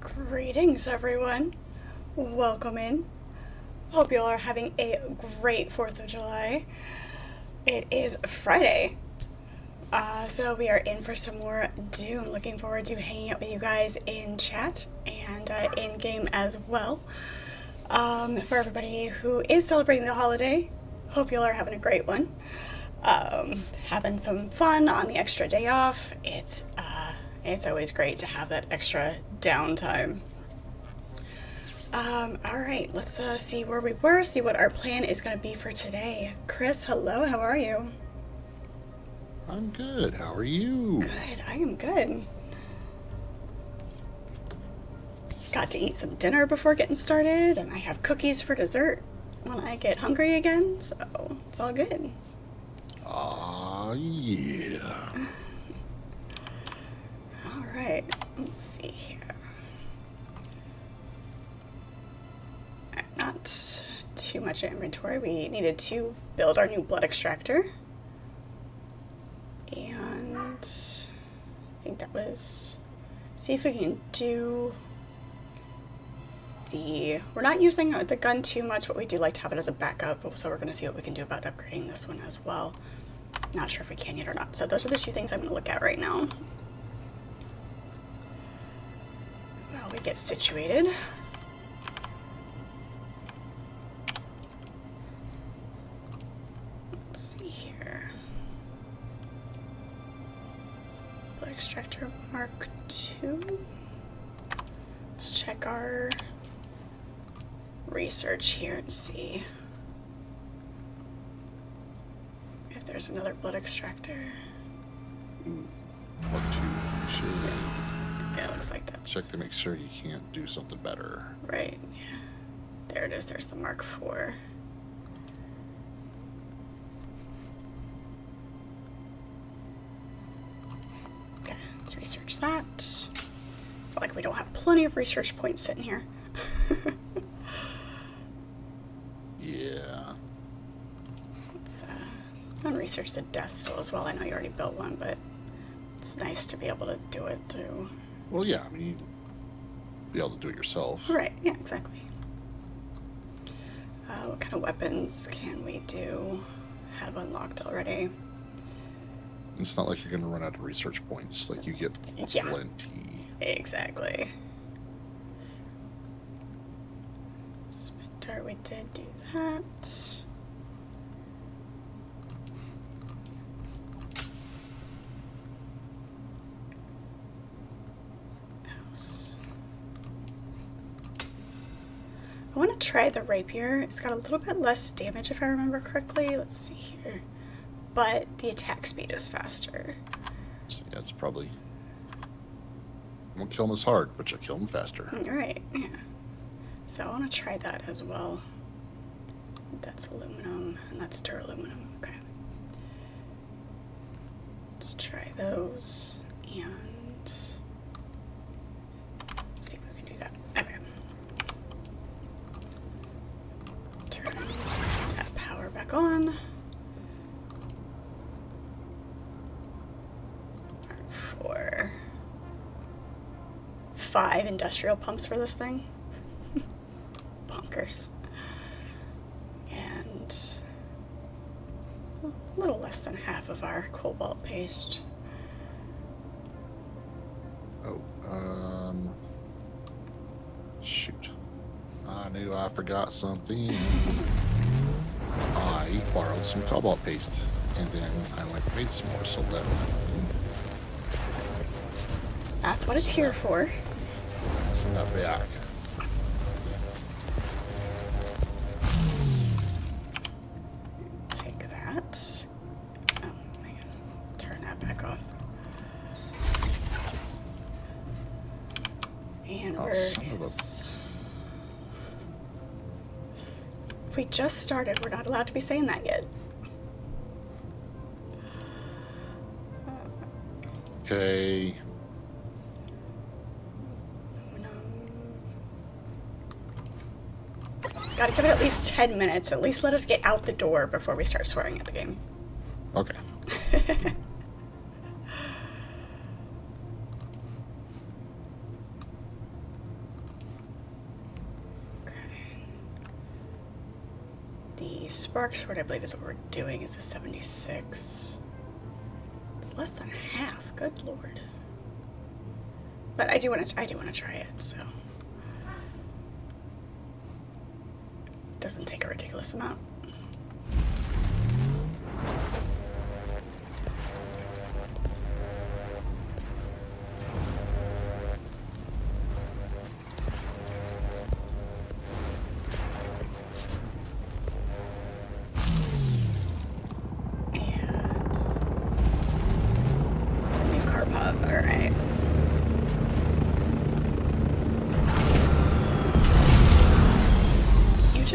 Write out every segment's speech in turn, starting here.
Greetings, everyone. Welcome in. Hope you all are having a great 4th of July. It is Friday, so we are in for some more Dune. Looking forward to hanging out with you guys in chat and in-game as well. For everybody who is celebrating the holiday, hope you all are having a great one. Having some fun on the extra day off. It's always great to have that extra downtime. Alright, let's see where we were, see what our plan is going to be for today. Chris, hello, how are you? I'm good. How are you? Good, I am good. Got to eat some dinner before getting started, and I have cookies for dessert when I get hungry again, so it's all good. Aw, yeah. Alright, let's see here. Not too much inventory. We needed to build our new blood extractor. And I think that was... See if we can do the... We're not using the gun too much, but we do like to have it as a backup. So we're going to see what we can do about upgrading this one as well. Not sure if we can yet or not. So those are the two things I'm going to look at right now. While we get situated. Let's see here. Blood extractor Mark II. Let's check our research here and see if there's another blood extractor. Mark II. You should Yeah, it looks like that's... check to make sure you can't do something better. Right, yeah. There it is, there's the Mark IV. Okay, let's research that. It's not like we don't have plenty of research points sitting here. Yeah. Let's research the death still as well. I know you already built one, but it's nice to be able to do it too. Well, yeah, I mean, you'd be able to do it yourself. Right, yeah, exactly. What kind of weapons can we have unlocked already? It's not like you're going to run out of research points. Like, you get plenty. Exactly. Spectre, we did do that. I want to try the rapier. It's got a little bit less damage if I remember correctly. Let's see here. But the attack speed is faster. So, yeah, it's probably... You won't kill them as hard, but you'll kill them faster. Right, yeah. So I want to try that as well. That's aluminum, and that's duraluminum. Okay. Let's try those, and... see if we can do that. Okay. Turn that power back on. For 5 industrial pumps for this thing. Bonkers. And a little less than half of our cobalt paste. Oh, shoot. I knew I forgot something. I borrowed some cobalt paste, and then I went and made some more, so that... That's what it's here for. Send that back. Take that. Oh, man. Turn that back off. And where is... If we just started, we're not allowed to be saying that yet. Okay. Gotta give it at least 10 minutes. At least let us get out the door before we start swearing at the game. Okay. The spark sword, I believe, is what we're doing, is a 76. It's less than half. Good lord. But I do want to try it, so it doesn't take a ridiculous amount.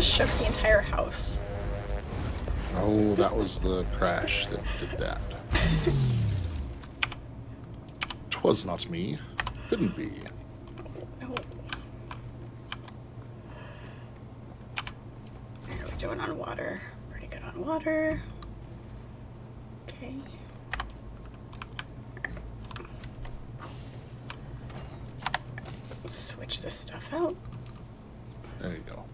Shook the entire house. Oh, that was the crash that did that. 'Twas not me. Couldn't be. No. How are we doing on water? Pretty good on water. Okay. Let's switch this stuff out. There you go.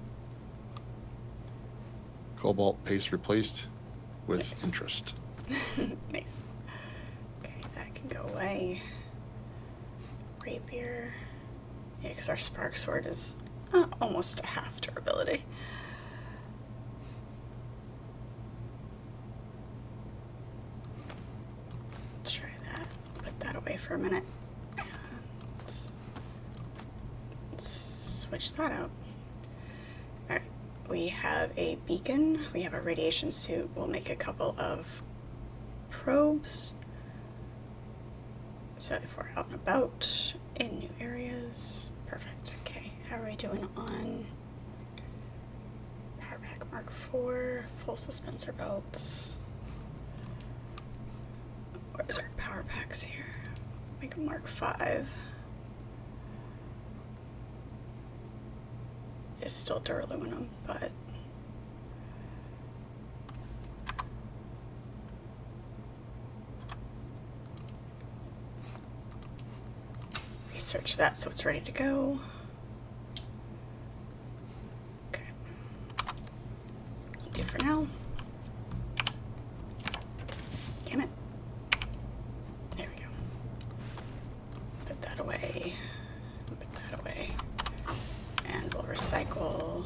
Cobalt paste replaced with nice. interest. Nice. Okay, that can go away. Rapier. Yeah, because our spark sword is almost a half durability. Let's try that. Put that away for a minute. And switch that out. All right. We have a beacon, we have a radiation suit, we'll make a couple of probes. So if we're out and about in new areas, perfect. Okay, how are we doing on Power Pack Mark IV, full suspensor belts? Where's our power packs here? Make a Mark V. Is still duraluminum, but research that so it's ready to go. Okay. I'll do for now. Damn it. There we go. Put that away. Put that away. And we'll recycle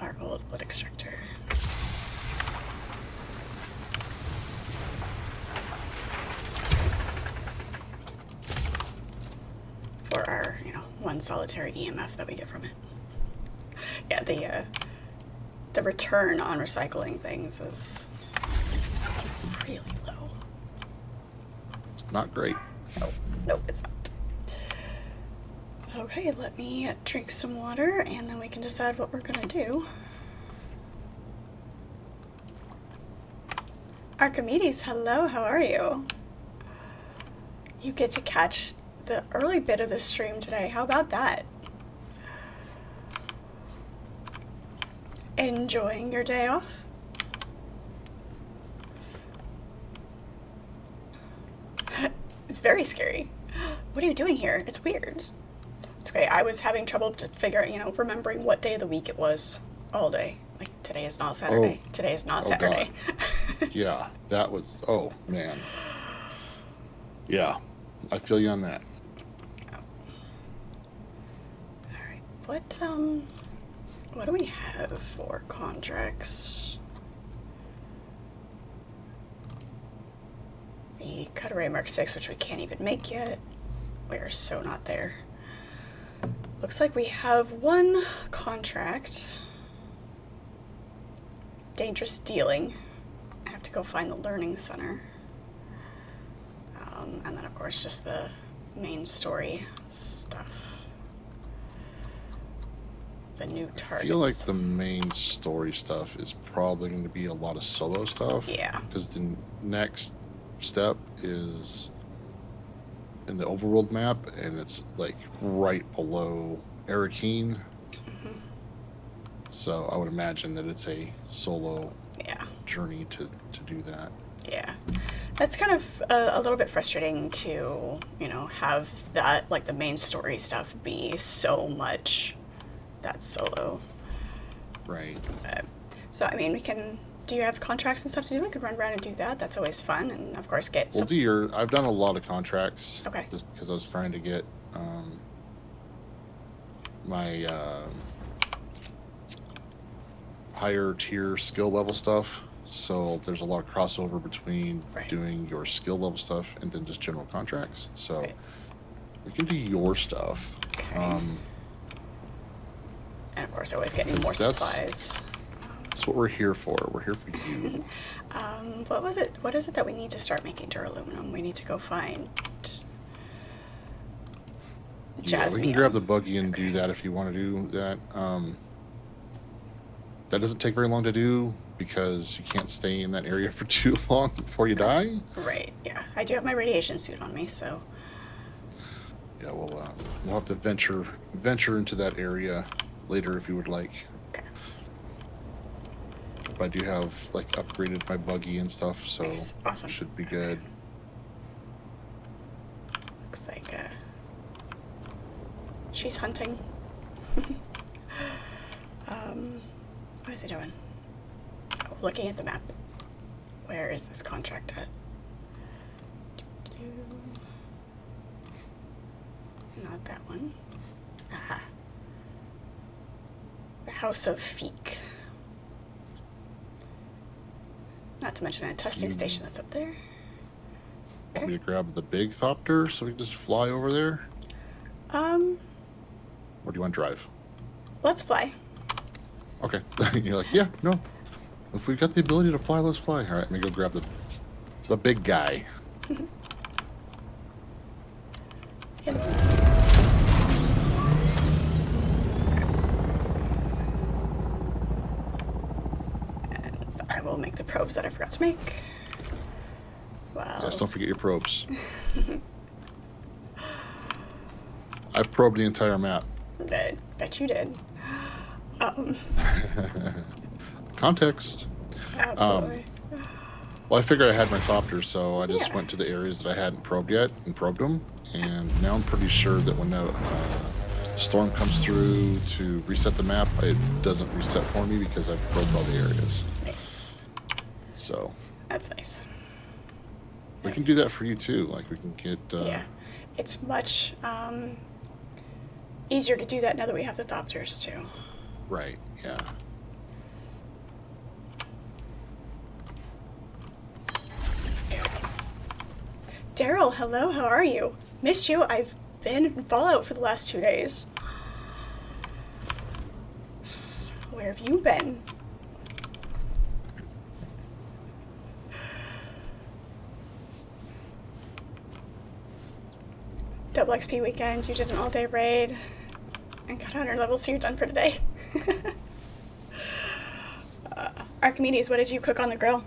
our old blood extractor. For our, one solitary EMF that we get from it. Yeah, the return on recycling things is really low. It's not great. Nope, it's not. Okay, let me drink some water and then we can decide what we're gonna do. Archimedes, hello, how are you? You get to catch the early bit of the stream today. How about that? Enjoying your day off? It's very scary. What are you doing here? It's weird. It's great. I was having trouble to figure out, remembering what day of the week it was all day. Like, today is not Saturday. Oh. Today is not Saturday. Yeah, that was, oh, man. Yeah, I feel you on that. All right. What do we have for contracts? The Cutaway Mark VI, which we can't even make yet. We are so not there. Looks like we have one contract. Dangerous Dealing. I have to go find the Learning Center. And then, of course, just the main story stuff. The new targets. I feel like the main story stuff is probably going to be a lot of solo stuff. Yeah. Because the next step is in the overworld map, and it's like right below Arrakis. Mm-hmm. So I would imagine that it's a solo yeah. journey to do that. Yeah. That's kind of a little bit frustrating to, have that, like, the main story stuff be so much that solo. Right. So, I mean, do you have contracts and stuff to do? We could run around and do that. That's always fun. And, of course, get Well, some... I've done a lot of contracts. Okay. Just because I was trying to get my higher tier skill level stuff. So there's a lot of crossover between Right. doing your skill level stuff and then just general contracts. So Right. we can do your stuff. Okay. And, of course, always getting more supplies. That's what we're here for. We're here for you. What is it that we need to start making duraluminum? We need to go find Yeah, we can grab the buggy and do that if you want to do that. That doesn't take very long to do because you can't stay in that area for too long before you die. Right, yeah. I do have my radiation suit on me, so... Yeah, we'll have to venture into that area later if you would like. Okay. But I do have, like, upgraded my buggy and stuff, so Nice. Awesome. Should be good. Looks like, she's hunting. What is he doing? Oh, looking at the map. Where is this contract at? Not that one. Aha. The House of Feek. Not to mention a testing station that's up there. Want me to grab the big thopter so we can just fly over there? Or do you want to drive? Let's fly. Okay. You're like, yeah, no. If we've got the ability to fly, let's fly. All right, let me go grab the big guy. And I will make the probes that I forgot to make. Wow. Yes, don't forget your probes. I probed the entire map. Bet you did. Context. Absolutely. Well, I figured I had my thopter, so I just Yeah. went to the areas that I hadn't probed yet and probed them. And now I'm pretty sure that when the storm comes through to reset the map, it doesn't reset for me because I've probed all the areas. Nice. So That's nice. we can do that for you too. Like we can get. Yeah. It's much easier to do that now that we have the thopters too. Right. Yeah. Daryl, hello, how are you? Missed you. I've been in Fallout for the last 2 days. Where have you been? Double XP weekend, you did an all-day raid, and got 100 levels, so you're done for today. Archimedes, what did you cook on the grill?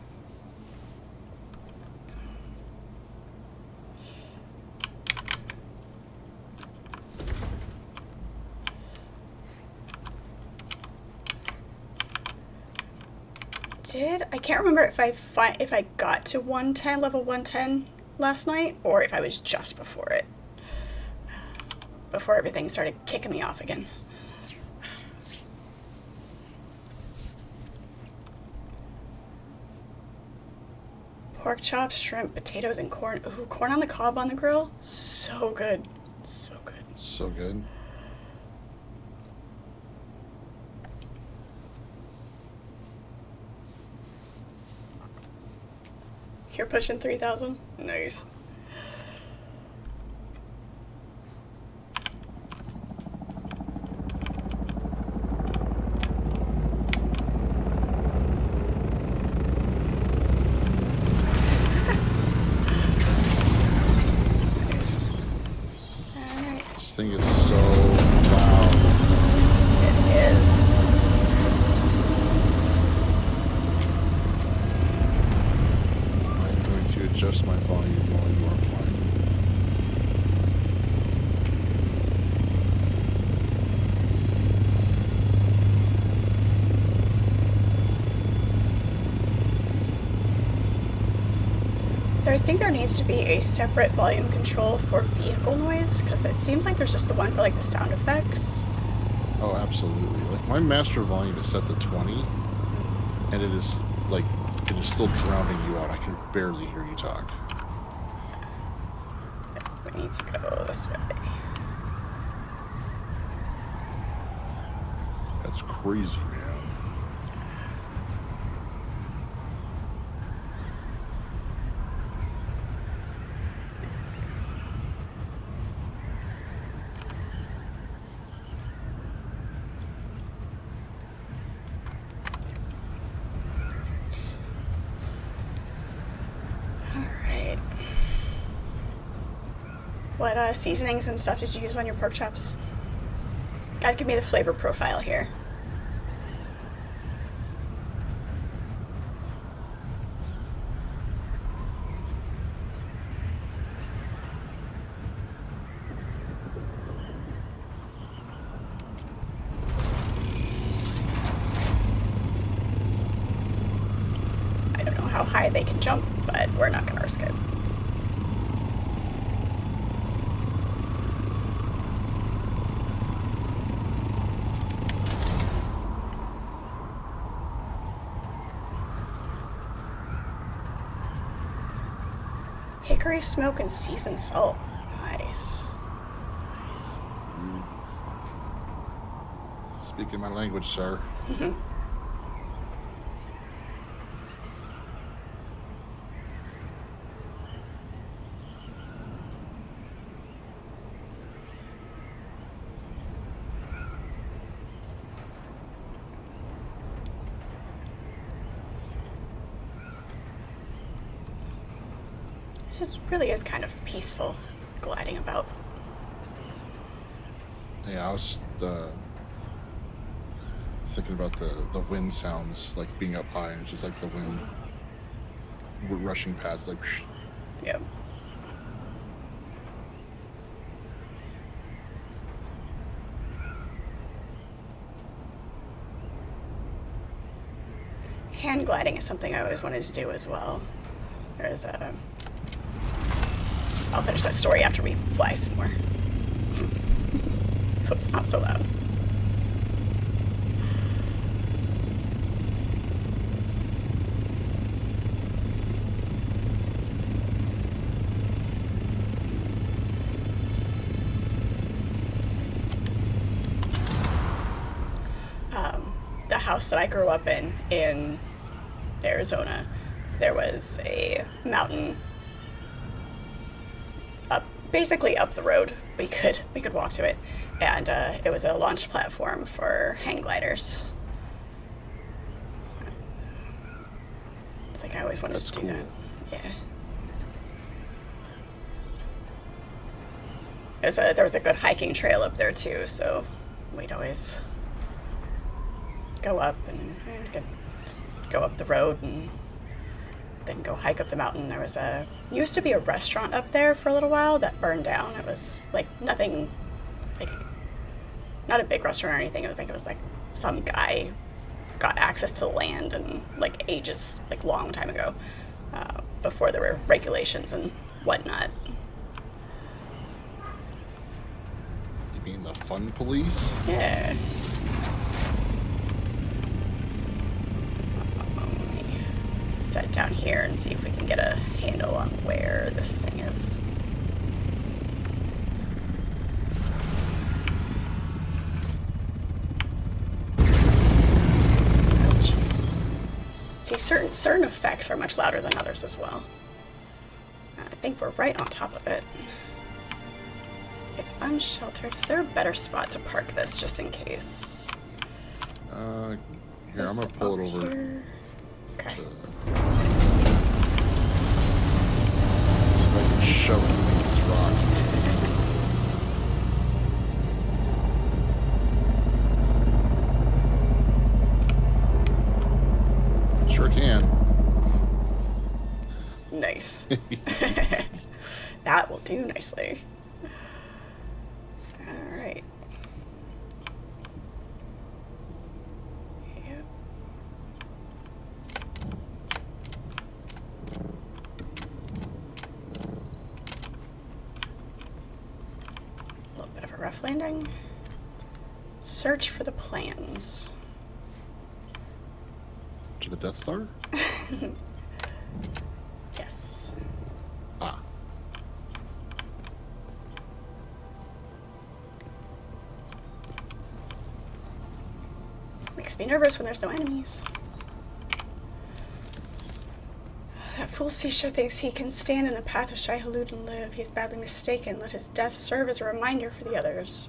I can't remember if I got to 110, level 110 last night, or if I was just before it. Before everything started kicking me off again. Pork chops, shrimp, potatoes, and corn. Ooh, corn on the cob on the grill. So good. So good. So good. You're pushing 3,000? Nice. Nice. Alright. This thing is so loud. It is. I'm going to adjust my volume while you are flying. I think there needs to be a separate volume control for vehicle noise, because it seems like there's just the one for like the sound effects. Oh, absolutely. Like my master volume is set to 20, and it is like it is still drowning you out. I can barely hear you talk. We need to go this way. That's crazy, man. Alright. What seasonings and stuff did you use on your pork chops? Gotta give me the flavor profile here. I don't know how high they can jump, but we're not gonna risk it. Hickory smoke and seasoned salt. Nice. Nice. Speaking my language, sir. It really is kind of peaceful gliding about. Yeah, I was just thinking about the wind sounds, like being up high, and it's just like the wind rushing past, like. Yep. Hand gliding is something I always wanted to do as well. There's a. I'll finish that story after we fly some more. So it's not so loud. The house that I grew up in Arizona, there was a mountain basically up the road. We could walk to it, and it was a launch platform for hang gliders. It's like I always wanted to do that. Yeah. There was a good hiking trail up there too, so we'd always go up and just go up the road and then go hike up the mountain. There was used to be a restaurant up there for a little while that burned down. It was like nothing, like not a big restaurant or anything. I think it was like some guy got access to the land and like ages, like long time ago, before there were regulations and whatnot. You mean the fun police? Yeah. Set down here and see if we can get a handle on where this thing is. Oh, jeez. See, certain effects are much louder than others as well. I think we're right on top of it. It's unsheltered. Is there a better spot to park this, just in case? Here, I'm gonna pull it over. Here. Okay. See if I can shove it underneath this rock. Sure can. Nice. That will do nicely. Alright. Yep. landing. Search for the plans. To the Death Star? Yes. Ah. Makes me nervous when there's no enemies. That fool Sisha thinks he can stand in the path of Shai-Hulud and live. He is badly mistaken. Let his death serve as a reminder for the others.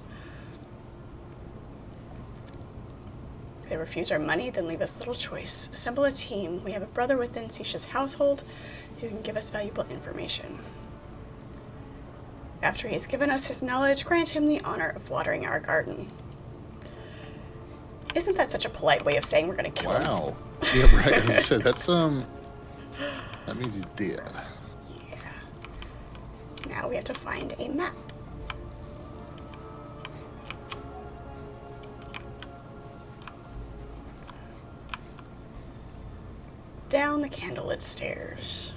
If they refuse our money, then leave us little choice. Assemble a team. We have a brother within Sisha's household who can give us valuable information. After he has given us his knowledge, grant him the honor of watering our garden. Isn't that such a polite way of saying we're going to kill him? Wow. Yeah, right. As I said, that's, that means he's dead. Yeah. Now we have to find a map. Down the candlelit stairs.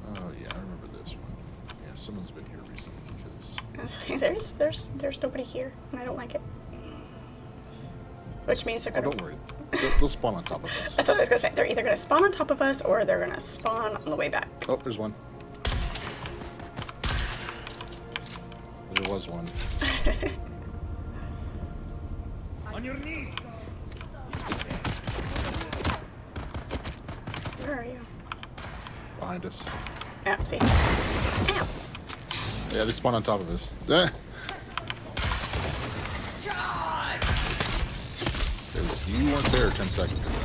Oh, yeah, I remember this one. Yeah, someone's been here recently because... I was like, there's nobody here, and I don't like it. Which means they're Oh, gonna... don't worry. They'll spawn on top of us. That's what I was gonna say. They're either gonna spawn on top of us, or they're gonna spawn on the way back. Oh, there's one. There was one. On your knees. Where are you? Behind us. Yeah, see. Ow! Yeah, they spawn on top of us. Eh. You weren't there 10 seconds ago.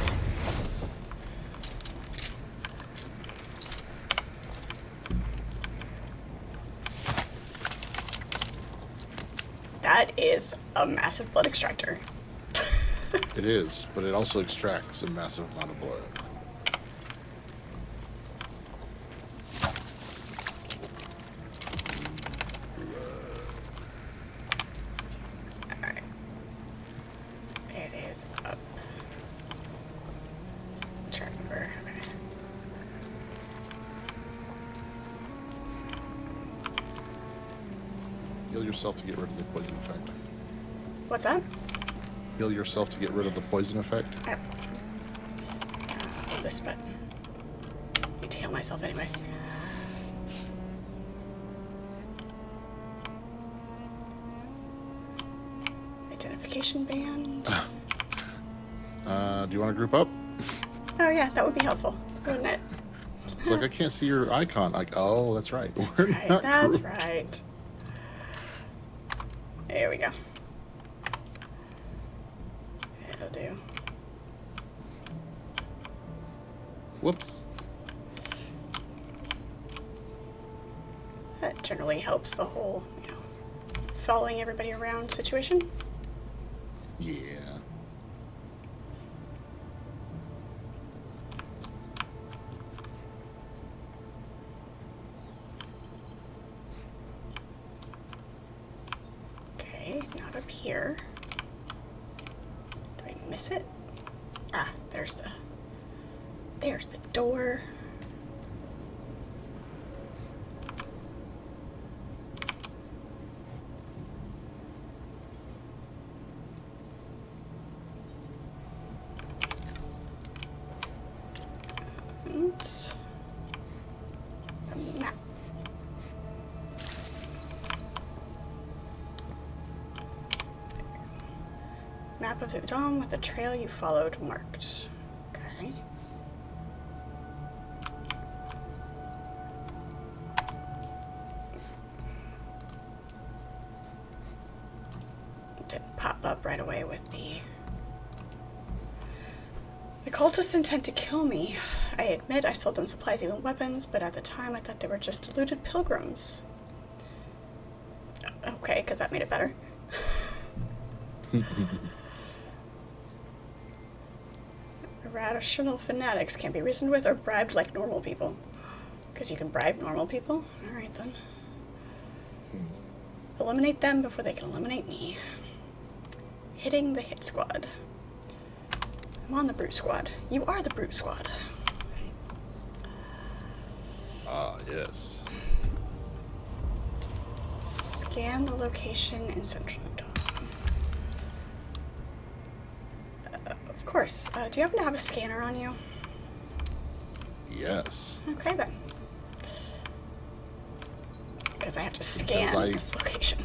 That is a massive blood extractor. It is, but it also extracts a massive amount of blood. Alright. It is up. I'm trying to remember. Okay. Heal yourself to get rid of the poison effect. What's that? Heal yourself to get rid of the poison effect. Oh. This button. I need to heal myself anyway. Identification band. Do you want to group up? Oh yeah, that would be helpful, wouldn't it? It's like, I can't see your icon. Like, oh, that's right. That's We're right. not That's grouped. right. There we go. It'll do. Whoops. That generally helps the whole, following everybody around situation. Yeah. Okay, not up here. Do I miss it? Ah, there's the door. And the map. Map of the dome with the trail you followed marked. Okay. Didn't pop up right away with the cultists intent to kill me. I admit I sold them supplies, even weapons, but at the time I thought they were just deluded pilgrims. Okay, because that made it better. Irrational fanatics can't be reasoned with or bribed like normal people. Because you can bribe normal people? Alright then. Eliminate them before they can eliminate me. Hitting the hit squad. I'm on the Brute Squad. You are the Brute Squad. Ah, yes. Scan the location in Central Utah. Of course. Do you happen to have a scanner on you? Yes. Okay, then. Because I have to scan this location.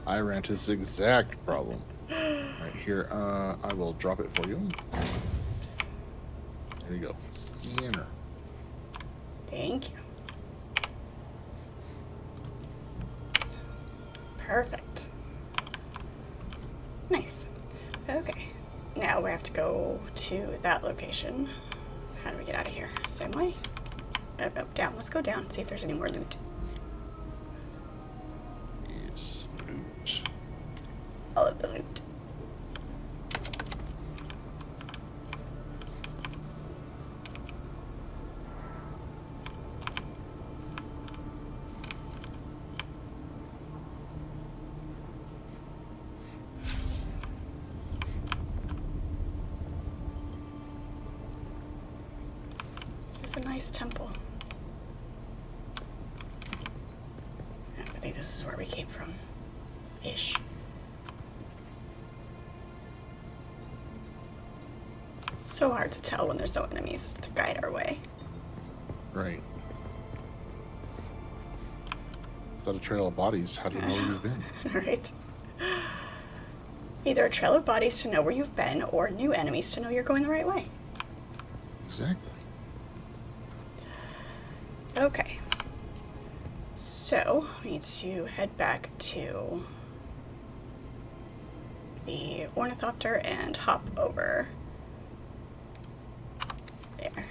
I ran into this exact problem. Right here, I will drop it for you. Oops. There you go. Scanner. Thank you. Perfect. Nice. Okay. Now we have to go to that location. How do we get out of here? Same way? No, down. Let's go down. See if there's any more loot. Yes. Loot. All of the loot. This is a nice temple. I think this is where we came from. Ish. So hard to tell when there's no enemies to guide our way. Right. Without a trail of bodies, how do you know where you've been? Right? Either a trail of bodies to know where you've been, or new enemies to know you're going the right way. Exactly. Okay. So, we need to head back to the ornithopter and hop over there.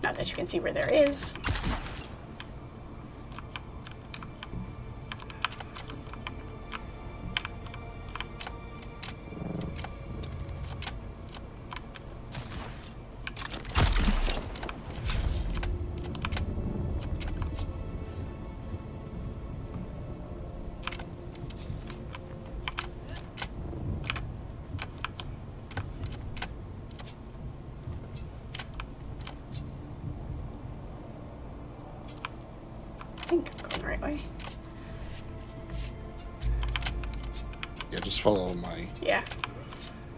Not that you can see where there is. I think I'm going the right way. Yeah, just follow my Yeah.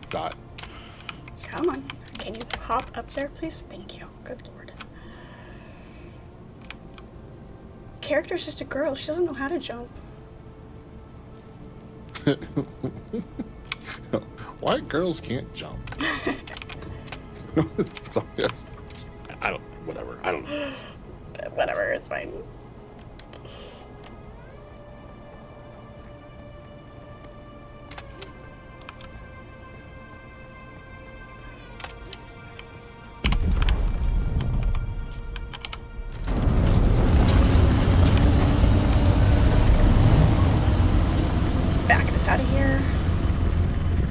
dot. Come on. Can you hop up there, please? Thank you. Good lord. Character's just a girl. She doesn't know how to jump. Why girls can't jump? So, yes. I don't. Whatever. I don't know. Whatever, it's fine. Back this out of here.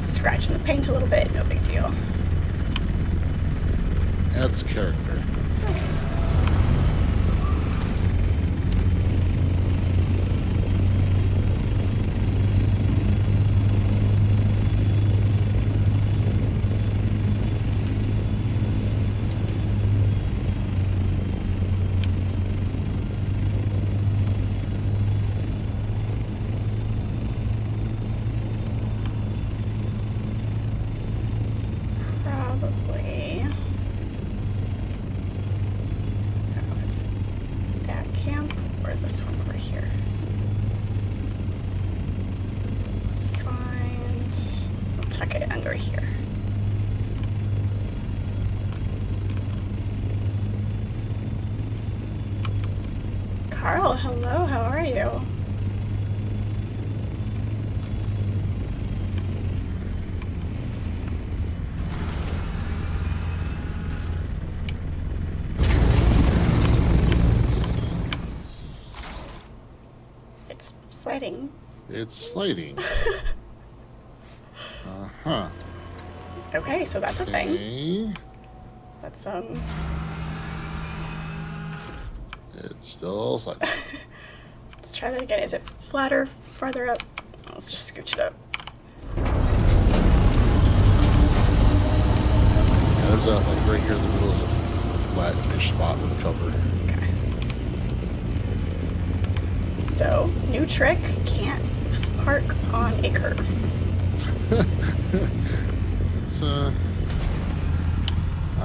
Scratching the paint a little bit, no big deal. Adds character. Probably. I don't know if it's that camp or this one over here. Let's find. We'll tuck it under here. Carl, hello, how are you? It's sliding. It's sliding. Uh-huh. Okay, so that's a thing. Okay. That's It's still sliding. let's try that again. Is it flatter, farther up? Let's just scooch it up. there's a, like right here in the middle of a flat-ish spot with cover. Okay. So, new trick, can't park on a curve. It's, I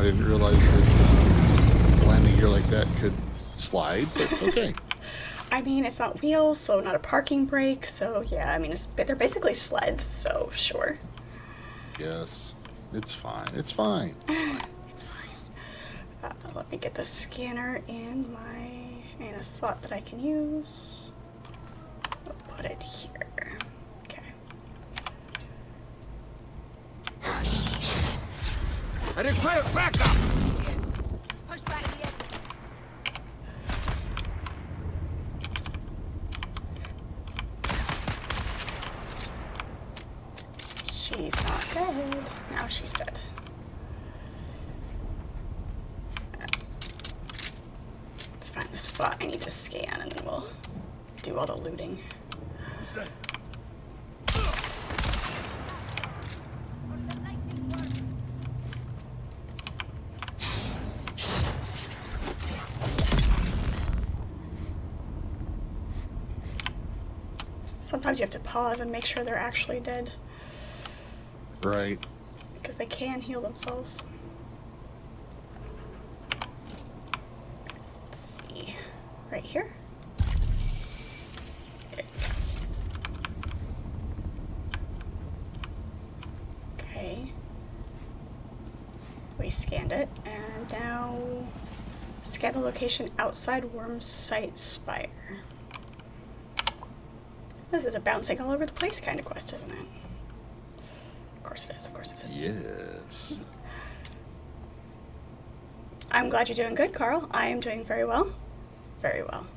didn't realize that landing gear like that could slide, but okay. I mean, it's not wheels, so not a parking brake, so yeah, I mean, they're basically sleds, so sure. Yes. It's fine. It's fine. It's fine. It's fine. Let me get the scanner in a slot that I can use. I'll put it here. Okay. I require backup! Push back the She's not dead. Now she's dead. Let's find the spot I need to scan and then we'll do all the looting. Who's that? Sometimes you have to pause and make sure they're actually dead Right. because they can heal themselves. Let's see. Right here. Okay. We scanned it, and now scan the location outside Worm's Sight Spire. This is a bouncing all over the place kind of quest, isn't it? Of course it is, of course it is. Yes. I'm glad you're doing good, Carl. I am doing very well. Very well.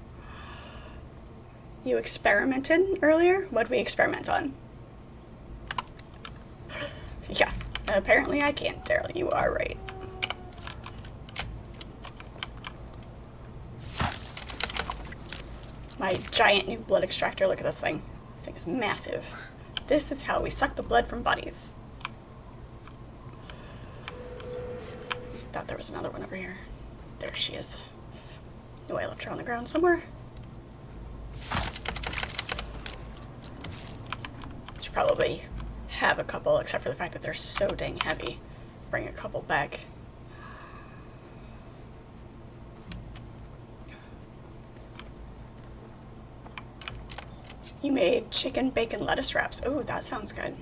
You experimented earlier? What did we experiment on? Yeah, apparently I can't, Daryl. You are right. My giant new blood extractor. Look at this thing. This thing is massive. This is how we suck the blood from bodies. Thought there was another one over here. There she is. No, I left her on the ground somewhere. Should probably have a couple, except for the fact that they're so dang heavy. Bring a couple back. You made chicken bacon lettuce wraps. Oh, that sounds good.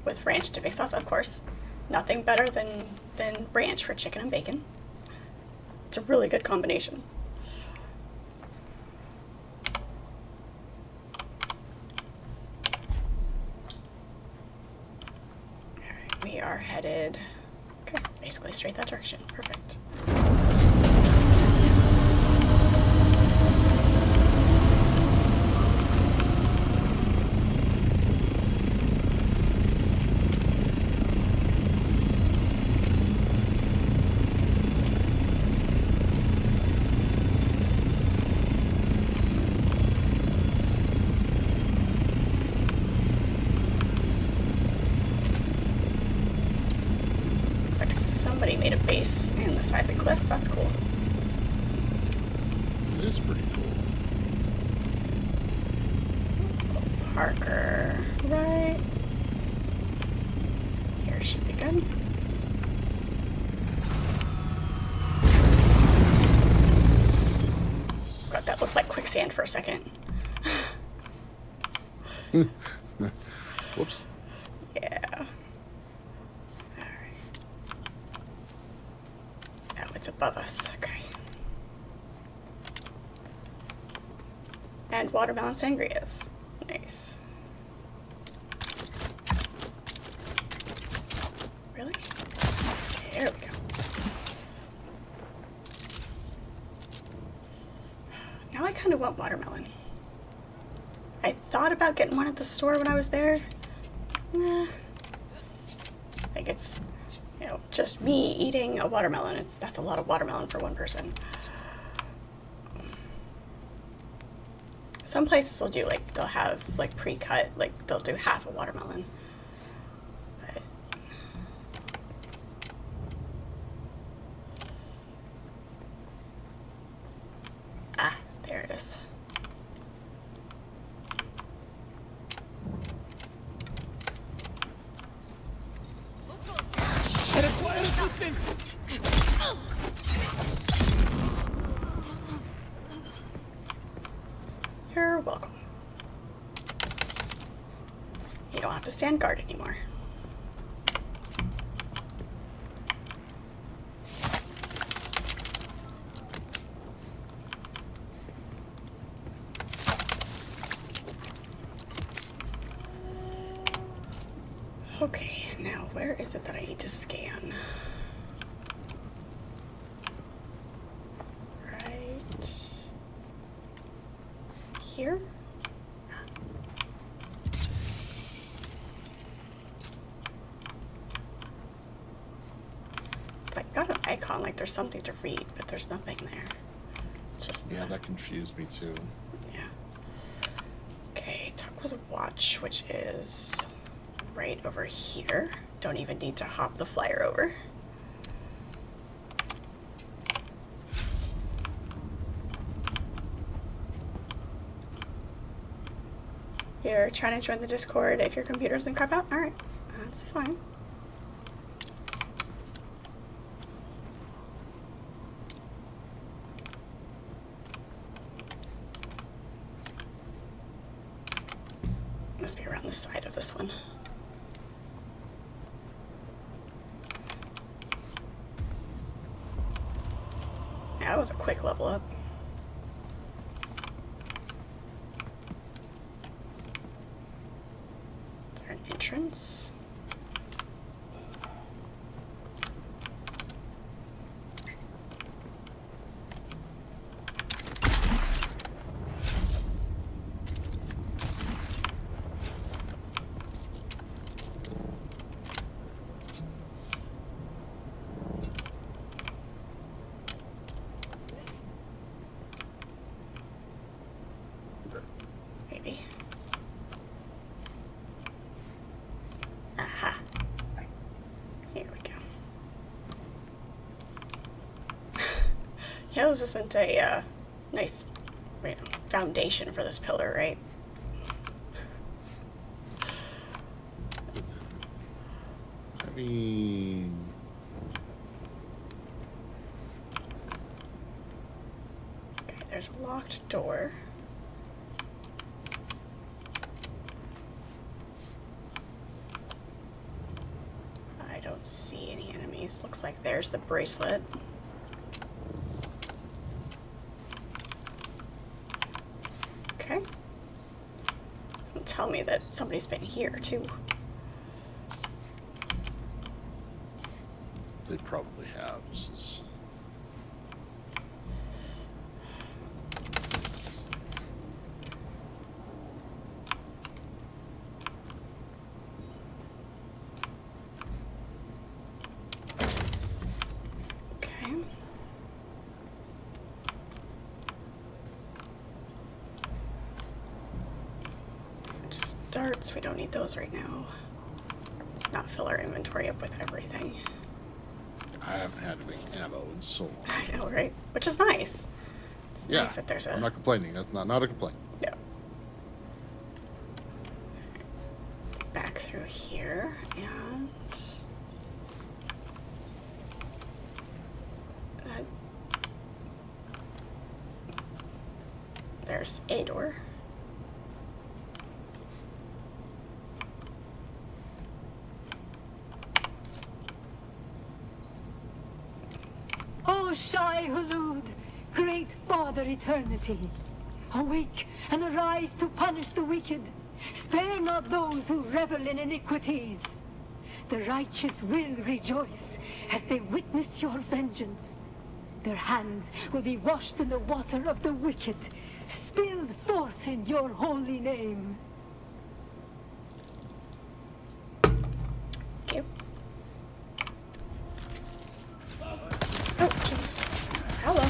With ranch dipping sauce, of course. Nothing better than ranch for chicken and bacon. It's a really good combination. Alright, we are headed, okay, basically straight that direction. Perfect. Looks like somebody made a base in the side of the cliff. That's cool. It is pretty cool. Parker, right here should be good. God, that looked like quicksand for a second. Whoops. Yeah. Alright. Oh, it's above us. Okay. And watermelon sangrias. Nice. Really? There we go. Now I kind of want watermelon. I thought about getting one at the store when I was there. Like it's, you know, just me eating a watermelon. That's a lot of watermelon for one person. Some places will do, like, they'll have, like, pre-cut, like, they'll do half a watermelon. But... Ah, there it is. I require assistance! You're welcome. You don't have to stand guard anymore. Okay, now where is it that I need to scan? Right here? It's like got an icon like there's something to read, but there's nothing there. It's just Yeah, that confused me too. yeah. Okay, Taqua's Watch, which is right over here. Don't even need to hop the flyer over. You're trying to join the Discord if your computer doesn't crap out? Alright, that's fine. Must be around the side of this one. Yeah, that was a quick level up. Is there an entrance? Maybe. Aha. Here we go. Yeah, this isn't a nice foundation for this pillar, right? I mean, Okay, there's a locked door. I don't see any enemies. Looks like there's the bracelet. Okay. Don't tell me that somebody's been here too. they probably have. This is... Okay. Just darts, we don't need those right now. Let's not fill our inventory up with everything. I haven't had to make ammo in so long. I know, right? Which is nice. It's Yeah, nice that there's a... I'm not complaining. That's not a complaint. No. Back through here, and... that... There's a door. O Shai Hulud, great Father Eternity, awake and arise to punish the wicked. Spare not those who revel in iniquities. The righteous will rejoice as they witness your vengeance. Their hands will be washed in the water of the wicked, spilled forth in your holy name. Okay. Oh, jeez. Hello.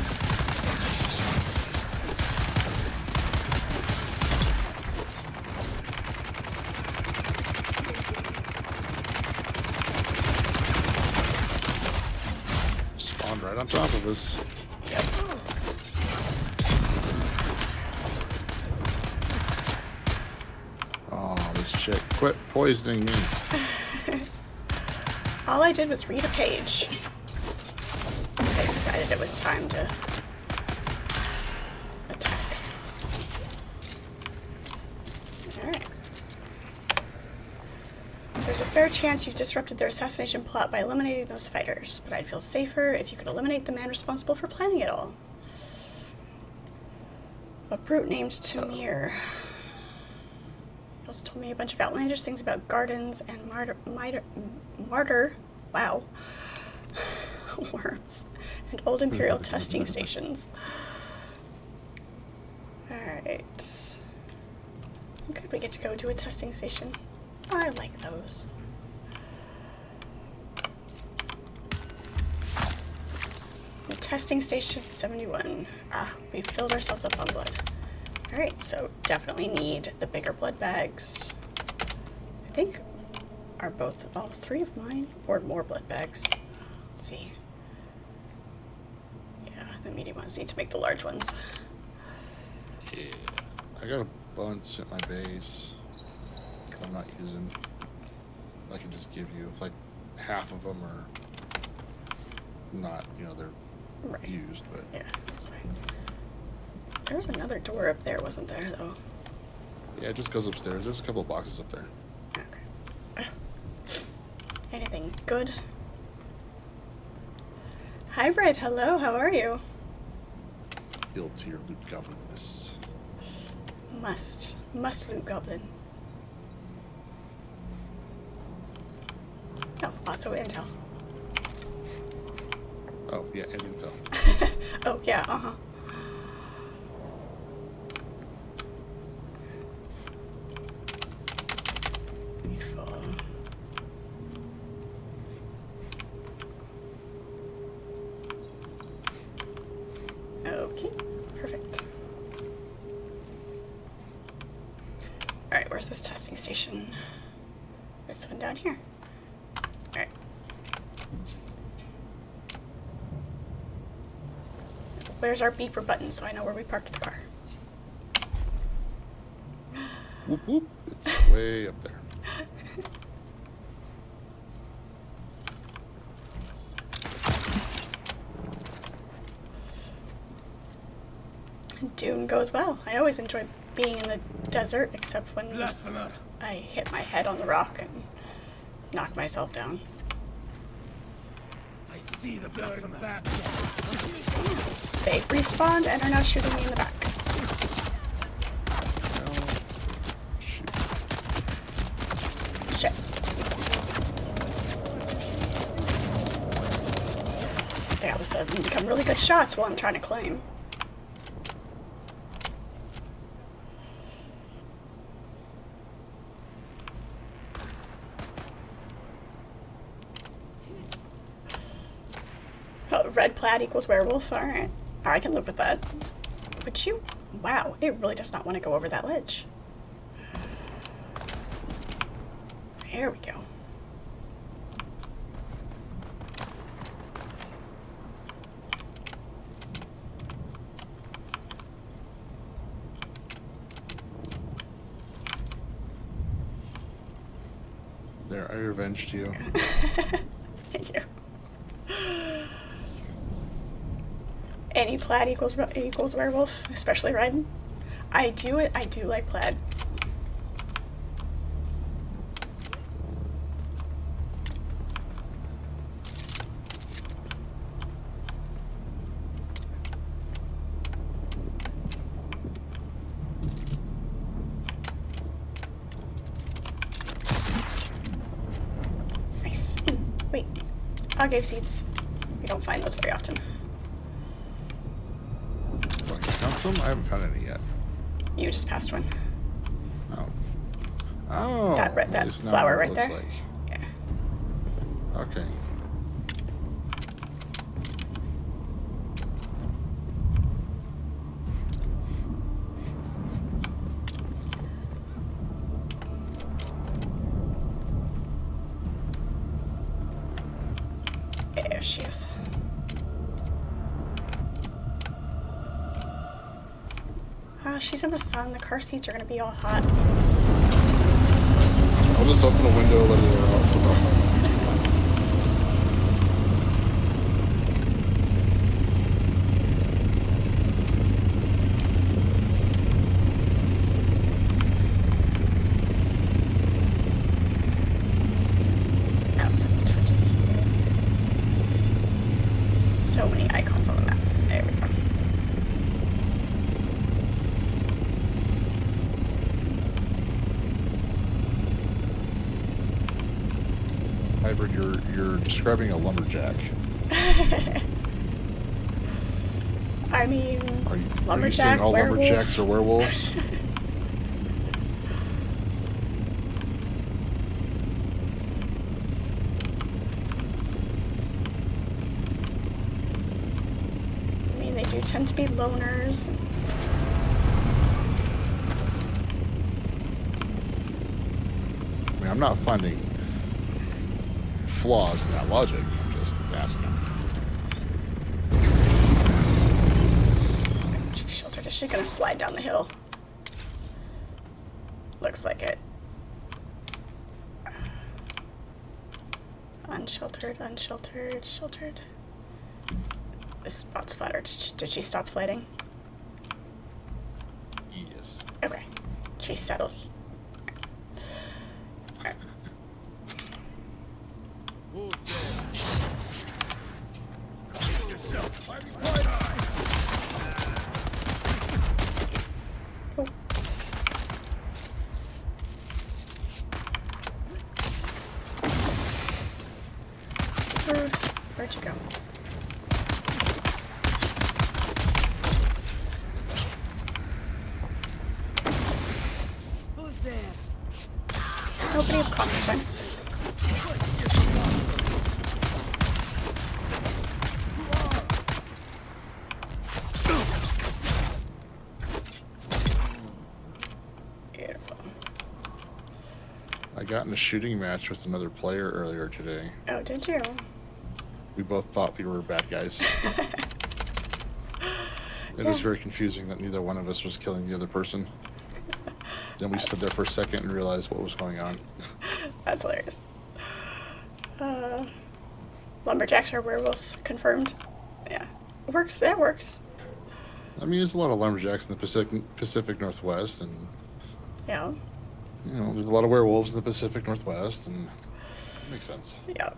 top of us. Yep. Oh, this chick. Quit poisoning me. All I did was read a page. I decided it was time to attack. Alright. There's a fair chance you've disrupted their assassination plot by eliminating those fighters, but I'd feel safer if you could eliminate the man responsible for planning it all. A brute named Tamir. He also told me a bunch of outlandish things about gardens and martyr, wow, worms, and old Imperial testing stations. Alright. Good, we get to go to a testing station. I like those. Testing station 71. Ah, we filled ourselves up on blood. Alright, so definitely need the bigger blood bags. I think are all three of mine, or more blood bags. Let's see. Yeah, the medium ones need to make the large ones. Yeah. I got a bunch at my base. I'm not using. I can just give you. It's like half of them are not, they're Right. used, but Yeah, that's fine. There was another door up there, wasn't there, though? yeah, it just goes upstairs. There's a couple of boxes up there. Okay. Anything good? Hybrid, hello, how are you? Build to your loot goblinness. Must loot goblin. Oh, also intel. Oh yeah, and intel. Oh yeah, uh-huh. Beautiful. Okay, perfect. Alright, where's this testing station? This one down here. Alright. Where's our beeper button so I know where we parked the car? Whoop whoop. It's way up there. Dune goes well. I always enjoy being in the desert, except when Blasphemer! I hit my head on the rock and knock myself down. I see the blasphemer. Back. They respawned and are now shooting me in the back. Well, shoot. Shit. They all of a sudden become really good shots while I'm trying to claim. Oh, red plaid equals werewolf. Alright. I can live with that. Would you? Wow, it really does not want to go over that ledge. There we go. There, I revenged you. Thank you. Any plaid equals werewolf, especially riding. I do like plaid. Nice. Wait, agave seeds. We don't find those very often. Do I count some? I haven't found any yet. You just passed one. Oh. Oh. That is not flower what it right looks there. like. Yeah. Okay. There she is. She's in the sun. The car seats are gonna be all hot. I'll just open a window, let it air out for about 5 minutes. So many icons on the map. There we go. Hybrid, you're describing a lumberjack. I mean, Are you lumberjack, saying all werewolf? lumberjacks are werewolves? I mean, they do tend to be loners. I mean, I'm not finding flaws in that logic. I'm just asking. She's sheltered. Is she gonna slide down the hill? Looks like it. Unsheltered, unsheltered, sheltered. This spot's flatter. Did she stop sliding? Yes. Okay. She's settled. Alright. Who's there? Yourself. I require. Oh. Rude. Where'd you go? Who's there? Nobody of consequence. Beautiful. I got in a shooting match with another player earlier today. Oh, did you? We both thought we were bad guys. It was very confusing that neither one of us was killing the other person. Then we stood there for a second and realized what was going on. That's hilarious. Lumberjacks are werewolves, confirmed. Yeah. It works. That works. I mean, there's a lot of lumberjacks in the Pacific Northwest, and Yeah. you know, there's a lot of werewolves in the Pacific Northwest, and it makes sense. Yep.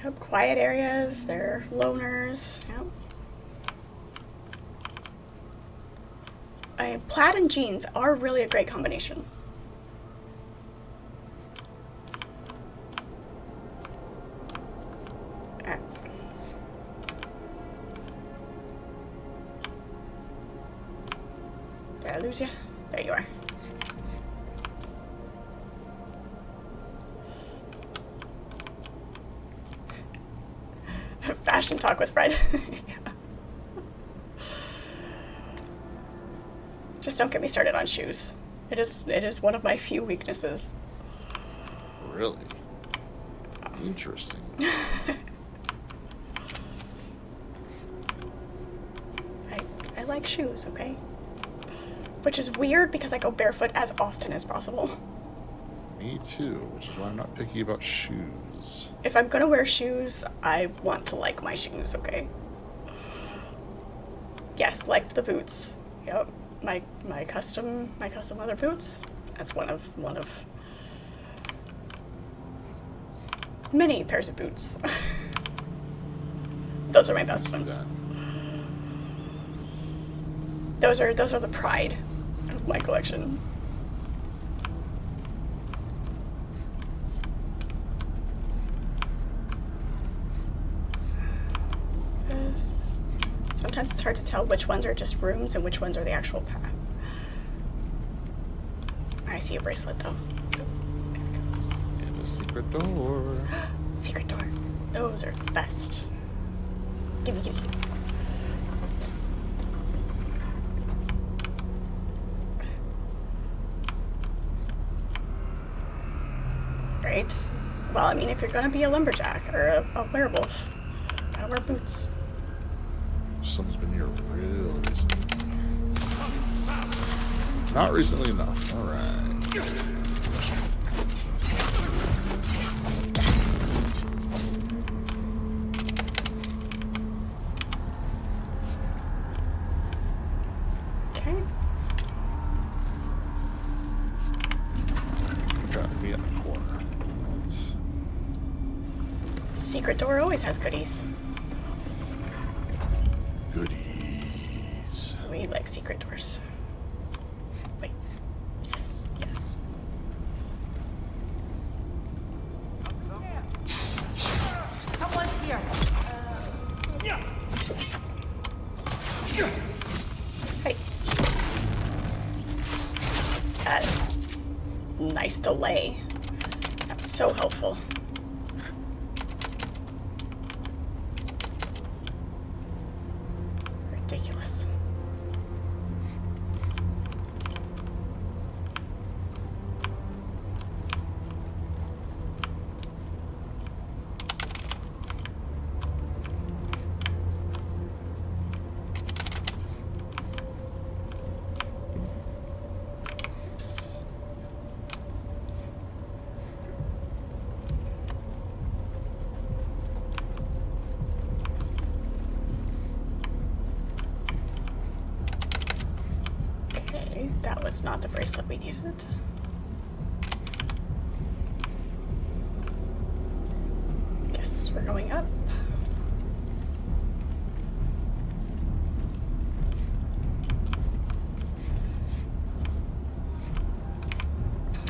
Yep. Quiet areas. They're loners. Yep. Plaid and jeans are really a great combination. Alright. Did I lose you? There you are. Fashion talk with Fred. Yeah. Just don't get me started on shoes. It is one of my few weaknesses. Really? Interesting. I like shoes, okay? Which is weird because I go barefoot as often as possible. Me too, which is why I'm not picky about shoes. If I'm gonna wear shoes, I want to like my shoes, okay? Yes, liked the boots. Yep. My custom leather boots. That's one of many pairs of boots. Those are my best See ones. that. Those are the pride of my collection. Sometimes it's hard to tell which ones are just rooms and which ones are the actual path. I see a bracelet though. So, there we go. And a secret door. Secret door. Those are the best. Gimme. Right. Well, I mean, if you're gonna be a lumberjack or a werewolf, gotta wear boots. Someone's been here real recently. Not recently enough. All right. Okay. Trying to be in the corner. Let's... Secret door always has goodies. Goodies. We like secret doors. Wait. Yes. Yes. Someone's here. Hey. That is nice delay. That's so helpful. Ridiculous. Okay, that was not the bracelet we needed. Guess we're going up.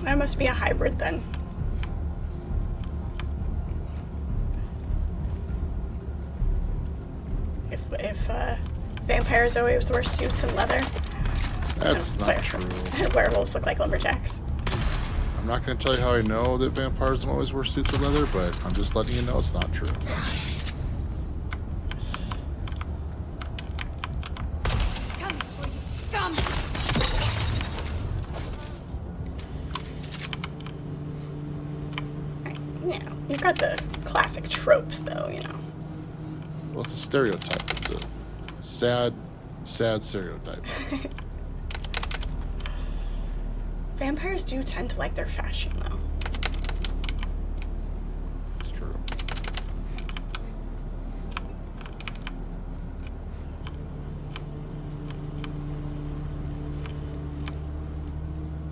That must be a hybrid then. If vampires always wear suits and leather, That's not true. werewolves look like lumberjacks. I'm not going to tell you how I know that vampires don't always wear suits of leather, but I'm just letting you know it's not true. Come for you, scum! Yeah, you've got the classic tropes though, you know. Well, it's a stereotype. It's a sad, sad stereotype. Vampires do tend to like their fashion though. It's true.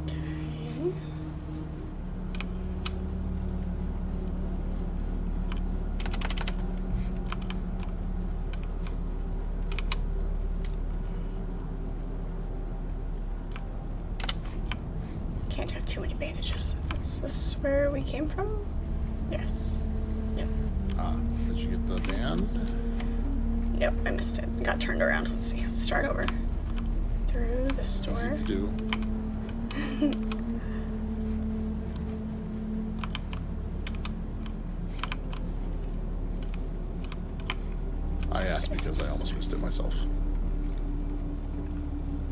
Okay. Can't have too many bandages. Is this where we came from? Yes. No. Did you get the van? Nope, I missed it. Got turned around. Let's see. Let's start over. Through this door. Easy to do. I asked because I almost missed it myself.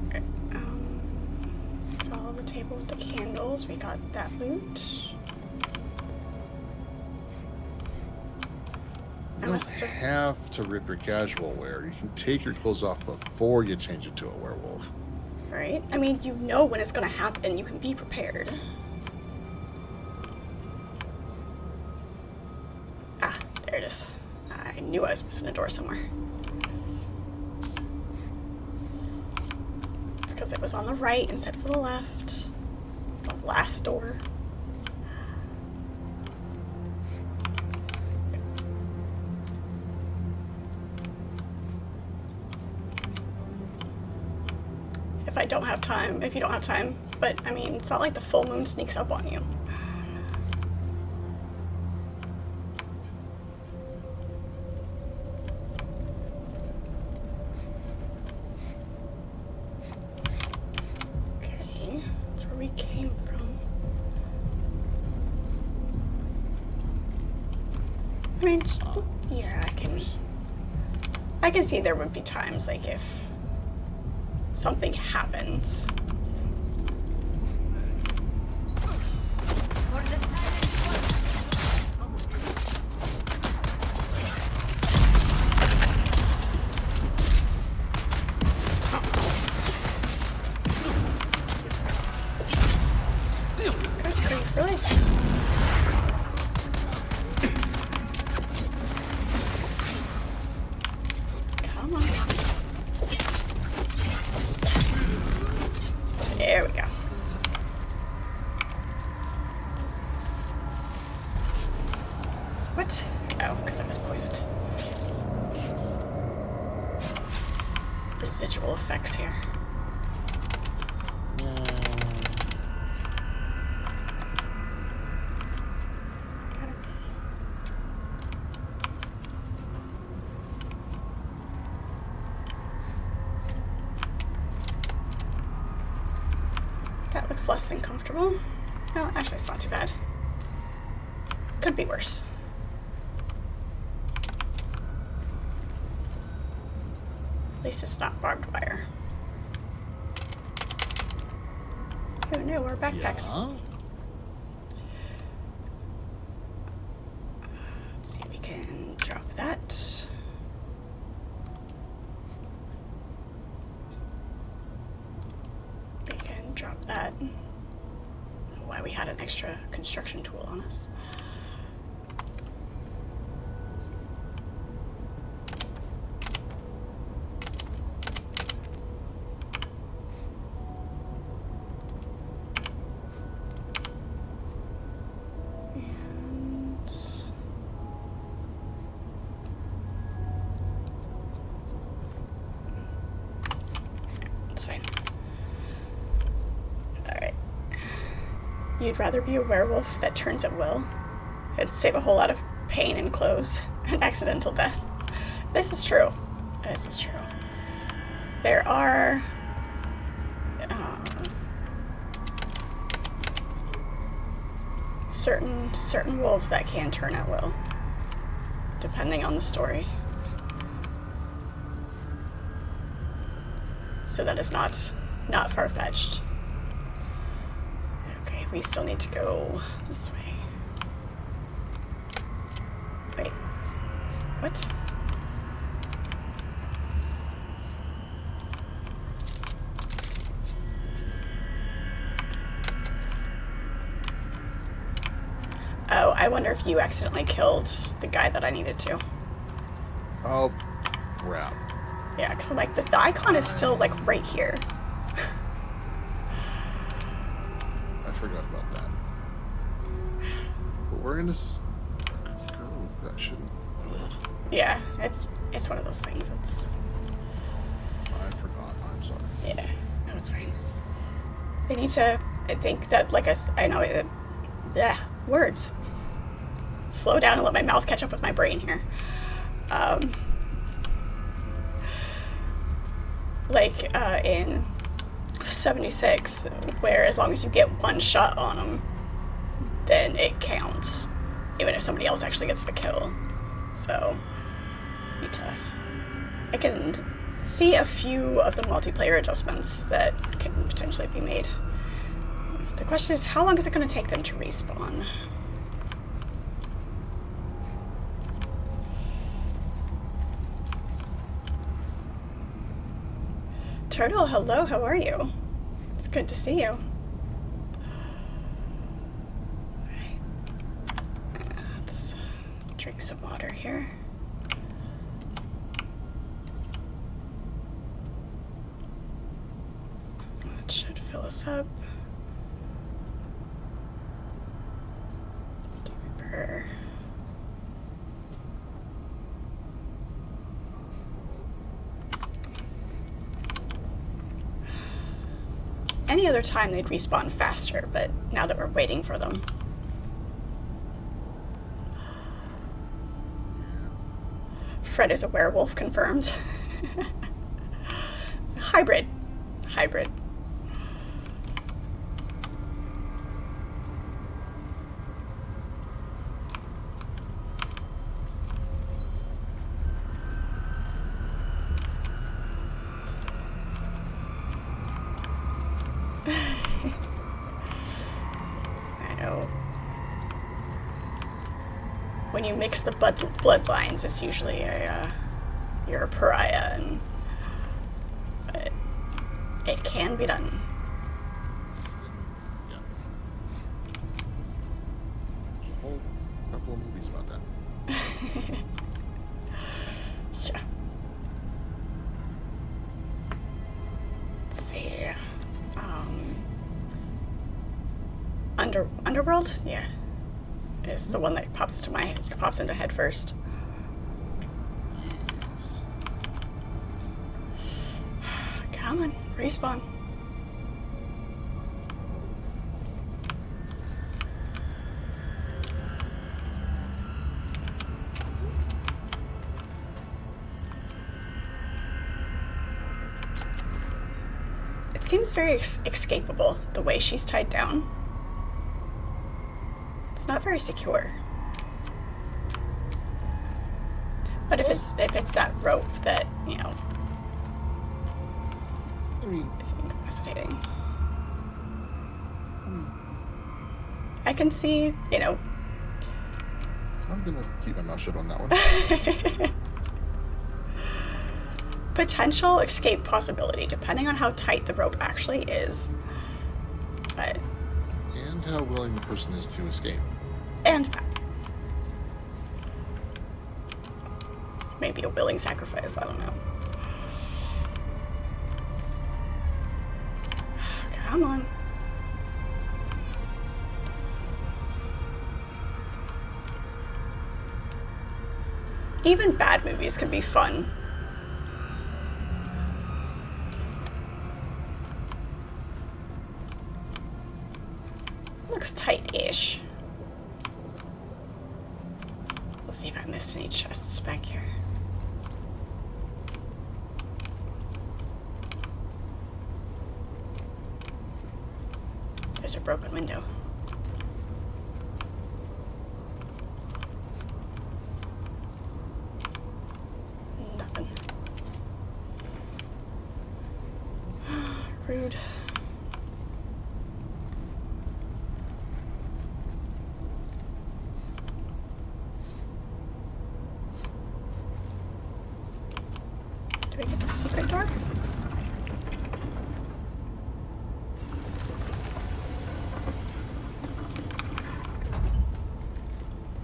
Okay, let's follow the table with the candles. We got that loot. You don't have to rip your casual wear. You can take your clothes off before you change it to a werewolf. Right? I mean, you know when it's gonna happen. You can be prepared. Ah, there it is. I knew I was missing a door somewhere. It's because it was on the right instead of the left. It's the last door. If I don't have time, if you don't have time. But, I mean, it's not like the full moon sneaks up on you. Okay, that's where we came from. I mean, yeah, I can see there would be times, like, if something happens. For the silent one. box here. Got it. That looks less than comfortable. No, actually, it's not too bad. Could be worse. At least it's not barbed wire. Oh no, our backpacks. Yeah. Let's see if we can drop that. We can drop that. I don't know why we had an extra construction tool on us. It's fine. Alright. You'd rather be a werewolf that turns at will? It'd save a whole lot of pain and clothes and accidental death. This is true. This is true. There are certain wolves that can turn at will, depending on the story. So that is not far-fetched. Okay, we still need to go this way. Wait. What? Oh, I wonder if you accidentally killed the guy that I needed to. Oh, crap. Yeah, because I'm like, the icon is still, like, right here. I forgot about that. But we're in this grove that shouldn't. Ugh. Yeah, it's one of those things. It's, I forgot. I'm sorry. yeah, no, it's fine. They need to, I think that, like, I know it, yeah, words. Slow down and let my mouth catch up with my brain here. Like in 76, where as long as you get one shot on them, then it counts, even if somebody else actually gets the kill. So, I can see a few of the multiplayer adjustments that can potentially be made. The question is, how long is it going to take them to respawn? Turtle, hello, how are you? It's good to see you. Alright. Let's drink some water here. That should fill us up. Repair. Any other time they'd respawn faster, but now that we're waiting for them. Fred is a werewolf, confirmed. Hybrid. Hybrid. When you mix the bloodlines, it's usually you're a pariah, and it can be done. Yeah. There's a whole couple of movies about that. Yeah. Let's see. Underworld? Yeah. Is the one that pops into head first. Yes. Come Come on, respawn. It seems very escapable, the way she's tied down. It's not very secure. But if it's that rope that, you know, I mean, is incapacitating. I can see, you know. I'm gonna keep my mouth shut on that one. Potential escape possibility, depending on how tight the rope actually is. But. And how willing the person is to escape. And that. Maybe a willing sacrifice, I don't know. Come on. Even bad movies can be fun. Looks tight-ish. Let's see if I missed any chests back here. There's a broken window. Nothing. Rude. Do we get the secret door?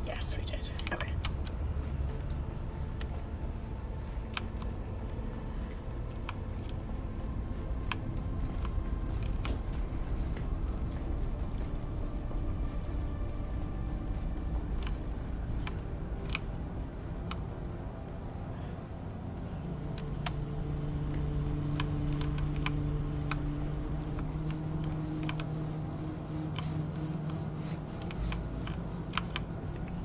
Yes, we did. Okay.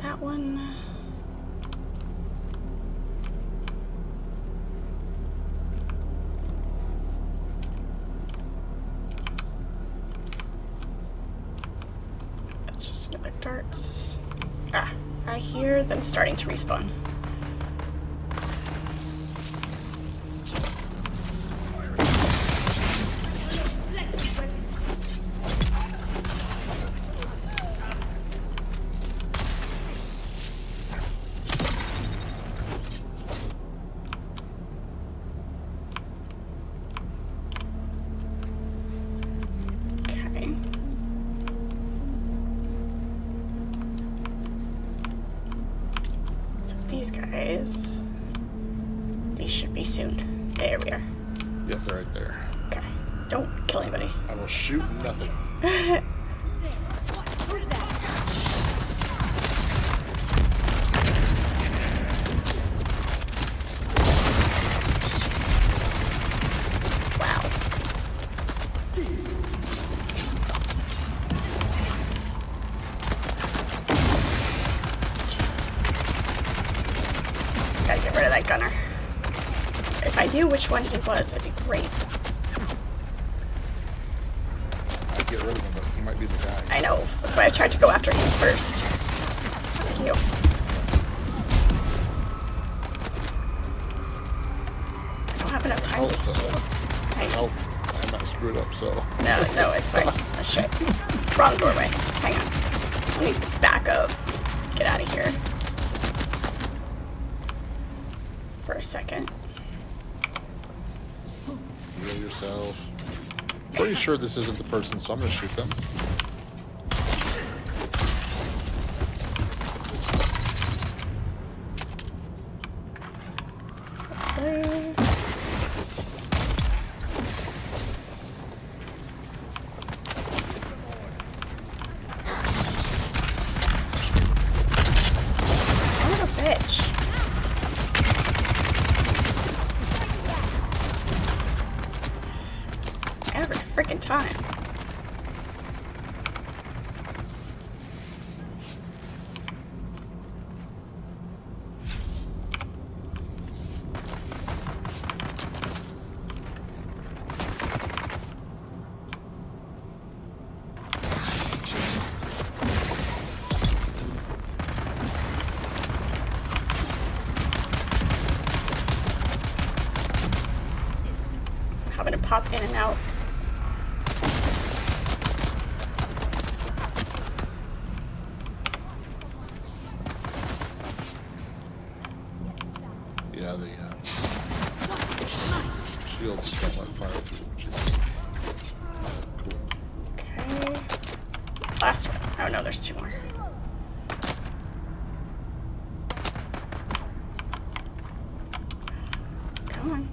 That one. That's just another darts. Ah, I hear them starting to respawn. Okay. So these guys, these should be soon. There we are. Yep, they're right there. Okay. Don't kill anybody. I will shoot nothing. Who's that? Wow. Jesus. Gotta get rid of that gunner. If I knew which one he was, that'd be great. I'd get rid of him, but he might be the guy. I know. That's why I tried to go after him first. Thank you. I don't have enough time. I'm not screwed up, so. No, it's fine. Oh, shit. Wrong doorway. Hang on. Let me back up. Get out of here. For a second. Heal yourself. Pretty sure this isn't the person, so I'm gonna shoot them. Okay. Son of a bitch. freaking time. Having to pop in and out. Yeah, the shields don't let fire through, which is cool. Okay. Last one. Oh no, there's two more. Come on.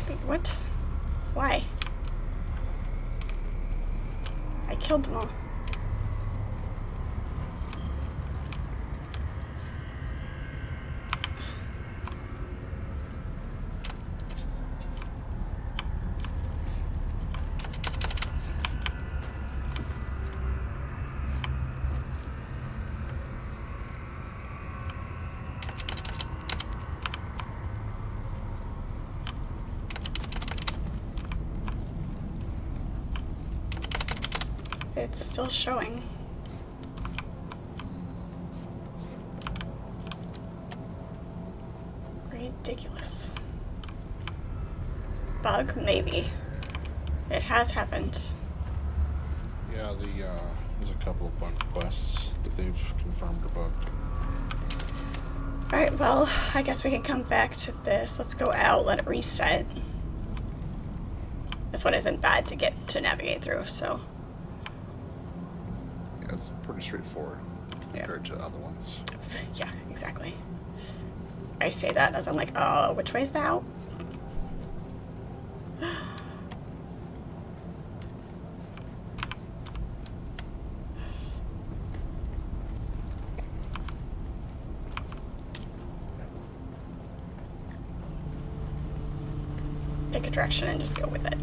Wait, what? Why? I killed them all. It's still showing. Ridiculous. Bug? Maybe. It has happened. Yeah, there's a couple of bug quests that they've confirmed are bugged. Alright, well, I guess we can come back to this. Let's go out, let it reset. This one isn't bad to get to navigate through, so. Yeah, it's pretty straightforward compared to other ones. Yeah, exactly. I say that as I'm like, oh, which way's the out? Pick a direction and just go with it.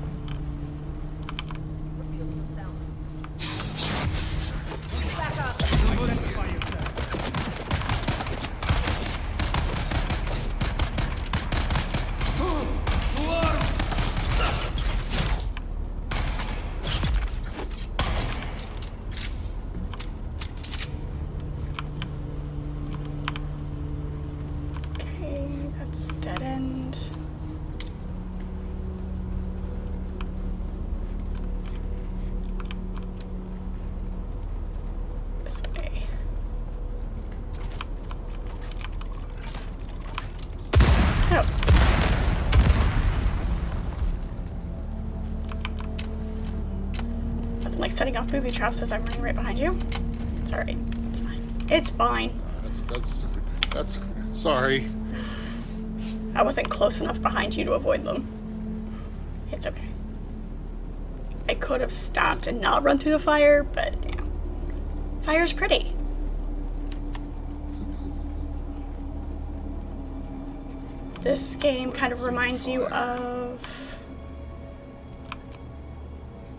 Identify yourself. Okay, that's dead end. This way. Oh. Nothing like setting off booby traps as I'm running right behind you. It's alright. It's fine. It's fine. That's sorry. I wasn't close enough behind you to avoid them. It's okay. I could have stopped and not run through the fire, but yeah. Fire's pretty. This game kind of reminds you of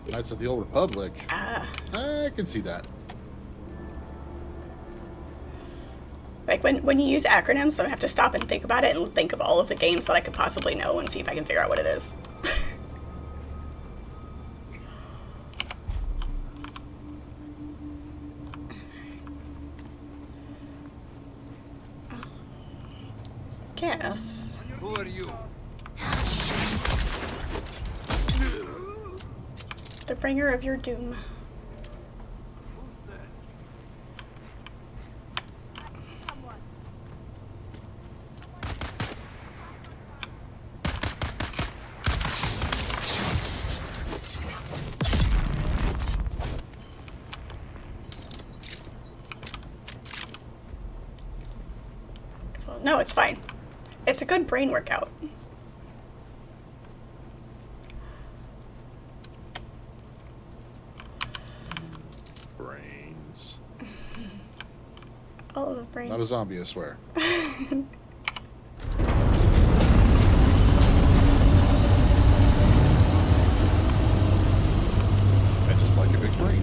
Knights of the Old Republic. I can see that. like when you use acronyms, so I have to stop and think about it and think of all of the games that I could possibly know and see if I can figure out what it is. Guess. Who are you? The bringer of your doom. Well, no, it's fine. It's a good brain workout. Brains. all of the brains. Not a zombie, I swear. I just like a big brain.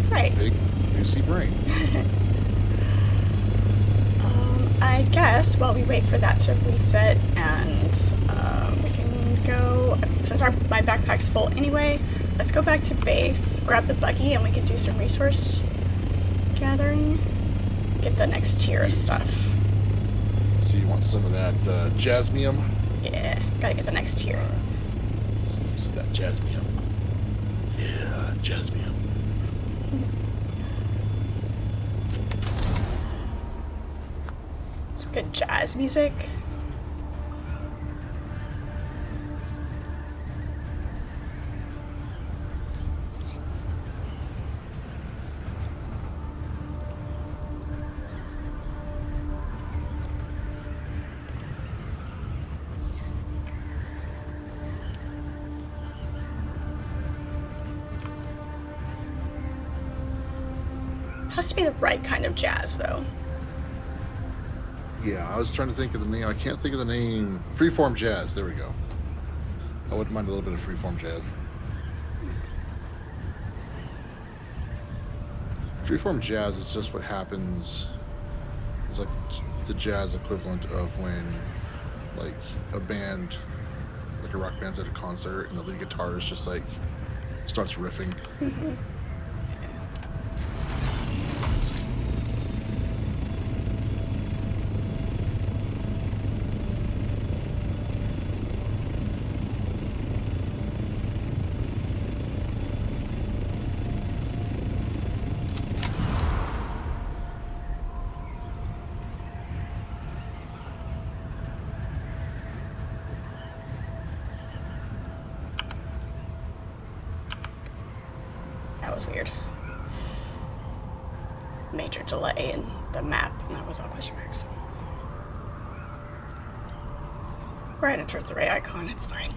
Right. Big, juicy brain. I guess while we wait for that to reset and we can go, since my backpack's full anyway, let's go back to base, grab the buggy, and we can do some resource gathering. Get the next tier of stuff. So you want some of that jasmium? Yeah, gotta get the next tier. Some of that jasmium. Yeah, jasmium. Some good jazz music. Has to be the right kind of jazz, though. Yeah, I was trying to think of the name. I can't think of the name. Freeform jazz. There we go. I wouldn't mind a little bit of freeform jazz. Freeform jazz is just what happens. It's like the jazz equivalent of when, like, a band, like a rock band's at a concert, and the lead guitarist just like starts riffing. That was weird. Major delay in the map, and that was all question marks. Right, I turned the right icon, it's fine.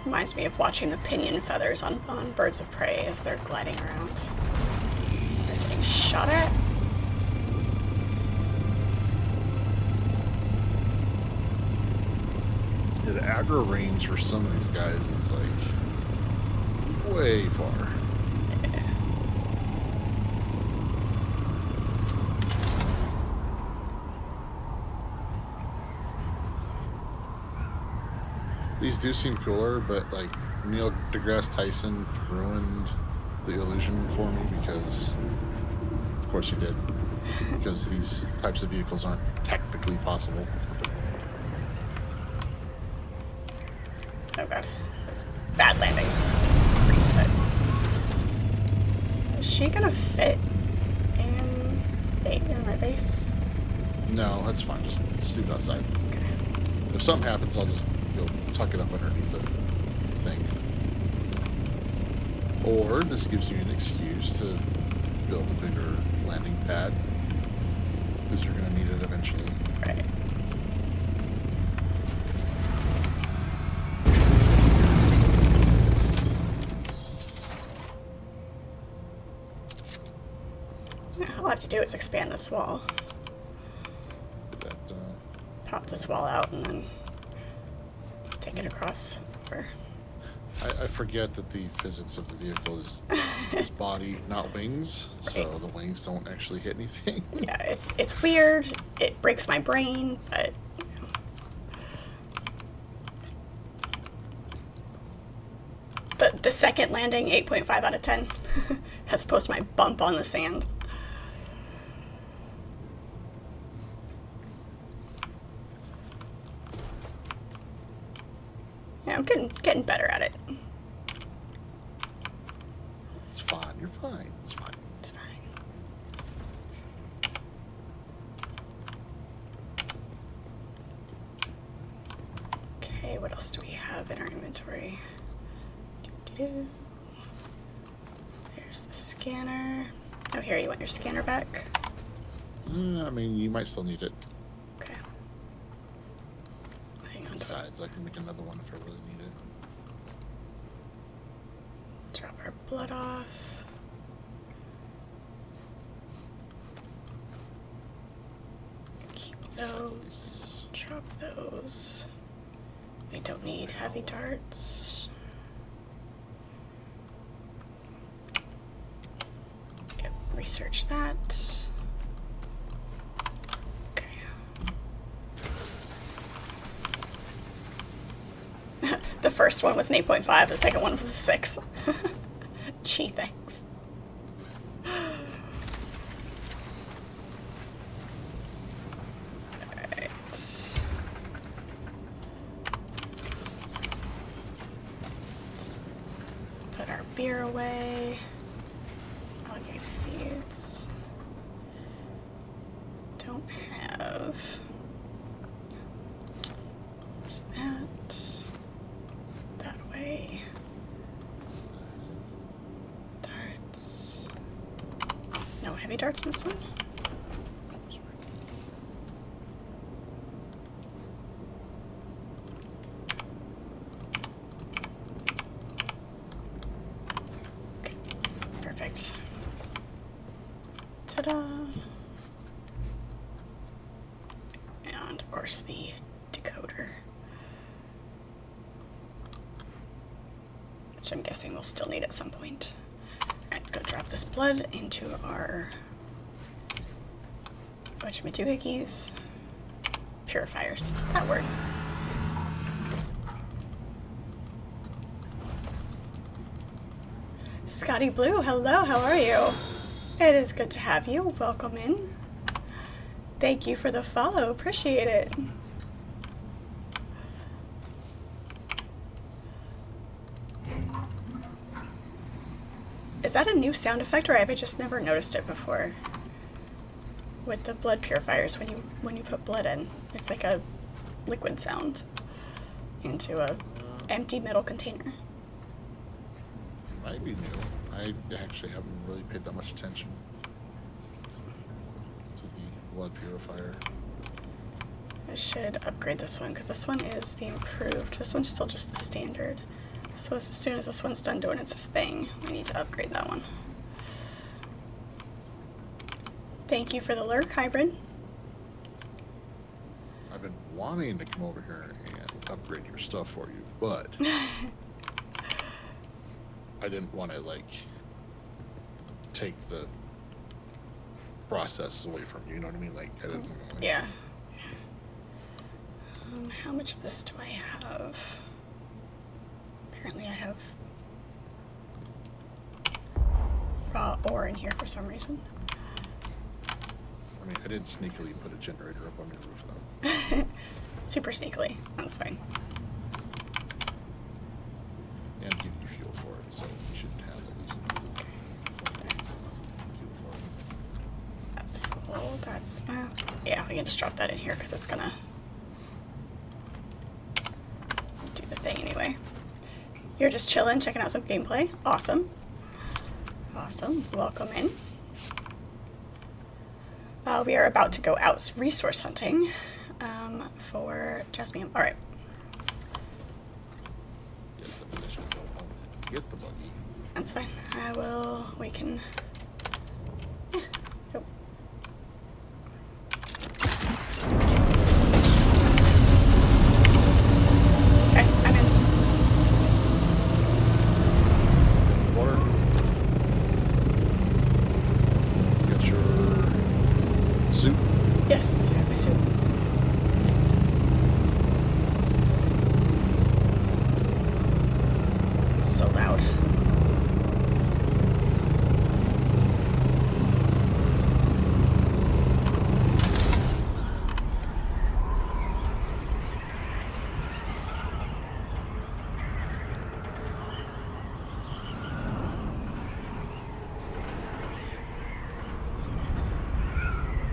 Reminds me of watching the pinion feathers on birds of prey as they're gliding around. They're getting shot at. Yeah, the aggro range for some of these guys is like way far. These do seem cooler, but like Neil deGrasse Tyson ruined the illusion for me because, of course, he did. Because these types of vehicles aren't technically possible. Oh god, that's bad landing. Reset. Is she gonna fit in my base? No, that's fine. Just leave it outside. Okay. If something happens, I'll just tuck it up underneath the thing. Or this gives you an excuse to build a bigger landing pad because you're going to need it eventually. Right. All I have to do is expand this wall. That, Pop this wall out and then take it across. I forget that the physics of the vehicle is body, not wings, so the wings don't actually hit anything. Yeah, it's weird. It breaks my brain, but the second landing, 8.5 out of 10, as opposed to my bump on the sand. I'm getting better at it. It's fine. You're fine. It's fine. It's fine. Okay, what else do we have in our inventory? Doo-doo-doo. There's the scanner. Oh, here, you want your scanner back? I mean, you might still need it. Okay. Hang on to it. Besides, I can make another one if I really need it. Drop our blood off. Keep those. Drop those. We don't need heavy darts. Yep, research that. Okay. The first one was an 8.5, the second one was a 6. Gee, thanks. Alright. Let's put our beer away. Alligator seeds. Don't have. Just that. That way. Darts. No heavy darts in this one. Okay, perfect. Ta-da! And of course the decoder. Which I'm guessing we'll still need at some point. Alright, let's go drop this blood into our whatchamadoohickeys. Purifiers. That word. Scotty Blue, hello, how are you? It is good to have you. Welcome in. Thank you for the follow. Appreciate it. Is that a new sound effect, or have I just never noticed it before? With the blood purifiers, when you put blood in, it's like a liquid sound into a empty metal container. Might be new. I actually haven't really paid that much attention to the blood purifier. I should upgrade this one because this one is the improved. This one's still just the standard. So as soon as this one's done doing its thing, I need to upgrade that one. Thank you for the lurk, Hybrid. I've been wanting to come over here and upgrade your stuff for you, but I didn't want to, like, take the process away from you, you know what I mean? Like, I didn't... Yeah. How much of this do I have? Apparently I have raw ore in here for some reason. I mean, I did sneakily put a generator up on your roof, though. Super sneakily. That's fine. And give you fuel for it, so you should have at least That's, fuel for it. that's full. That's, yeah, we can just drop that in here because it's gonna do the thing anyway. You're just chilling, checking out some gameplay. Awesome. Awesome. Welcome in. We are about to go out resource hunting for jasmine. All right. Yes, I should go home and get the buggy. That's fine. I will. We can. Yeah. Nope. Okay, I'm in. Water. Got your suit. Yes, I have my suit. It's so loud.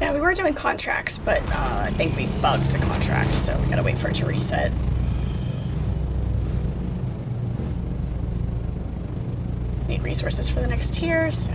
Yeah, we were doing contracts, but I think we bugged a contract, so we gotta wait for it to reset. Need resources for the next tier, so...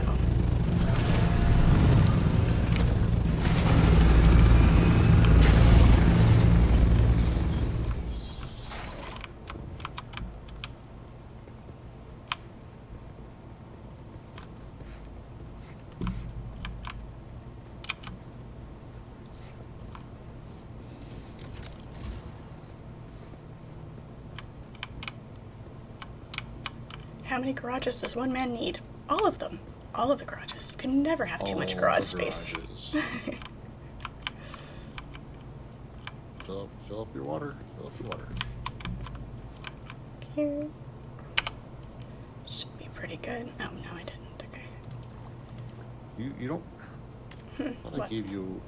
How many garages does one man need? All of them. All of the garages. You can never have too much garage space. Fill up your water. Fill up your water. Here. Should be pretty good. Oh, no, I didn't. Okay. You don't... I thought I What? gave you,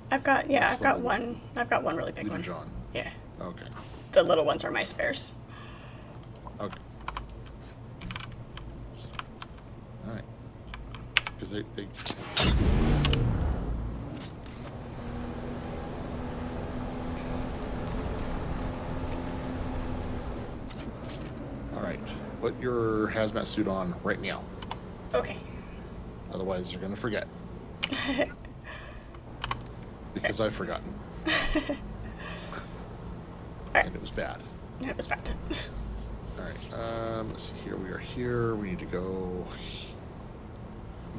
I've got one really big Leave one. John. Yeah. Okay. The little ones are my spares. Okay. Alright. Because they... Alright. Put your hazmat suit on right now. Okay. Otherwise, you're going to forget. Because I've forgotten. Alright. And it was bad. It was bad. Alright, let's see here. We are here. We need to go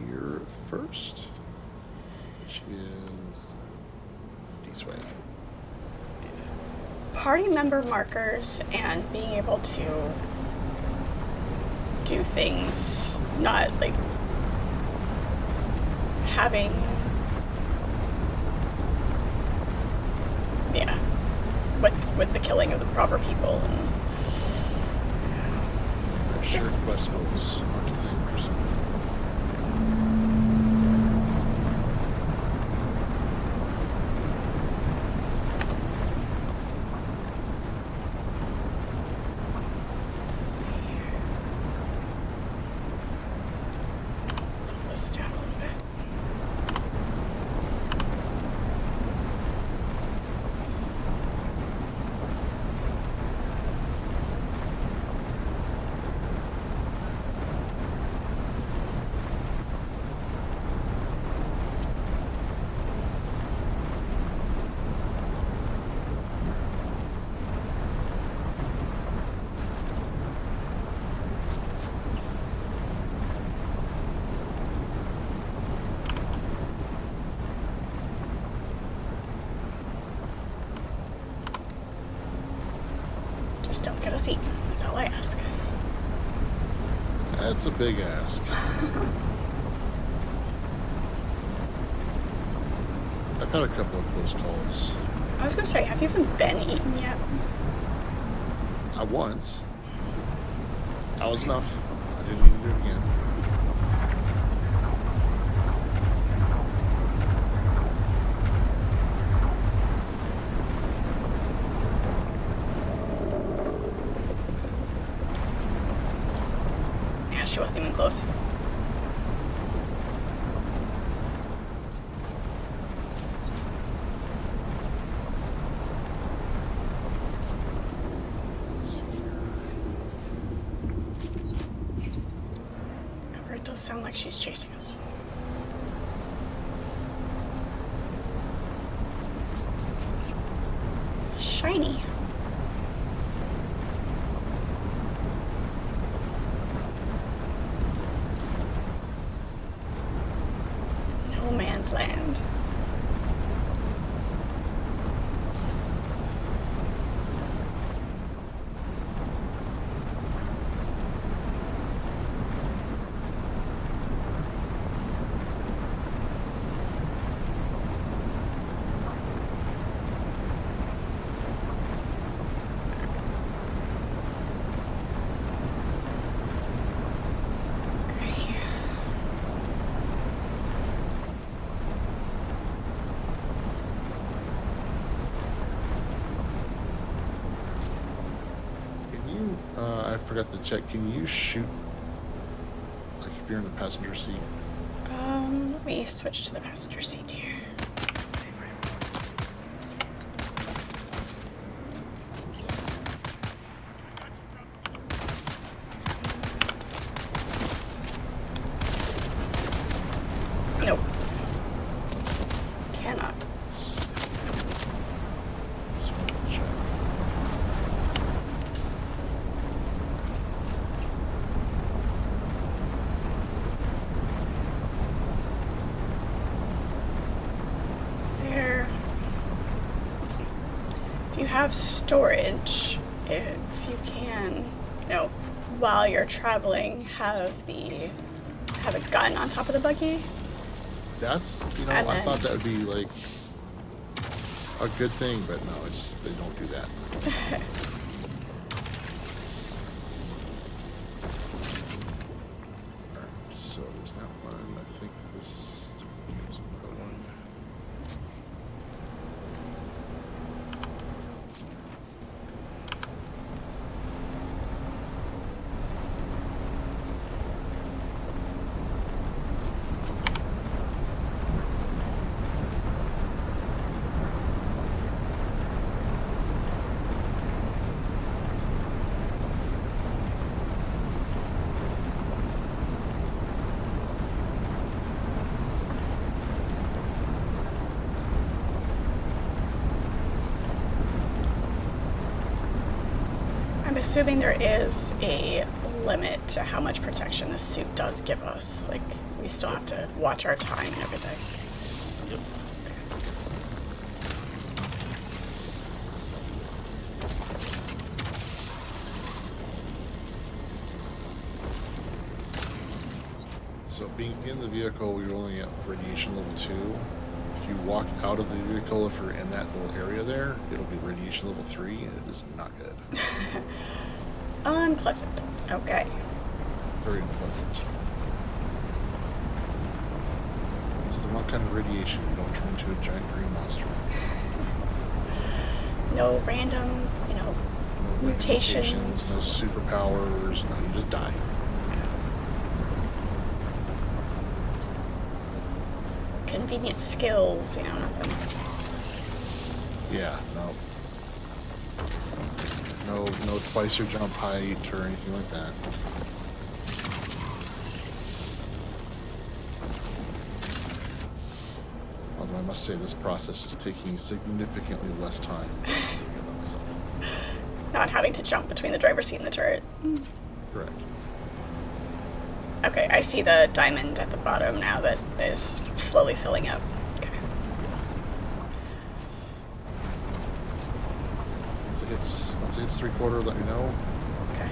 here first, which is this way. Party member markers and being able to do things, not like having, yeah, with the killing of the proper people and Shared quest goals aren't a thing for some. let's see here. Pull this down a little bit. Just don't get a seat. That's all I ask. That's a big ask. I've had a couple of close calls. I was gonna say, have you even been eaten yet? Once. That was enough. I didn't need to do it again. Yeah, she wasn't even close. Let's see here. However, it does sound like she's chasing us. Shiny. No man's land. Okay. Can you, I forgot to check, can you shoot, like if you're in the passenger seat? Let me switch to the passenger seat here. you have storage, if you can, while you're traveling, have a gun on top of the buggy. That's, And I then- thought that would be like a good thing, but no, they don't do that. Alright, so there's that one. I think this is another one. I'm assuming there is a limit to how much protection the suit does give us. Like, we still have to watch our time and everything. Yep. So being in the vehicle, we're only at radiation level 2. If you walk out of the vehicle, if you're in that little area there, it'll be radiation level 3, and it is not good. Unpleasant. Okay. Very unpleasant. It's the wrong kind of radiation. You don't turn into a giant green monster. No random, No mutations. no superpowers, no, you just die. Convenient skills, nothing. Yeah, no twice your jump height or anything like that. Although I must say this process is taking significantly less time than I'm doing it by myself. Not having to jump between the driver's seat and the turret. Correct. Okay, I see the diamond at the bottom now that is slowly filling up. Okay. Once it hits 3/4, let me know. Okay.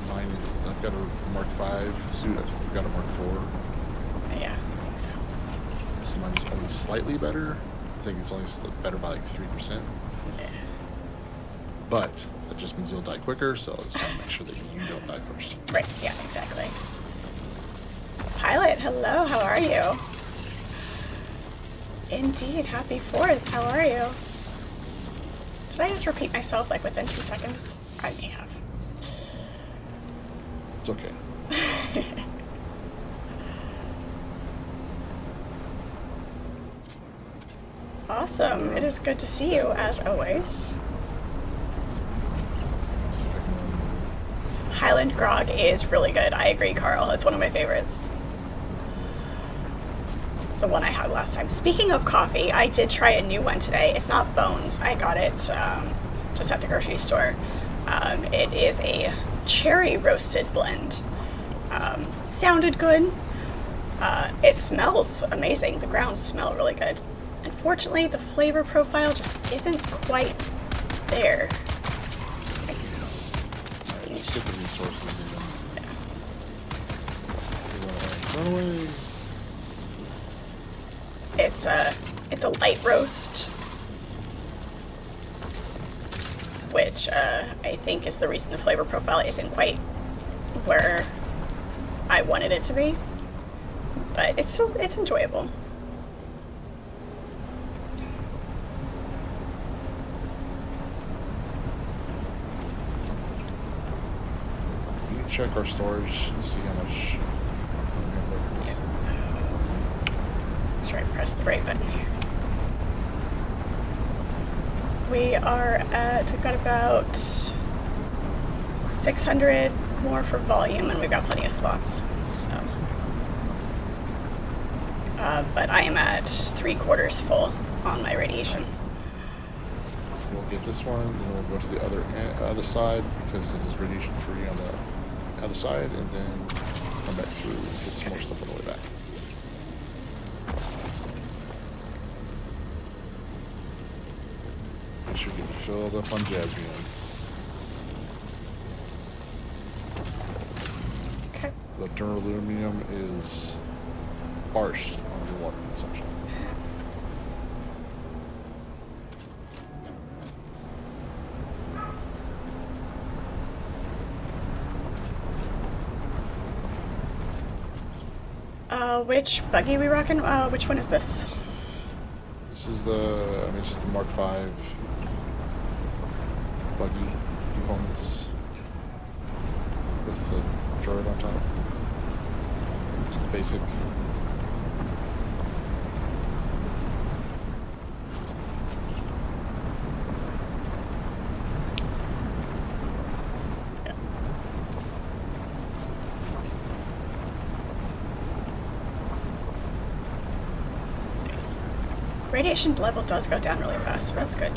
Mine is, I've got a Mark 5 suit. I think we've got a Mark 4. Yeah, I think so. So mine's only slightly better. I think it's only better by like 3%. Yeah. But that just means you'll die quicker, so it's trying to make sure that you don't die first. Right, yeah, exactly. Pilot, hello, how are you? Indeed, happy 4th, how are you? Did I just repeat myself like within 2 seconds? I may have. It's okay. Awesome, it is good to see you as always. See if I can... Highland Grog is really good. I agree, Carl. It's one of my favorites. It's the one I had last time. Speaking of coffee, I did try a new one today. It's not Bones. I got it just at the grocery store. It is a cherry roasted blend. Sounded good. It smells amazing. The grounds smell really good. Unfortunately, the flavor profile just isn't quite there. Alright, let's get the resources and then... Run away! It's a light roast, which I think is the reason the flavor profile isn't quite where I wanted it to be. But it's enjoyable. Can you check our storage and see how much we have left for this? Try to press the right button here. We've got about 600 more for volume, and we've got plenty of slots, so. But I am at 3/4 full on my radiation. We'll get this one, then we'll go to the other side because it is radiation free on the other side, and then come back through and get some more stuff on the way back. Make sure you get filled up on Jasmine. Okay. The duralumium is harsh on your water consumption. Which buggy we rocking? Which one is this? This is it's just the Mark V buggy components with the turret on top. It's the basic. Radiation level does go down really fast, so that's good.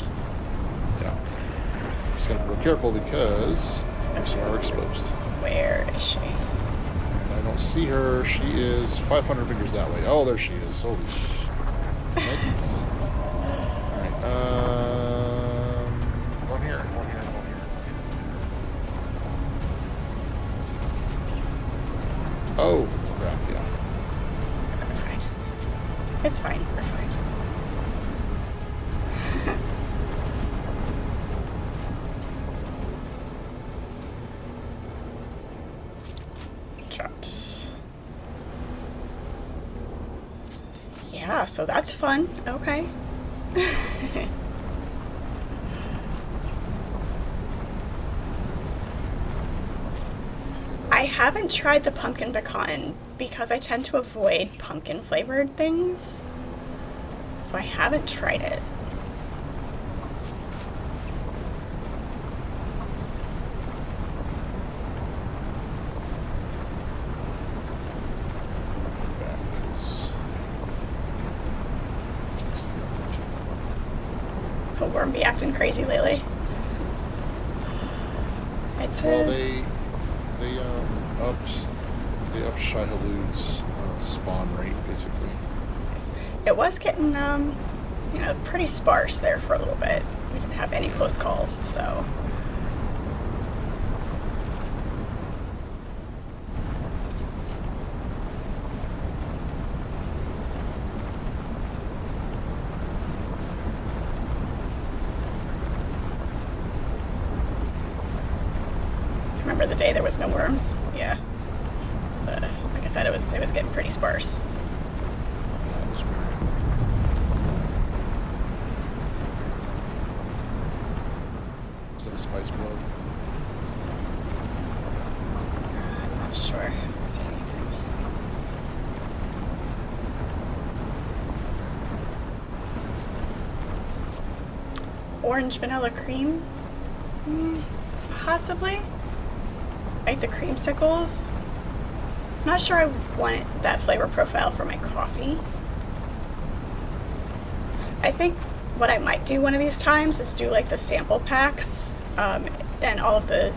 Yeah. Just gotta be real careful because Oh, we are exposed. Where is she? I don't see her. She is 500 meters that way. Oh, there she is. Holy shnikes. Alright, one here, one here, one here. Oh, crap, yeah. We're fine. It's fine. We're fine. Dropped. Yeah, so that's fun. Okay. I haven't tried the pumpkin pecan because I tend to avoid pumpkin flavored things. So I haven't tried it. Back, 'cause it's the opportunity. A worm be acting crazy lately. It's Well, a they upped Shai-Hulud's spawn rate basically. it was getting pretty sparse there for a little bit. We didn't have any close calls, so remember the day there was no worms? Yeah. So like I said, it was getting pretty sparse. Yeah, that was weird. Is that a spice blow? I'm not sure. I don't see anything. Orange vanilla cream? Possibly. Like the creamsicles. Not sure I want that flavor profile for my coffee. I think what I might do one of these times is do like the sample packs and all of the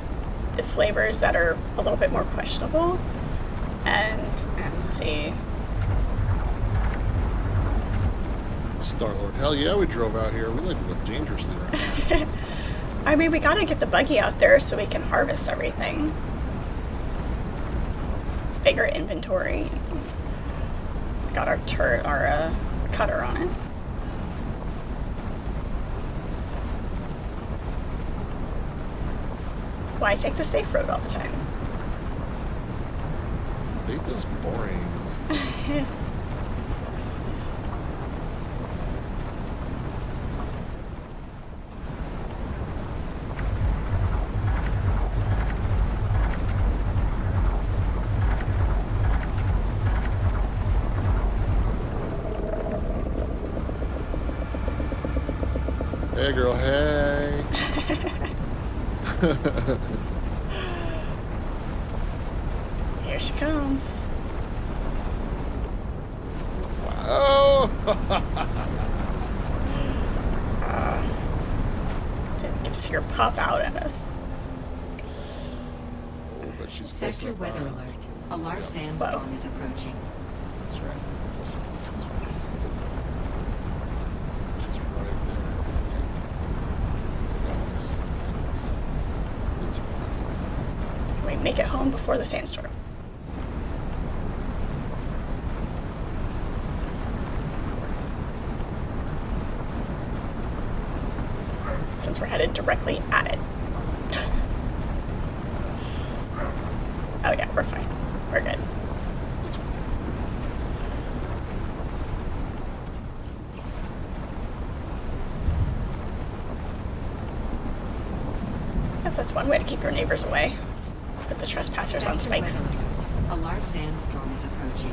flavors that are a little bit more questionable and see. Star-Lord. Hell yeah, we drove out here. We like to live dangerously right now. I mean, we gotta get the buggy out there so we can harvest everything. Bigger inventory. It's got our cutter on it. Why take the safe road all the time? Faith is boring. Hey girl, hey. Here she comes. Wow. Didn't get to see her pop out at us. Oh, but she's close Sector enough. weather alert. A large sandstorm is approaching. That's right. That's right. She's right there. make it home before the sandstorm. Since we're headed directly at it. Oh yeah, we're fine. We're good. Guess that's one way to keep your neighbors away. Put the trespassers on spikes. A large sandstorm is approaching.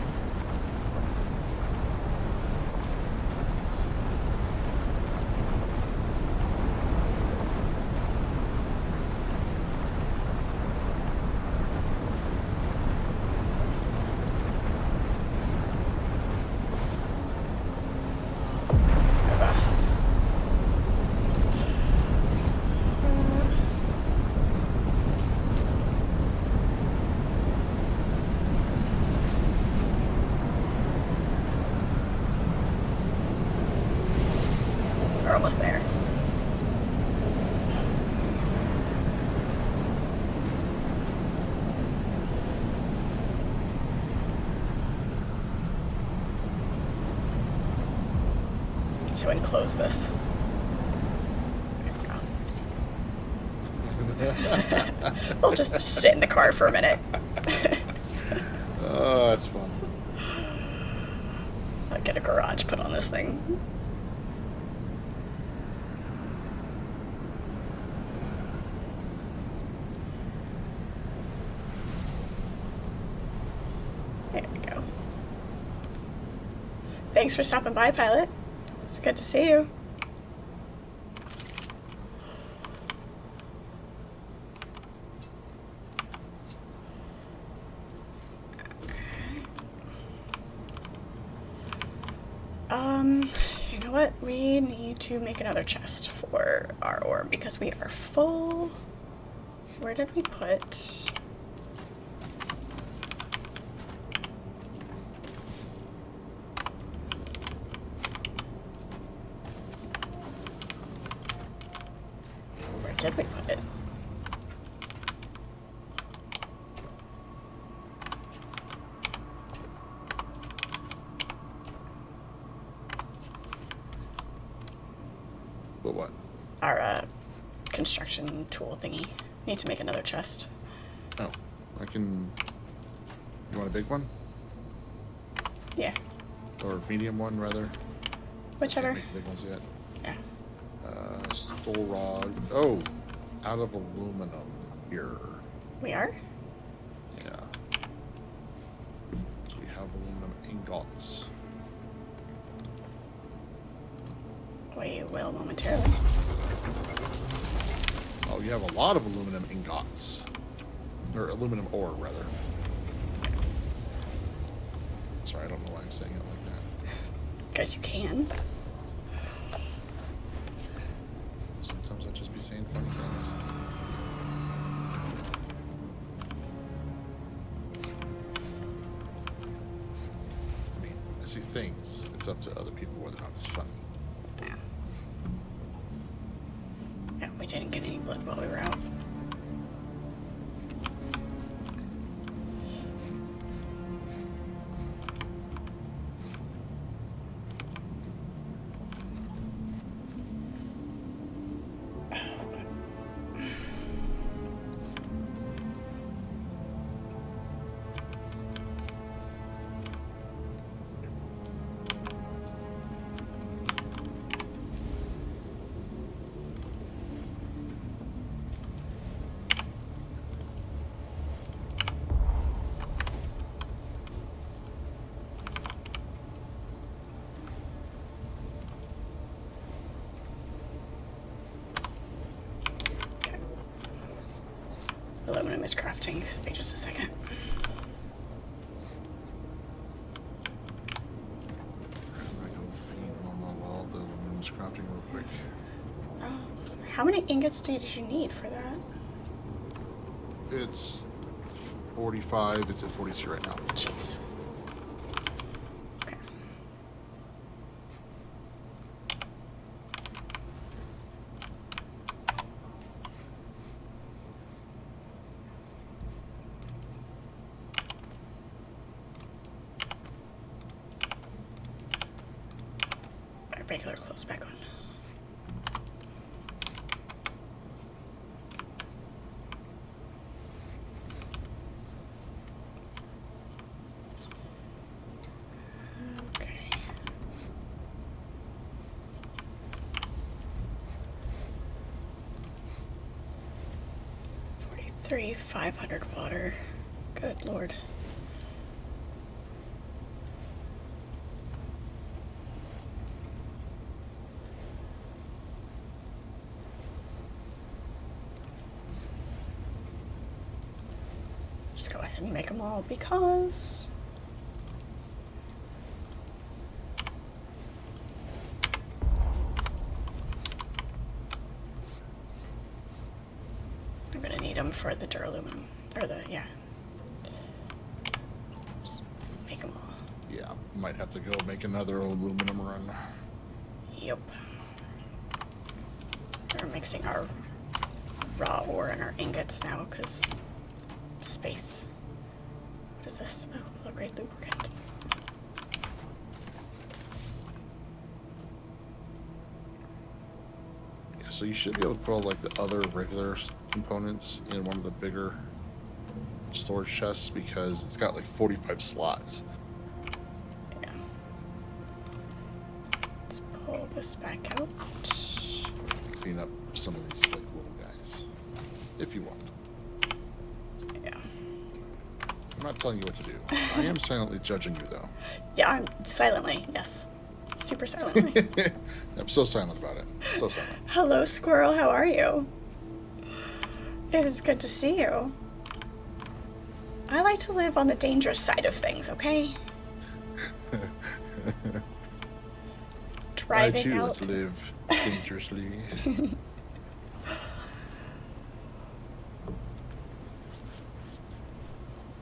We're almost there. To enclose this. There we go. We'll just sit in the car for a minute. Oh, that's fun. I'll get a garage put on this thing. There we go. Thanks for stopping by, Pilot. It's good to see you. You know what? We need to make another chest for our ore because we are full. Where did we put? Where did we put it? But what? Our construction tool thingy. Need to make another chest. Oh, I can. You want a big one? Yeah, Or medium one, rather? whichever. Can't make the big ones yet. Yeah, Stole rod. Oh, out of aluminum here. we are. Yeah. So we have aluminum ingots. We will momentarily. Oh, you have a lot of aluminum ingots. Or aluminum ore, rather. Sorry, I don't know why I'm saying it like that. Guess you can. Sometimes I'll just be saying funny things. I mean, I see things. It's up to other people whether or not it's funny. Yeah. Yeah, we didn't get any blood while we were out. Okay. Aluminum is crafting. Wait just a second. I go feed Mama while the aluminum's crafting real quick. How many ingots did you need for that? It's 45. It's at 42 right now. Jeez. Okay. regular clothes back on. Okay. 43, 500 water. Good lord. Just go ahead and make them all because I'm gonna need them for the duraluminum, or the, yeah. Just make them all. Yeah, might have to go make another aluminum run. Yep. We're mixing our raw ore and our ingots now because space. What is this? Oh, low grade lubricant. Yeah, so you should be able to put all like the other regular components in one of the bigger storage chests because it's got like 45 slots. Yeah. Let's pull this back out. Clean up some of these like little guys, if you want. Yeah. I'm not telling you what to do. I am silently judging you, though. Yeah, I'm silently, yes. Super silently. I'm so silent about it. So silent. Hello, squirrel, how are you? It is good to see you. I like to live on the dangerous side of things, okay? I Driving too out. live dangerously.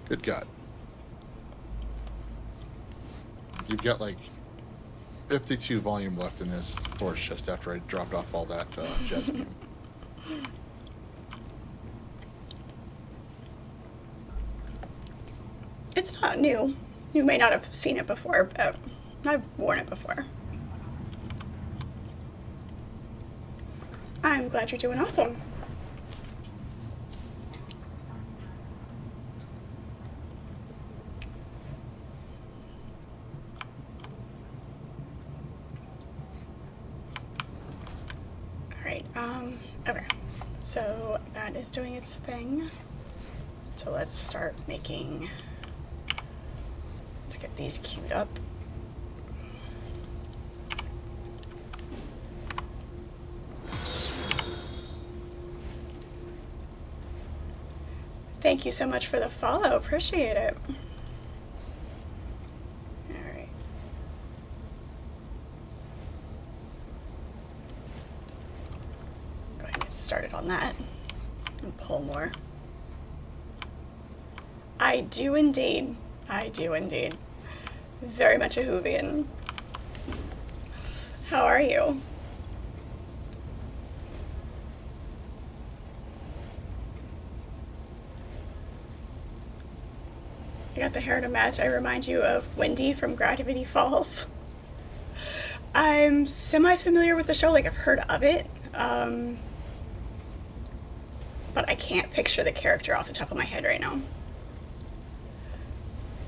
Good God. You've got like 52 volume left in this storage chest after I dropped off all that jasmine. It's not new. You may not have seen it before, but I've worn it before. I'm glad you're doing awesome. Alright, okay. So that is doing its thing. So let's start making, let's get these queued up. Thank you so much for the follow. Appreciate it. All right. Go ahead and get started on that and pull more. I do indeed. I do indeed. Very much a Whovian. How are you? I got the hair to match. I remind you of Wendy from Gravity Falls. I'm semi-familiar with the show, like I've heard of it, but I can't picture the character off the top of my head right now.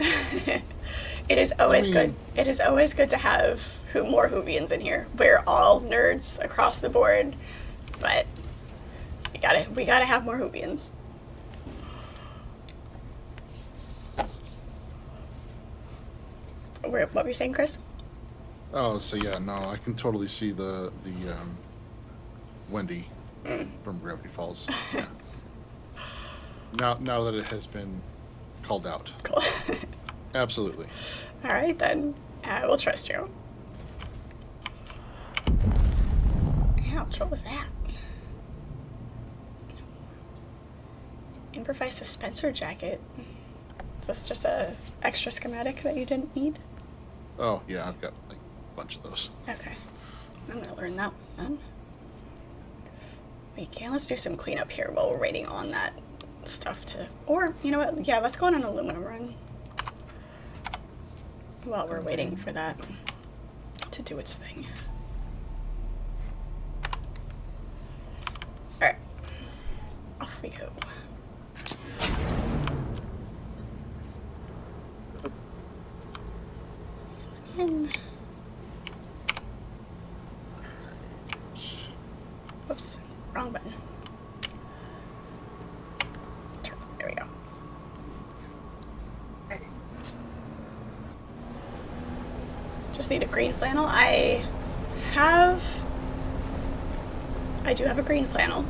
It is always good. It is always good to have more Whovians in here. We're all nerds across the board, but we gotta have more Whovians. What were you saying, Chris? Oh, so yeah, no, I can totally see the Wendy from Gravity Falls. Yeah. Now that it has been called out. Cool. Absolutely. All right, then. I will trust you. Ouch, what was that? Improvised dispenser jacket. Is this just a extra schematic that you didn't need? Oh, yeah, I've got like a bunch of those. Okay. I'm gonna learn that one then. We can. Let's do some cleanup here while we're waiting on that stuff to... Or, you know what? Yeah, let's go on an aluminum run. While we're waiting for that to do its thing. Alright. Off we go. In. Whoops. Wrong button. There we go. Just need a green flannel. I do have a green flannel.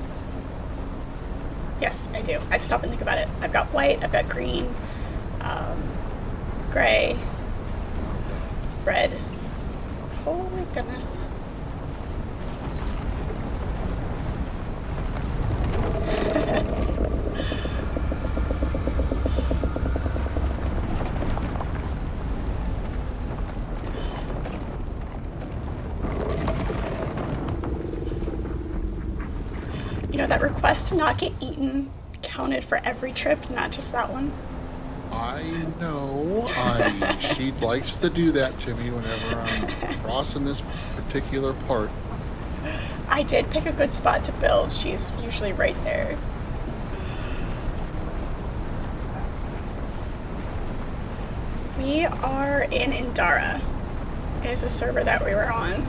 Yes, I do. I had to stop and think about it. I've got white, I've got green, gray, red. Oh my goodness. You know, that request to not get eaten counted for every trip, not just that one. I know. She likes to do that to me whenever I'm crossing this particular part. I did pick a good spot to build. She's usually right there. We are in Indara. It is a server that we were on.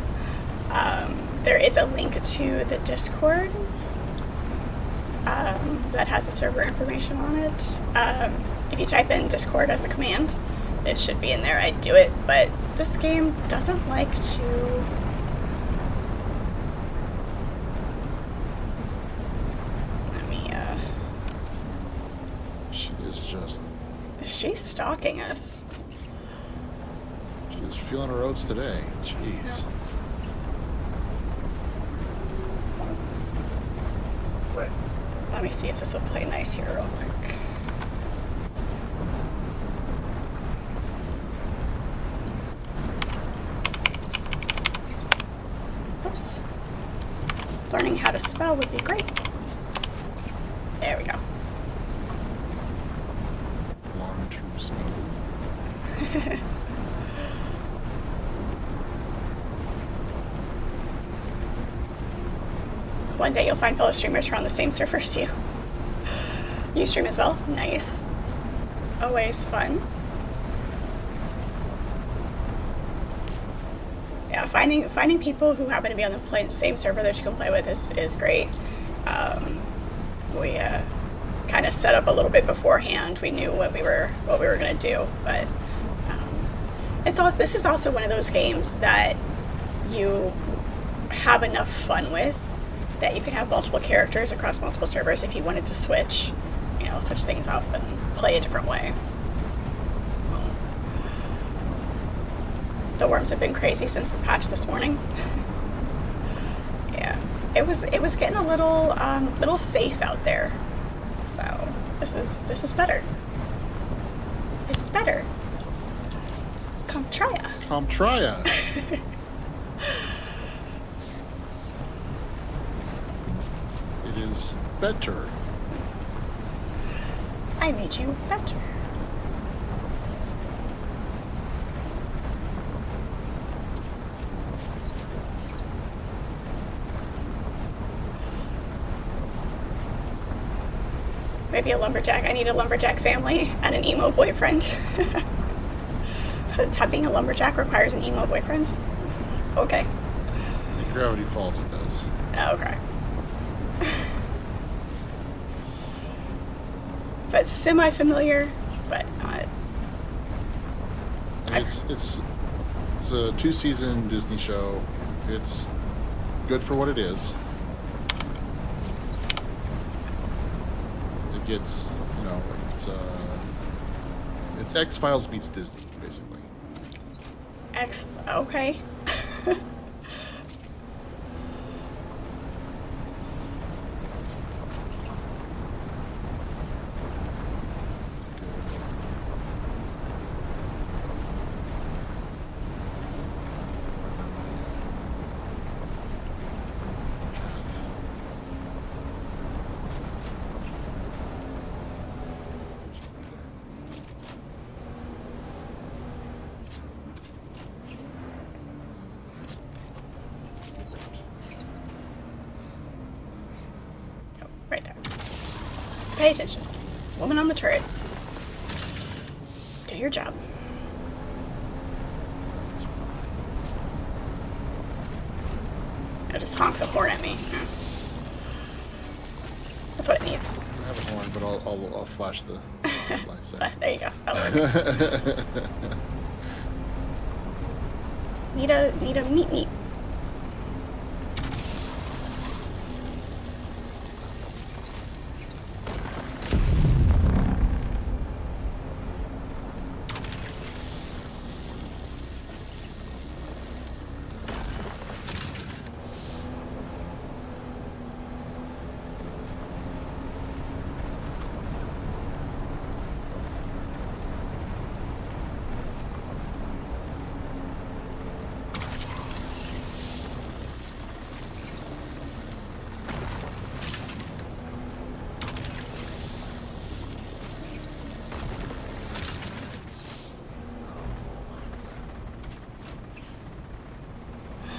There is a link to the Discord that has the server information on it. If you type in Discord as a command, it should be in there. I'd do it, but this game doesn't like to... Let me, She is just... She's stalking us. She's feeling her oats today. Jeez. Let me see if this will play nice here real quick. Oops. Learning how to spell would be great. There we go. Long true spell. One day you'll find fellow streamers who are on the same server as you. You stream as well? Nice. It's always fun. Yeah, finding people who happen to be on the same server that you can play with is great. We kind of set up a little bit beforehand. We knew what we were gonna do, but this is also one of those games that you have enough fun with that you can have multiple characters across multiple servers if you wanted to switch things up and play a different way. The worms have been crazy since the patch this morning. Yeah, it was getting a little safe out there. So this is better. It's better. Come try ya. Come try ya. It is better. I made you better. Maybe a lumberjack. I need a lumberjack family and an emo boyfriend. Being a lumberjack requires an emo boyfriend? Okay. In Gravity Falls it does. Okay. So it's semi-familiar, but not. It's a 2-season Disney show. It's good for what it is. It gets, it's X-Files meets Disney, basically. Okay. right there. Pay attention. Woman on the turret. Do your job. Now just honk the horn at me. Yeah. That's what it needs. I have a horn, but I'll flash the lights there. There you go. That'll work. Need a meat.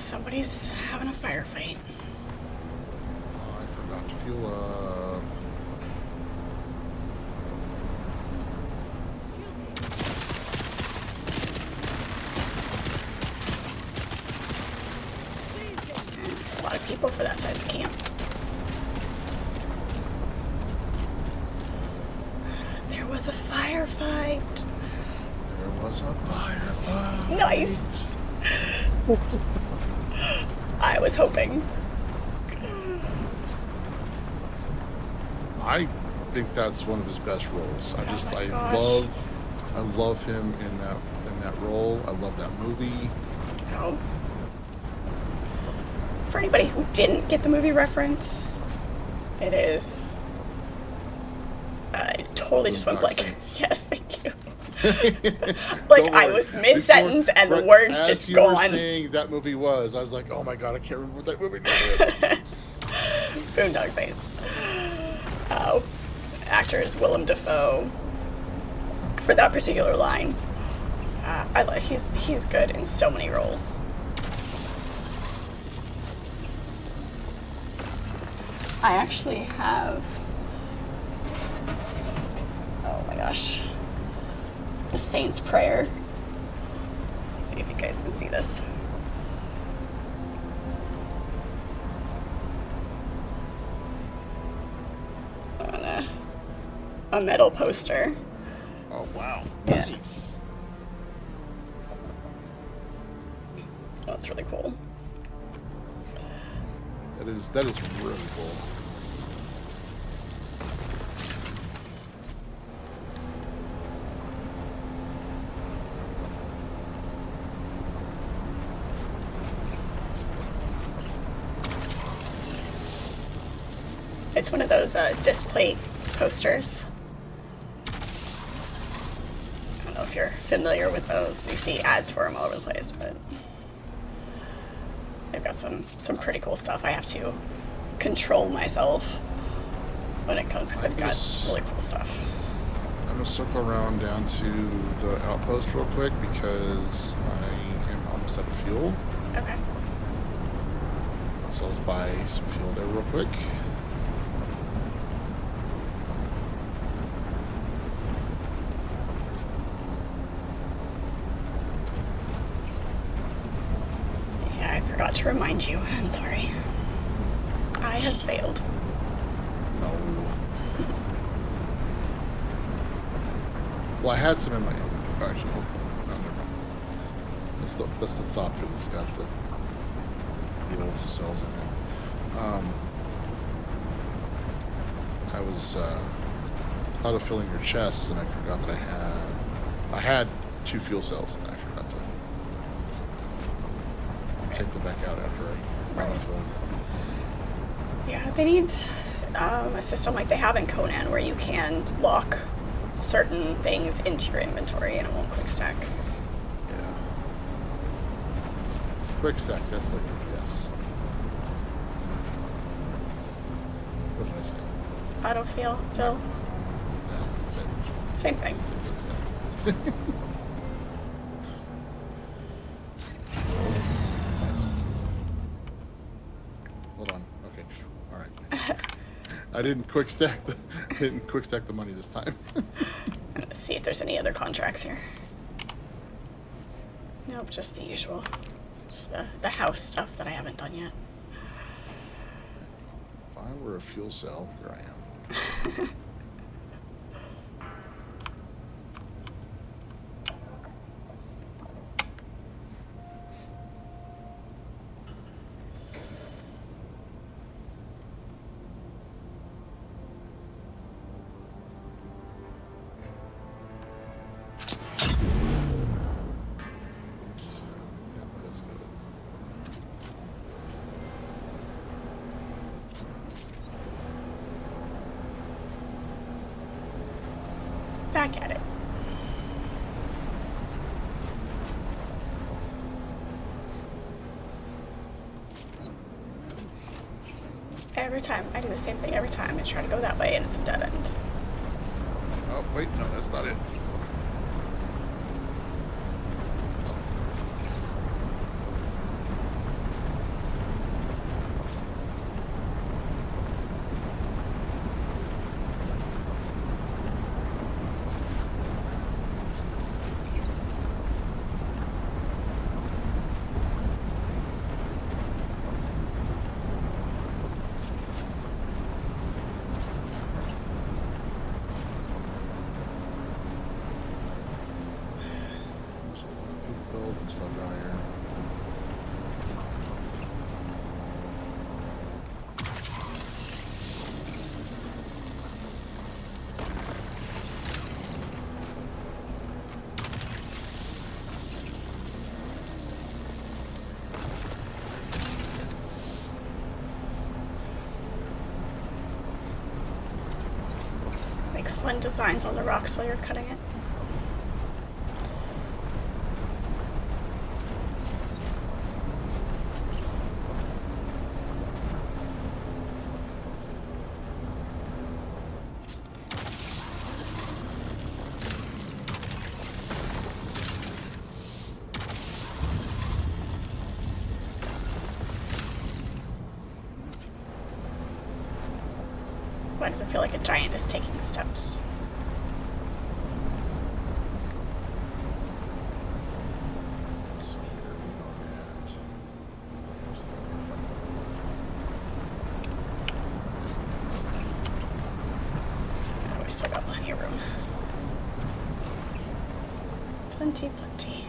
Somebody's having a firefight. Oh, I forgot to fuel up. It's a lot of people for that size of camp. There was a firefight. There was a firefight. Nice. I was hoping. I think that's one of his best roles. Oh my gosh. I love him in that role. I love that movie. Oh. For anybody who didn't get the movie reference, it is. I totally just went Dark blank. Saints. Yes, thank you. Like Don't I worry. was mid-sentence and the Right words as just you were gone. saying that movie was, I was like, oh my god, I can't remember what that movie name is. Boondock Saints. Actor is Willem Dafoe for that particular line. He's good in so many roles. I actually have. Oh my gosh. The Saint's Prayer. Let's see if you guys can see this. On a metal poster. Oh wow, Yeah. nice. That's really cool. That is really cool. It's one of those display posters. I don't know if you're familiar with those. You see ads for them all over the place, but they've got some pretty cool stuff. I have to control myself when it comes because I've got really cool stuff. I'm gonna circle around down to the outpost real quick because I am almost out of fuel. Okay. So let's buy some fuel there real quick. Yeah, I forgot to remind you. I'm sorry. I have failed. No. Well, I had some in my actually. Oh, no, never mind. That's the thought pit that's got the old cells in it. I was out of filling your chests, and I forgot that I had 2 fuel cells, and I forgot to take them back out after I got filled. Yeah, they need a system like they have in Conan where you can lock certain things into your inventory and it won't quick stack. Yeah. Quick stack, that's like yes. What did I say? Autofill, fill, Yeah, same thing. same quick stack. Hold on. Okay. All right. I didn't quick stack the money this time. Let's see if there's any other contracts here. Nope, just the usual. Just the house stuff that I haven't done yet. If I were a fuel cell, here I am. Yeah, that's good. Back at it. Every time. I do the same thing every time. I try to go that way and it's a dead end. Oh, wait, no, that's not it. There's a lot of people building stuff down here. Make fun designs on the rocks while you're cutting it. Why does it feel like a giant is taking steps? Let's see here. And where's the other Oh, we still got plenty of room. Plenty, plenty.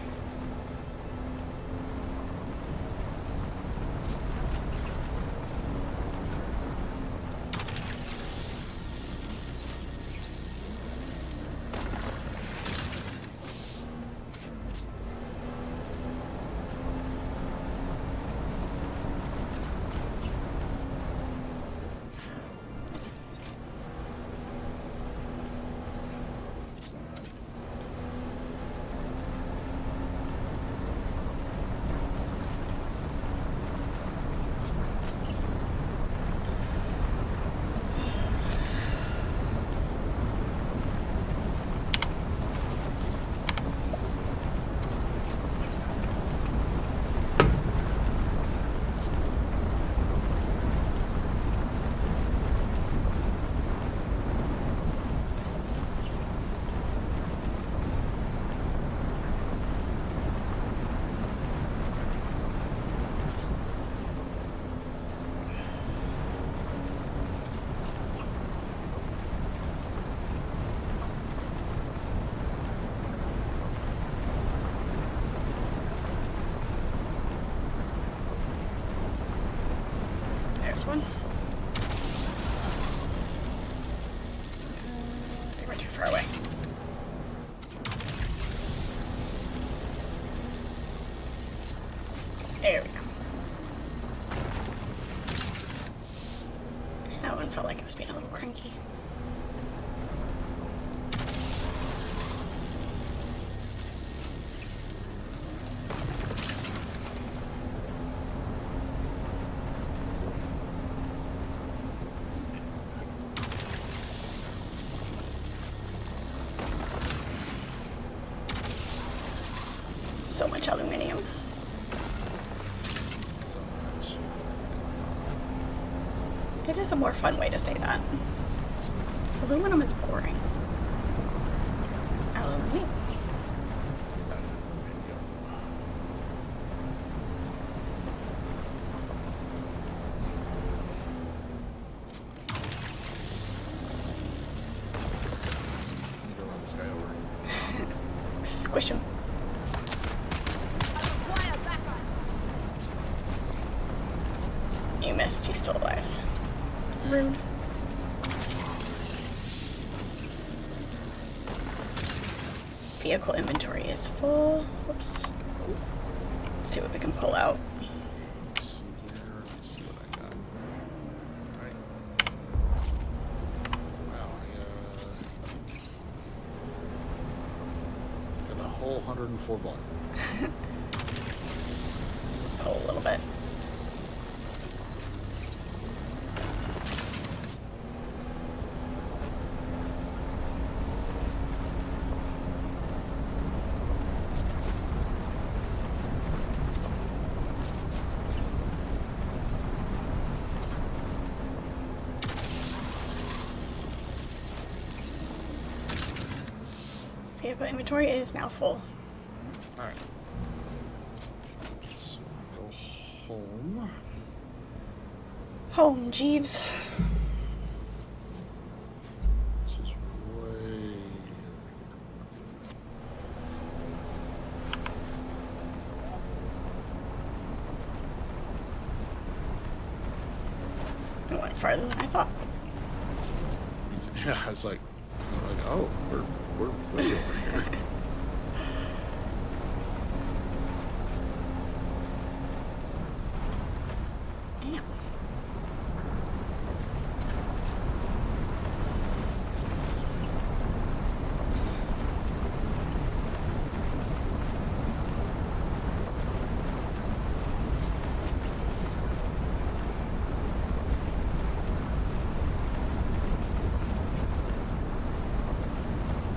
There's one. I think we're too far away. There we go. That one felt like it was being a little cranky. So much aluminium. So much. It is a more fun way to say that. Aluminum is boring. Aluminum. Go run this guy over. Squish him. You missed. He's still alive. Rude. Vehicle inventory is full. Whoops. Let's see what we can pull out. Let's see here. Let's see what I got. Alright. Wow, I got a whole 104 blood. Pull a little bit. Vehicle inventory is now full. Alright. So we go home. Home, Jeeves. This is way. It went farther than I thought. Yeah, I was like, oh, we're way over here. Damn.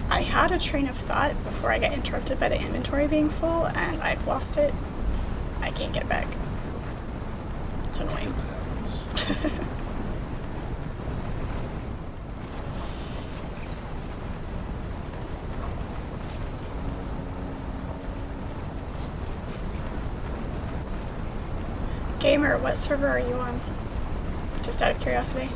I had a train of thought before I got interrupted by the inventory being full, and I've lost it. I can't get it back. It's annoying. That happens. Gamer, what server are you on? Just out of curiosity.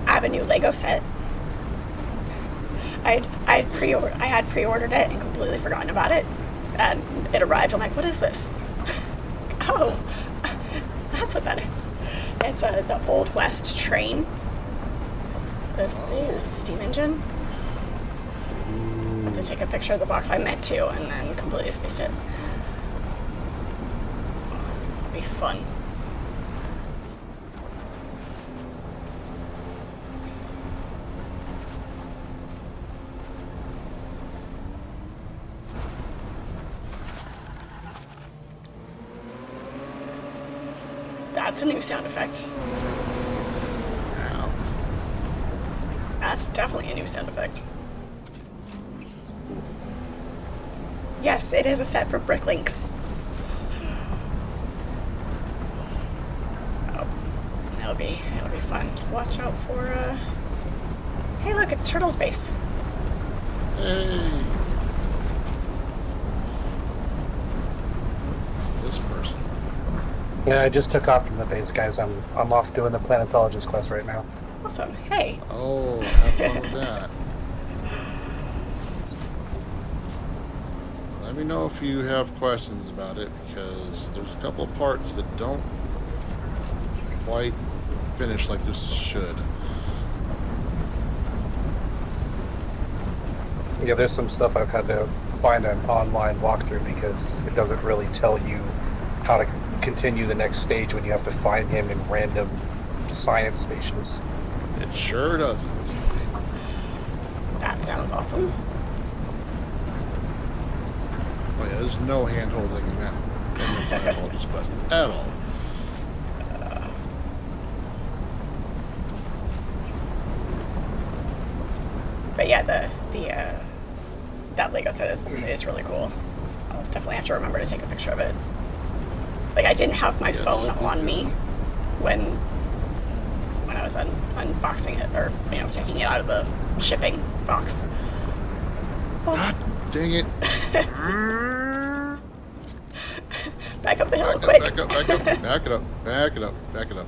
I have a new Lego set. I had pre-ordered it and completely forgotten about it, and it arrived. I'm like, what is this? Oh, that's what that is. It's the Old West train. The steam engine. I had to take a picture of the box. I meant to, and then completely spaced it. It'll be fun. That's a new sound effect. Ow. That's definitely a new sound effect. Yes, it is a set for Bricklinks. Oh, it'll be fun. Watch out for Hey, look, it's Turtle's base. Hey. This person. Yeah, I just took off from the base, guys. I'm off doing the planetologist quest right now. Awesome. Hey. Oh, have fun with that. Let me know if you have questions about it, because there's a couple of parts that don't quite finished like this should. Yeah, there's some stuff I've had to find an online walkthrough because it doesn't really tell you how to continue the next stage when you have to find him in random science stations. It sure doesn't. That sounds awesome. Oh yeah, there's no hand holding in that Scientologist quest at all. But yeah, the that Lego set is really cool. I'll definitely have to remember to take a picture of it. Like, I didn't have my phone on me when I was unboxing it, or taking it out of the shipping box. Oh. God dang it! Back up the hill, Back quick! up! Back it up!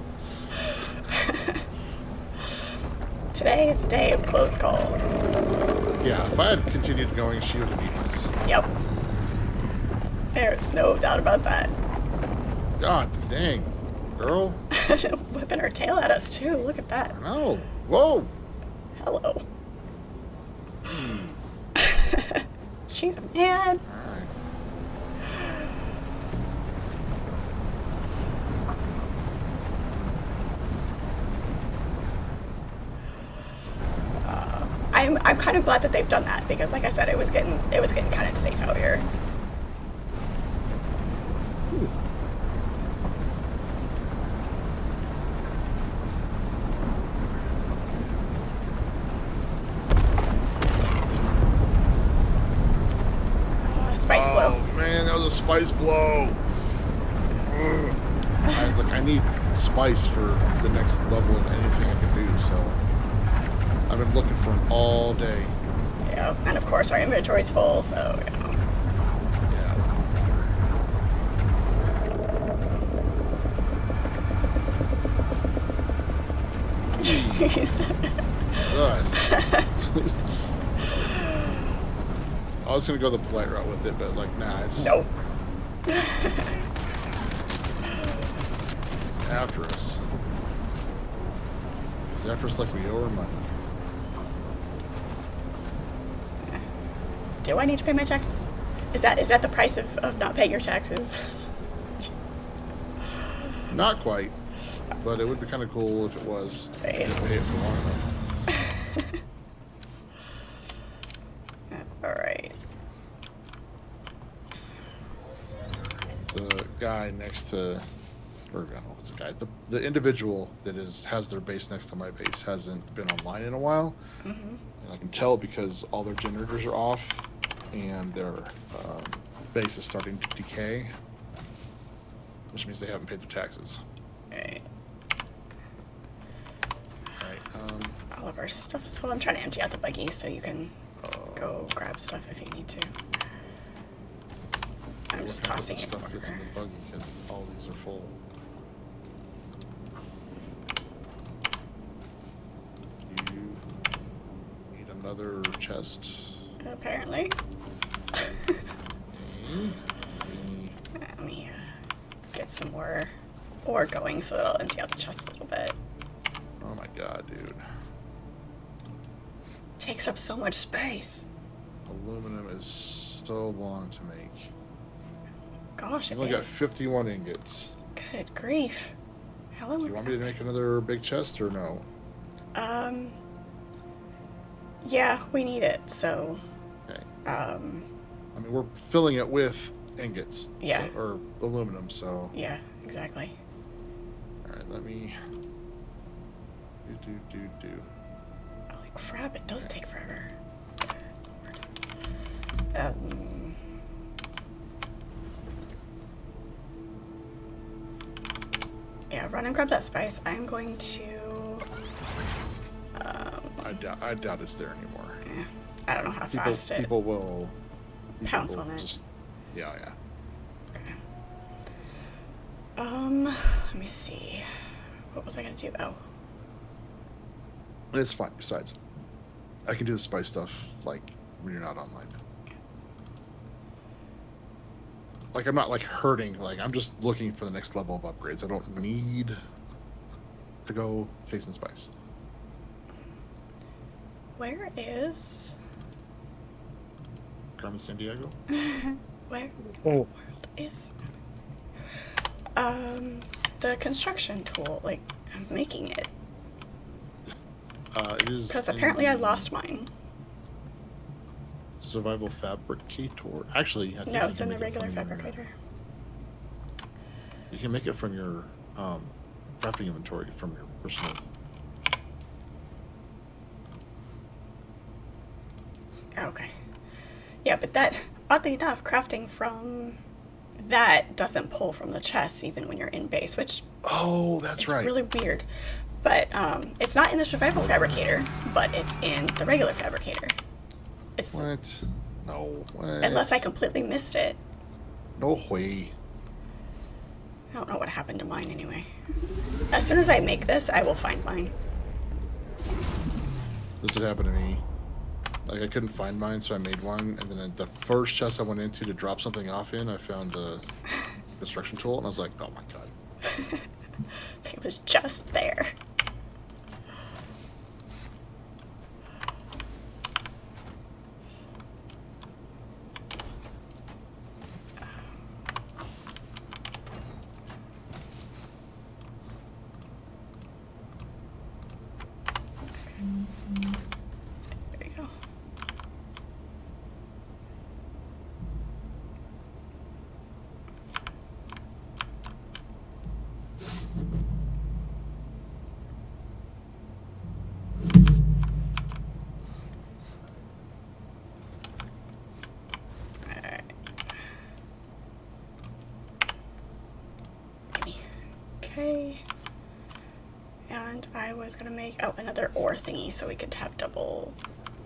Today is the day of close calls. Yeah, if I had continued going, she would have beaten us. Yep. There's no doubt about that. God dang, girl! Whipping her tail at us too. Look at that. No! Whoa! Hello. She's a man. Alright. I'm kind of glad that they've done that, because like I said, it was getting kind of safe out here. Spice blow. Oh man, that was a spice blow. I need spice for the next level of anything I can do, so I've been looking for them all day. Yeah, and of course our inventory's full, so Yeah. Jeez. Sus. I was gonna go the polite route with it, but like, nah, it's Nope. it's after us. It's after us like we owe her money. Do I need to pay my taxes? Is that the price of not paying your taxes? Not quite, but it would be kind of cool if it was. Right. If you pay it for long enough. Alright. The guy next to, or I don't know, what's the guy? The individual that has their base next to my base hasn't been online in a while, and I can tell because all their generators are off, and their base is starting to decay, which means they haven't paid their taxes. Alright. Alright, All of our stuff is full. I'm trying to empty out the buggy so you can go grab stuff if you need to. I'm just tossing it stuff over. gets in the buggy because all these are full. You need another chest. Apparently. Okay. Let me get some more ore going so that I'll empty out the chest a little bit. Oh my god, dude. Takes up so much space. Aluminum is so long to make. Gosh, I it only got is. 51 ingots. Good grief. How long? Do you want me to make another big chest or no? Yeah, we need it. So, Okay. um, I mean, we're filling it with ingots. Yeah. So, or aluminum, so. yeah, exactly. Alright, let me. Do. Holy crap! It does take forever. Yeah, run and grab that spice. I'm going to. I doubt it's there anymore. I don't know how fast it. People will. Pounce people on it. Just, yeah. Okay. Let me see. What was I gonna do? Oh. It's fine. Besides, I can do the spice stuff like when you're not online. Like I'm not like hurting. Like I'm just looking for the next level of upgrades. I don't need to go chasing spice. Where is... Carmen San Diego. Where Oh, world is... the construction tool, like, I'm making it. It is Because in apparently I the lost mine. Survival fabricator. Actually, I think No, you it's can in the make it regular from your- fabricator. You can make it from your crafting inventory from your personal. Okay. Yeah, but that, oddly enough, crafting from that doesn't pull from the chest even when you're in base, which Oh, that's is right. really weird. But it's not in the survival fabricator, but it's in the regular fabricator. It's What? No. What? unless I completely missed it. No way. I don't know what happened to mine anyway. As soon as I make this, I will find mine. This had happened to me. Like, I couldn't find mine, so I made one, and then at the first chest I went into to drop something off in, I found the construction tool, and I was like, oh my god. It was just there. There we go. Alright. Maybe. Okay. And I was gonna make another ore thingy so we could have double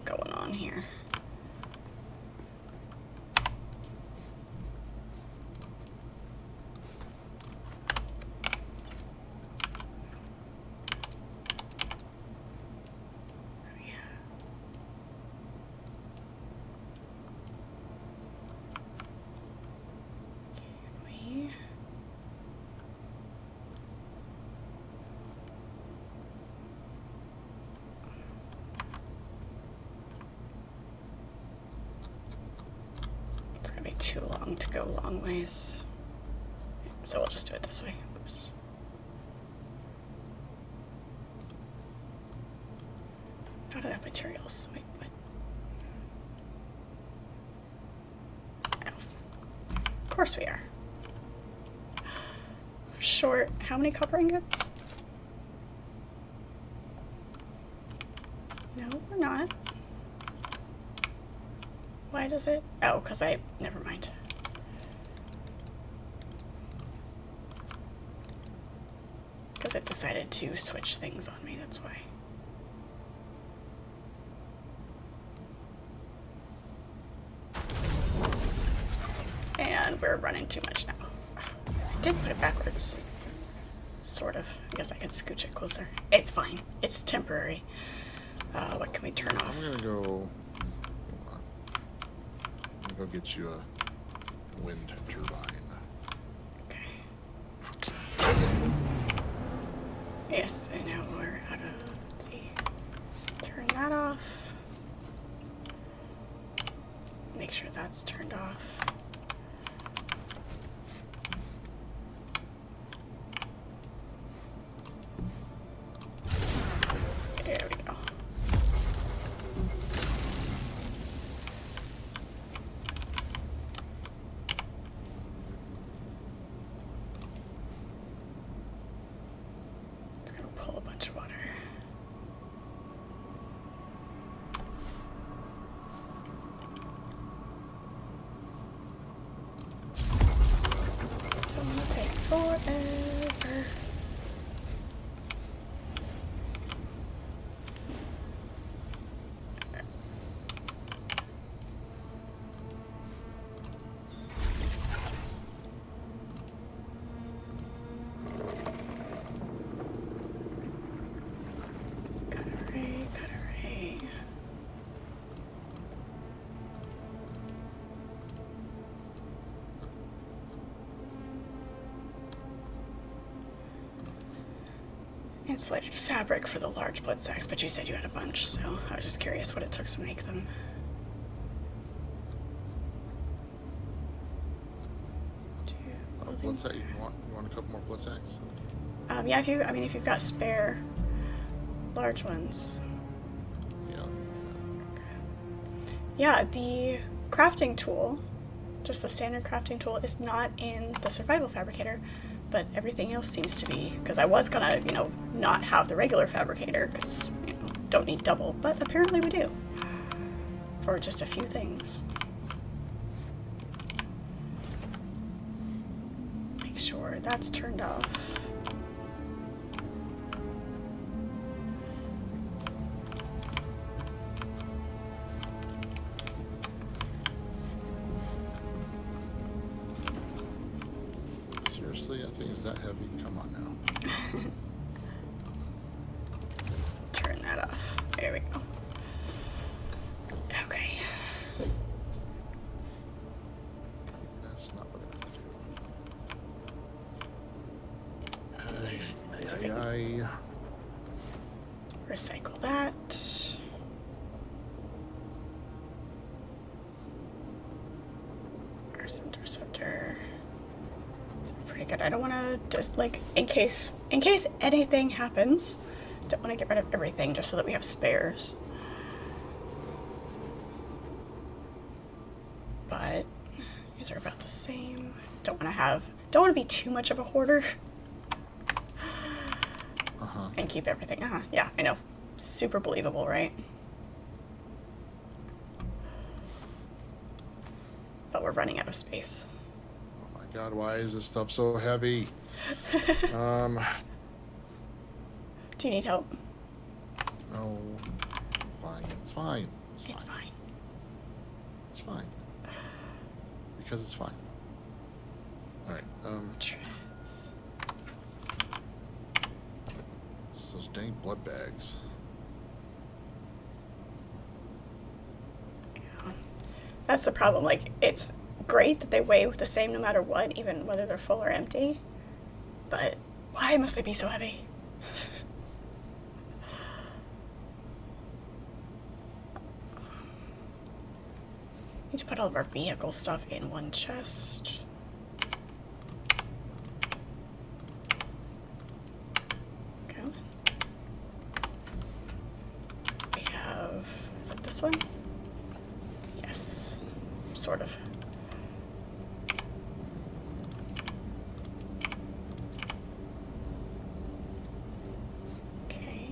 going on here. Oh, yeah. Can we? It's gonna be too long to go long ways. So we'll just do it this way. Oops. Not enough materials. Wait, what? Oh. Of course we are. Short. How many copper ingots? No, we're not. Why does it? Oh, because never mind. Because it decided to switch things on me, that's why. And we're running too much now. I did put it backwards. Sort of. I guess I can scooch it closer. It's fine. It's temporary. What can we turn off? I'm gonna go. Hold on. I'm gonna go get you a wind turbine. Okay. Yes, I know we're out of. Let's see. Turn that off. Make sure that's turned off. There we go. It's gonna pull a bunch of water. It's gonna take forever. Cut array, cut array. Insulated fabric for the large blood sacs, but you said you had a bunch, so I was just curious what it took to make them. Blood sac, you want a couple more blood sacs? Yeah, if you've got spare large ones. Yeah. Yeah, the crafting tool, just the standard crafting tool, is not in the survival fabricator, but everything else seems to be, because I was gonna, not have the regular fabricator, because, don't need double, but apparently we do, for just a few things. Make sure that's turned off. Seriously, that thing is that heavy? Come on now. Turn that off. There we go. Okay. That's not what I Let's want see to if do. I can recycle that. Interceptor. Pretty good. I don't want to just in case anything happens, don't want to get rid of everything just so that we have spares. But these are about the same. Don't want to be too much of a hoarder. And keep everything. Yeah, I know. Super believable, right? But we're running out of space. Oh my god, why is this stuff so heavy? Do you need help? No. Fine. It's fine. It's fine. It's fine. Because it's fine. Alright, it's those dang blood bags. Yeah. That's the problem. It's great that they weigh the same no matter what, even whether they're full or empty. But why must they be so heavy? Need to put all of our vehicle stuff in one chest. Okay. We have, is it this one? Yes, sort of. Okay.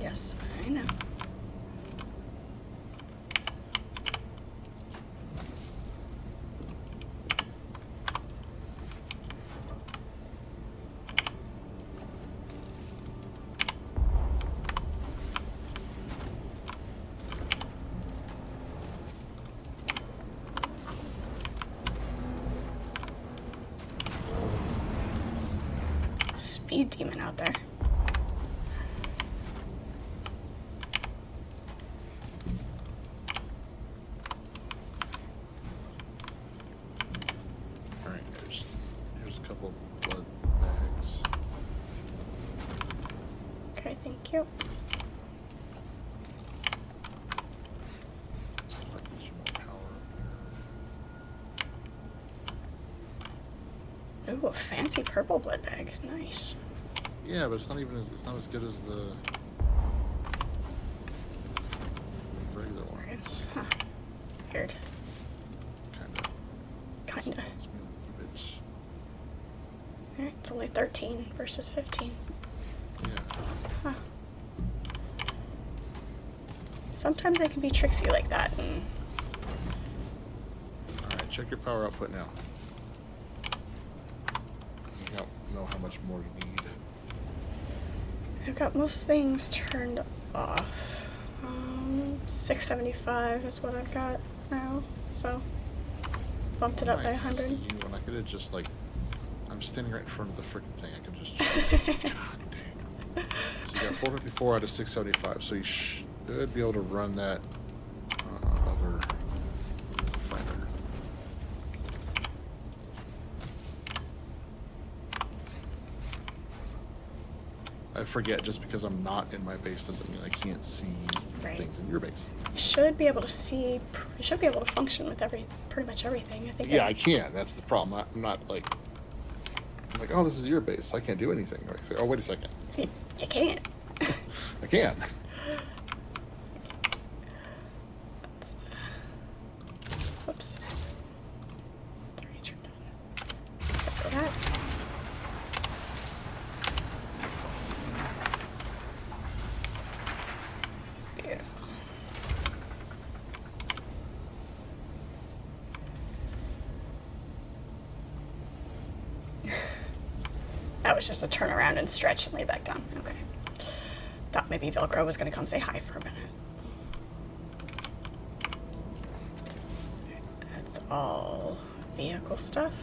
Yes, I know. Speed demon out there. Alright, here's a couple blood bags. Okay, thank you. See if I can get you more power. Ooh, a fancy purple blood bag. Nice. Yeah, but it's not as good as the regular ones. Huh. Weird. Kinda. Kinda. It's me a little bit. Alright, it's only 13 versus 15. Yeah. Huh. Sometimes I can be tricksy like that. And Alright, check your power output now. You don't know how much more you need. I've got most things turned off. 675 is what I've got now, so bumped it up by 100. You, and I could have just I'm standing right in front of the freaking thing. I could just. God dang. So you got 454 out of 675. So you should be able to run that other fighter. I forget just because I'm not in my base doesn't mean I can't see Right. things in your base. You should be able to see. You should be able to function with pretty much everything. I think. Yeah, I can. That's the problem. I'm not like, I'm like, oh, this is your base. I can't do anything. I say, oh, wait a second. You can't. I can. Let's, whoops. It's already turned on. Except for that. Beautiful. That was just a turn around and stretch and lay back down. Okay. Thought maybe Velcro was going to come say hi for a minute. That's all vehicle stuff.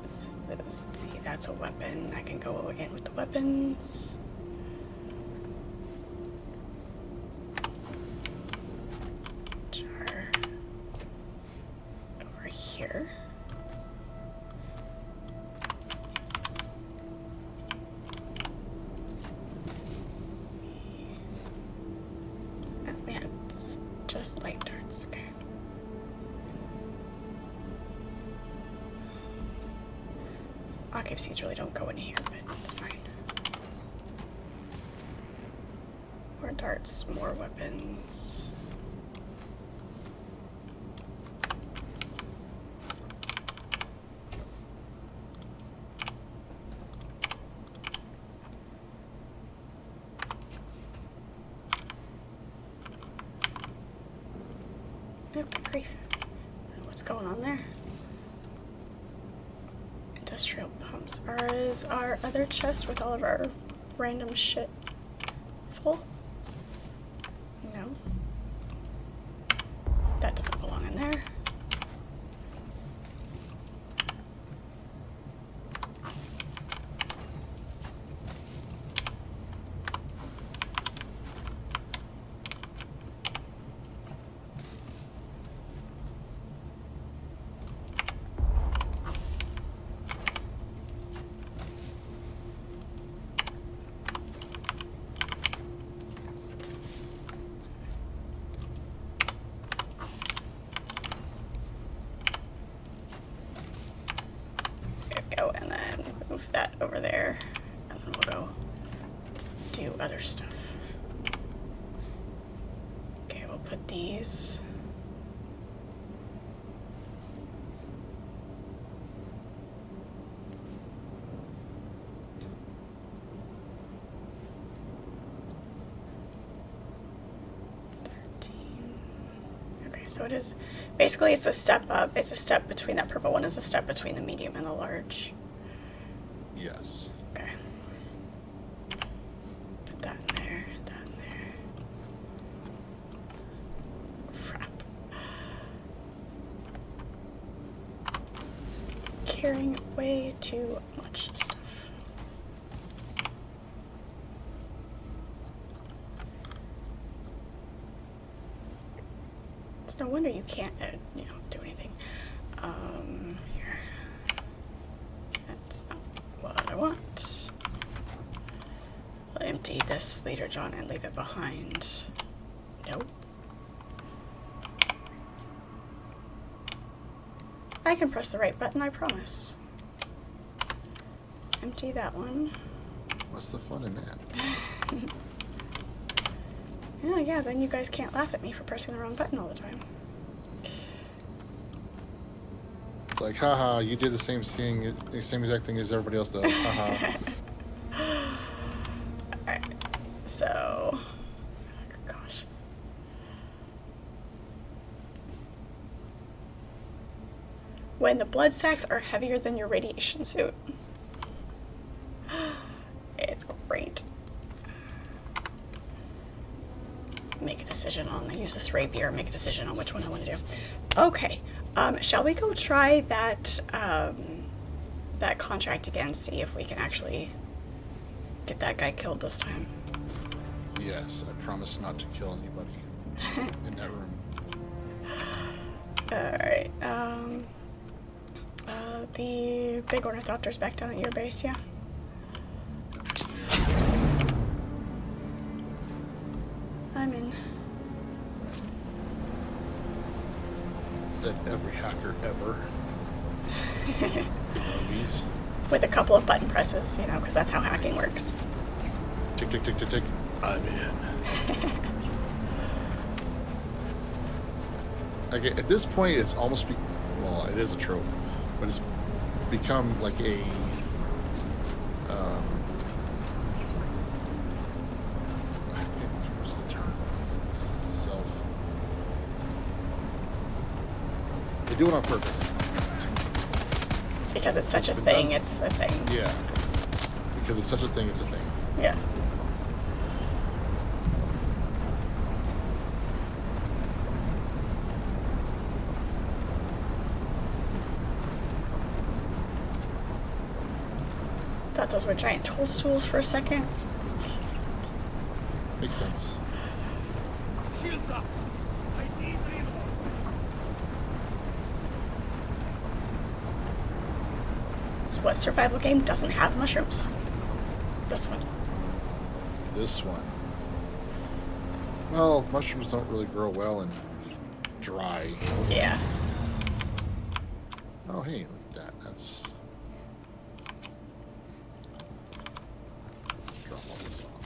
Let's see, that's a weapon. I can go in with the weapons. Jar over here. Yeah, it's just light darts, okay. Octave seeds really don't go in here, but it's fine. More darts, more weapons. Oh, grief. I don't know what's going on there. Industrial pumps. Is our other chest with all of our random shit full? No. That doesn't belong in there. There we go, and then move that over there, and then we'll go do other stuff. Okay, we'll put these. Okay, so it is basically it's a step up. It's a step between that purple one is a step between the medium and the large. Yes. Okay. Put that in there, that in there. Crap. Carrying way too much stuff. It's no wonder you can't, do anything. Here. That's not what I want. I'll empty this later, John, and leave it behind. Nope. I can press the right button, I promise. Empty that one. What's the fun in that? Yeah, then you guys can't laugh at me for pressing the wrong button all the time. It's like, haha, you did the same thing, the same exact thing as everybody else does. Haha. Alright, so... Gosh. When the blood sacs are heavier than your radiation suit. It's great. Make a decision on, use this rapier, make a decision on which one I want to do. Okay, shall we go try that, that contract again, see if we can actually get that guy killed this time? Yes, I promise not to kill anybody in that room. Alright, the big ornithopters back down at your base, yeah? I'm in. That every hacker ever in movies. With a couple of button presses, you know, because that's how hacking works. Tick, tick, tick, tick, tick. I'm in. Like, at this point, it's almost well, it is a trope, but it's become like a what's the term? Self. They do it on purpose. Because it's such a It thing, does. it's a thing. Yeah. Because it's such a thing, it's a thing. Yeah. Thought those were giant toadstools for a second. Makes sense. Shields up! I need reinforcements! So what survival game doesn't have mushrooms? This one. This one. Well, mushrooms don't really grow well in dry. Yeah. Oh, hey, look at that. That's. Drop all this off.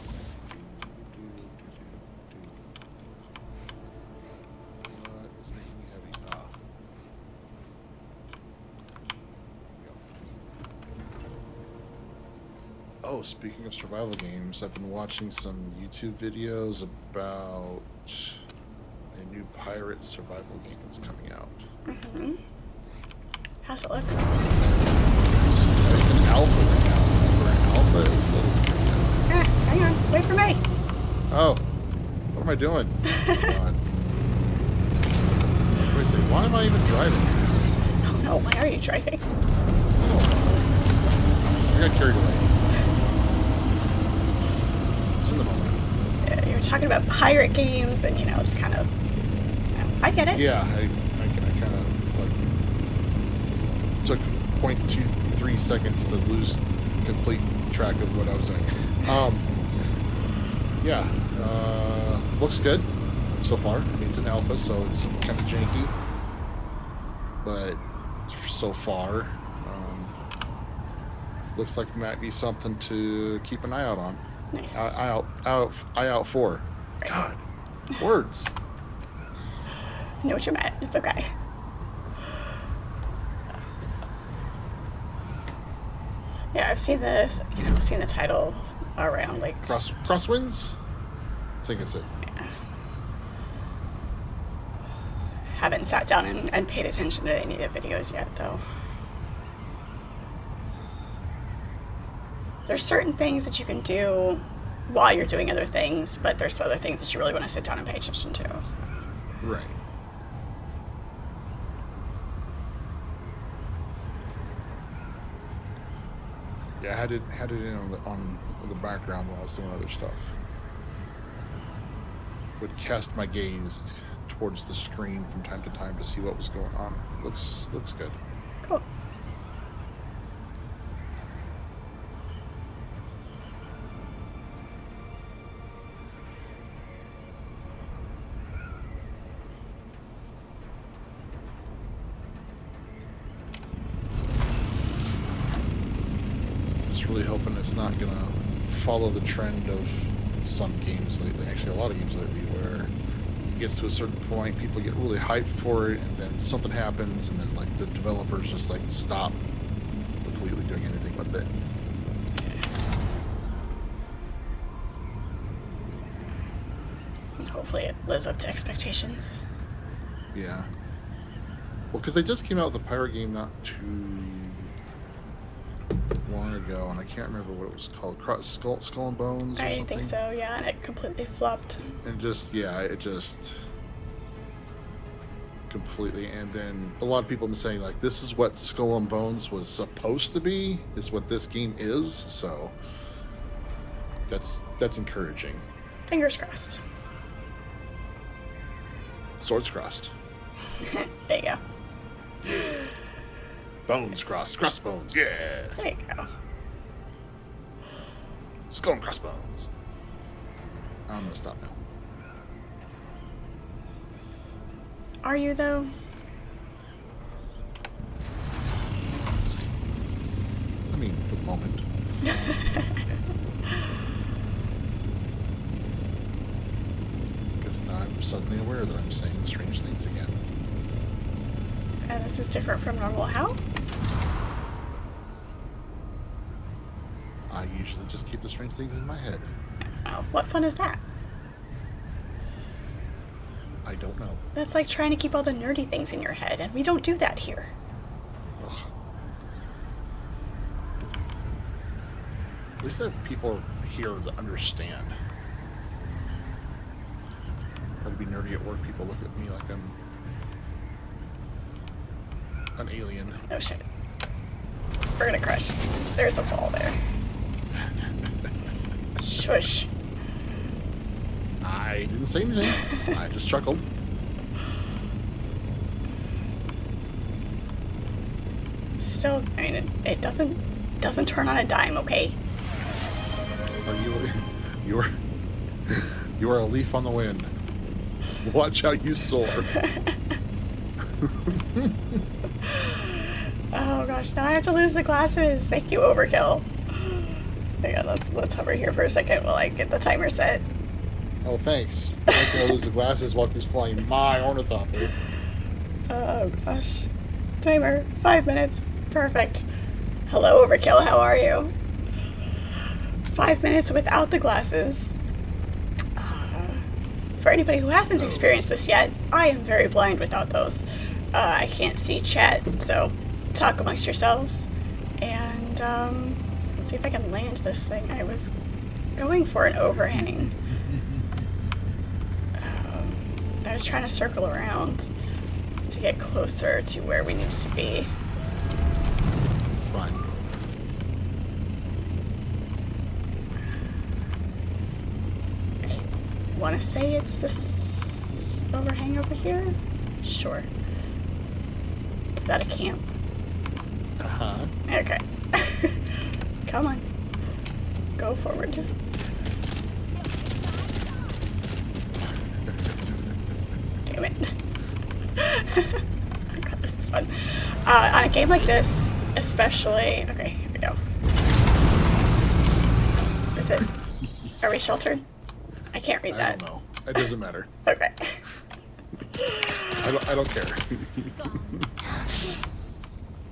What is making me heavy? Ah. Oh, speaking of survival games, I've been watching some YouTube videos about a new pirate survival game that's coming out. Mm-hmm. How's it look? It's an alpha right now. Remember, an alpha is little. Hang on. Wait for me. Oh, what am I doing? God. Wait a second, why am I even driving? Oh no, why are you driving? I got carried away. It's in the moment. You're talking about pirate games and, you know, just kind of... You know, I get it. Yeah, I kind of like took 0.23 seconds to lose complete track of what I was doing. Yeah, looks good so far. I mean, it's an alpha, so it's kind of janky, but so far, looks like it might be something to keep an eye out on. Nice. Eye out for. God, words. I know what you meant. It's okay. Yeah, I've seen this, you know, seen the title around, like... Crosswinds? I think it's it. Yeah. Haven't sat down and paid attention to any of the videos yet, though. There's certain things that you can do while you're doing other things, but there's other things that you really want to sit down and pay attention to. So. Right. Yeah, I had it in on the background while I was doing other stuff. Would cast my gaze towards the screen from time to time to see what was going on. Looks good. Cool. Just really hoping it's not gonna follow the trend of some games lately. Actually, a lot of games lately where it gets to a certain point, people get really hyped for it, and then something happens, and then like the developers just like stop completely doing anything with it. And hopefully it lives up to expectations. Yeah. Well, because they just came out with the pirate game not too long ago, and I can't remember what it was called. Skull and Bones or I something? think so, yeah, and it completely flopped. And just, yeah, it just completely. And then a lot of people have been saying, like, this is what Skull and Bones was supposed to be, is what this game is. So that's encouraging. Fingers crossed. Swords crossed. There you go. Bones crossbones, yeah. There you go. Skull and crossbones. I'm gonna stop now. Are you, though? I mean, for the moment. Because now I'm suddenly aware that I'm saying strange things again. And this is different from normal. How? I usually just keep the strange things in my head. Oh, what fun is that? I don't know. That's like trying to keep all the nerdy things in your head, and we don't do that here. Ugh. At least there are people here that understand. Try to be nerdy at work, people look at me like I'm an alien. Oh shit. We're gonna crush. There's a ball there. Shush. I didn't say anything. I just chuckled. Still, I mean, it doesn't turn on a dime, okay? You are a leaf on the wind. Watch how you soar. Oh gosh, now I have to lose the glasses. Thank you, Overkill. Hang on, let's hover here for a second while I get the timer set. Oh, thanks. I'm gonna lose the glasses while he's flying my ornithopter. Oh gosh. Timer, 5 minutes. Perfect. Hello, Overkill, how are you? 5 minutes without the glasses. For anybody who hasn't experienced this yet, I am very blind without those. I can't see chat, so talk amongst yourselves. And let's see if I can land this thing. I was going for an overhang. I was trying to circle around to get closer to where we needed to be. It's fine. I want to say it's this overhang over here? Sure. Is that a camp? Uh-huh. Okay. Come on. Go forward. Damn it. Oh god, this is fun. On a game like this, especially... Okay, here we go. Is it... Are we sheltered? I can't read I that. don't know. It doesn't matter. Okay. I don't care.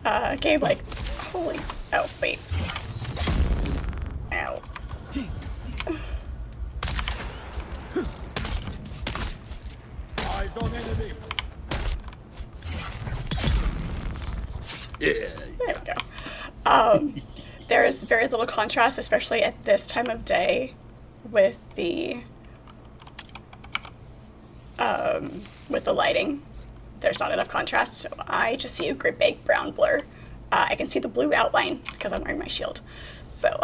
A game like... Holy... Oh, wait. Ow. Eyes on enemy. Yeah. There we go. There is very little contrast, especially at this time of day, with the lighting. There's not enough contrast, so I just see a great big brown blur. I can see the blue outline because I'm wearing my shield. So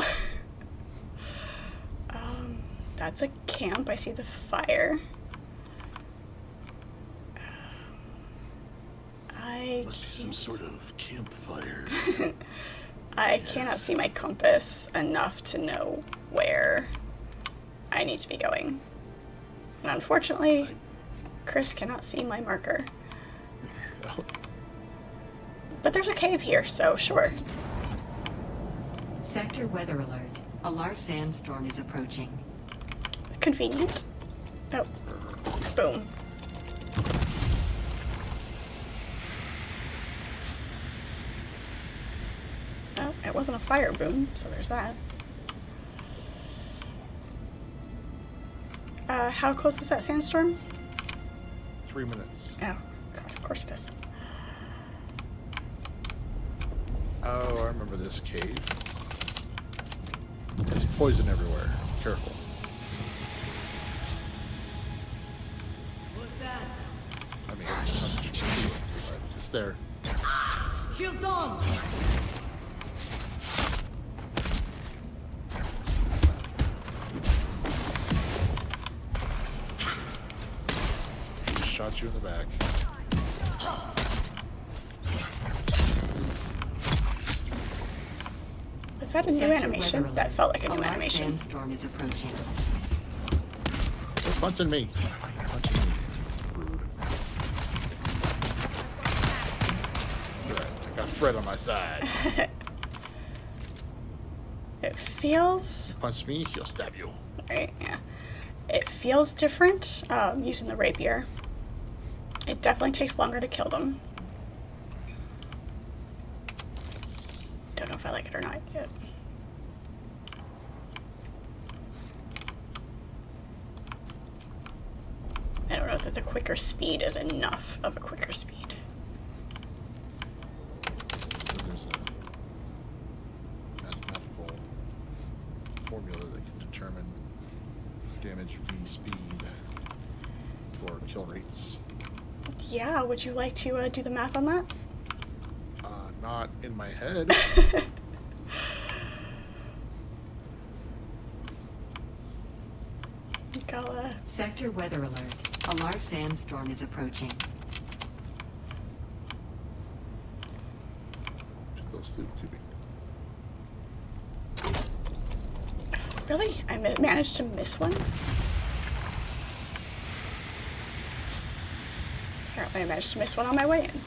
that's a camp. I see the fire. Must be some sort of campfire. I cannot see my compass enough to know where I need to be going. And unfortunately, Chris cannot see my marker. But there's a cave here, so sure. Sector weather alert. A large sandstorm is approaching. Convenient. Oh. Boom. Oh, it wasn't a fire boom, so there's that. How close is that sandstorm? 3 minutes. Oh, God, of course it is. Oh, I remember this cave. There's poison everywhere. Careful. What's that? I mean, it's not much you can do, but it's there. Shields on! Just shot you in the back. Was that a new Sector animation? weather That alert. felt like a A new large animation. sandstorm is approaching. They're punching me. Punching me. It's rude. Right. I got Fred on my side. It feels... Punch me, he'll stab you. Right, yeah. It feels different using the rapier. It definitely takes longer to kill them. Don't know if I like it or not yet. I don't know that the quicker speed is enough of a quicker speed. So there's a mathematical formula that can determine damage v speed for kill rates. Yeah, would you like to do the math on that? Not in my head. Gala. Sector weather alert. A large sandstorm is approaching. Those two tubing. Really? I managed to miss one? Apparently I managed to miss one on my way in.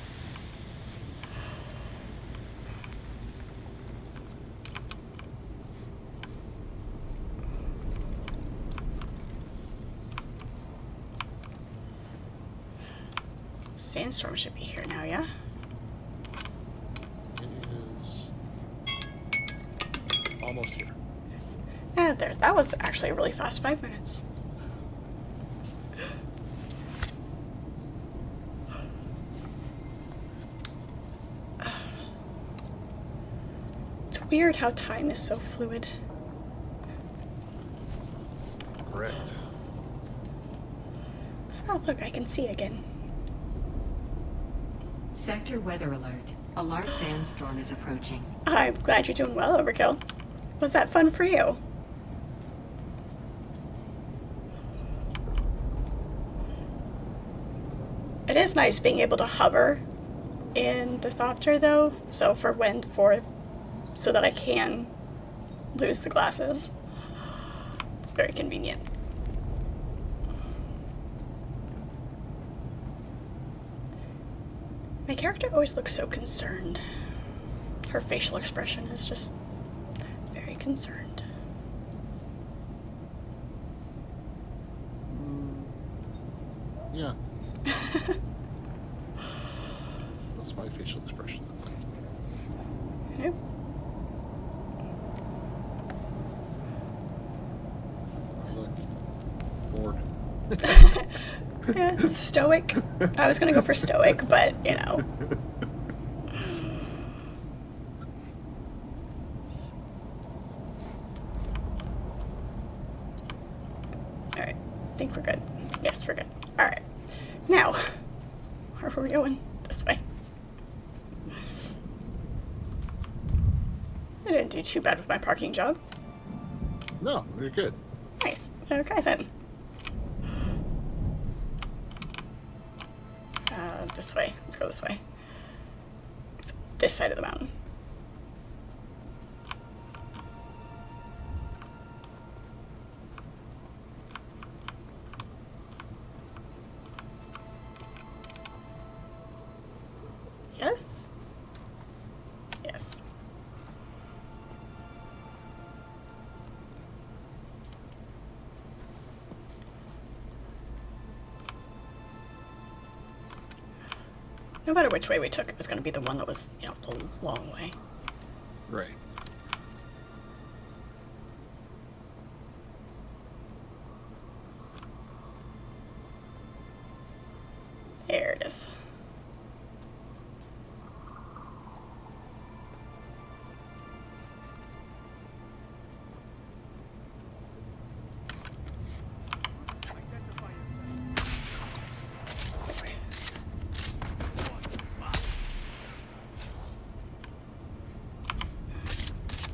Sandstorm should be here now, yeah? It is almost here. There. That was actually a really fast 5 minutes. It's weird how time is so fluid. Correct. Oh, look, I can see again. Sector weather alert. A large sandstorm is approaching. I'm glad you're doing well, Overkill. Was that fun for you? It is nice being able to hover in the Thopter, though, so so that I can lose the glasses. It's very convenient. My character always looks so concerned. Her facial expression is just very concerned. Yeah. What's my facial expression look like? Nope. I look bored. Yeah, stoic. I was gonna go for stoic, but you know. Alright, I think we're good. Yes, we're good. Alright. Now, where are we going? This way. I didn't do too bad with my parking job. No, you're good. Nice. Okay then. This way. Let's go this way. It's this side of the mountain. Yes? Yes. No matter which way we took, it was going to be the one that was, you know, the long way. Right. There it is.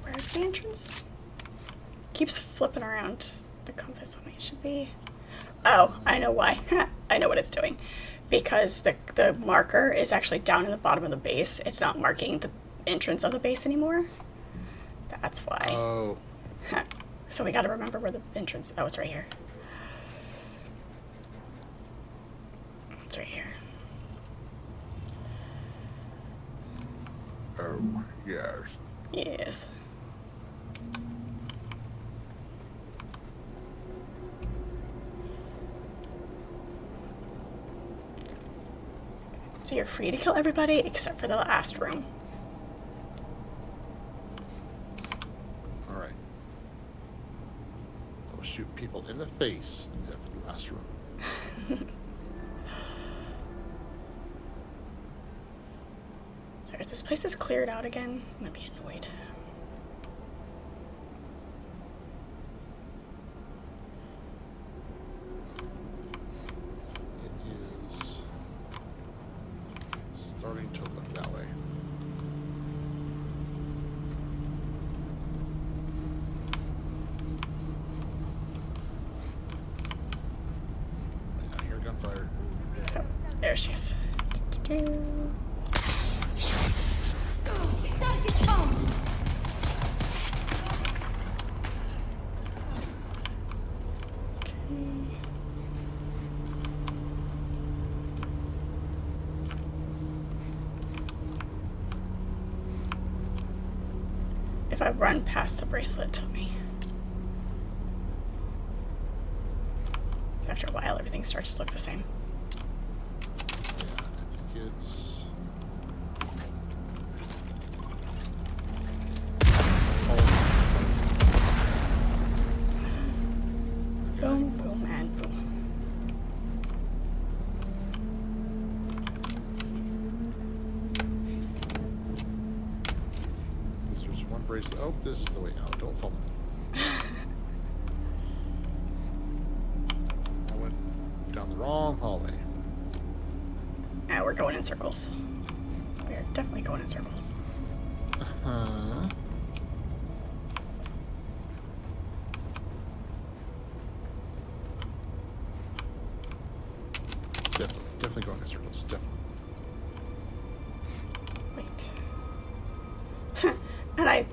Where's the entrance? Keeps flipping around the compass on me. It should be... Oh, I know why. I know what it's doing. Because the marker is actually down in the bottom of the base. It's not marking the entrance of the base anymore. That's why. Oh. So we gotta remember where the entrance... Oh, it's right here. It's right here. Oh, yes. Yes. So you're free to kill everybody except for the last room. Alright. I'll shoot people in the face except for the last room. Sorry, if this place is cleared out again, I'm gonna be annoyed. It is starting to look that way. I hear gunfire. Oh, there she is. Do-do-do. If I run past the bracelet, tell me. So after a while, everything starts to look the same. Yeah, I think it's... Boom, boom, and boom. There's one bracelet. Oh, this is the way out. Don't follow me. I went down the wrong hallway. Now we're going in circles. We're definitely going in circles. Uh-huh. Definitely going in circles. Definitely. Wait.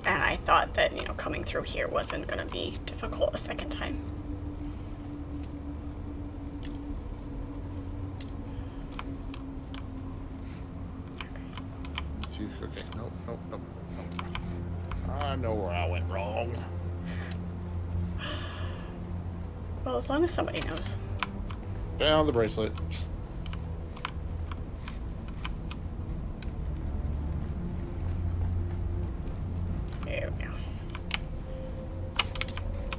and I thought that, you know, coming through here wasn't gonna be difficult a second time. Okay. Nope. I know where I went wrong. Well, as long as somebody knows. Found the bracelet. There we go.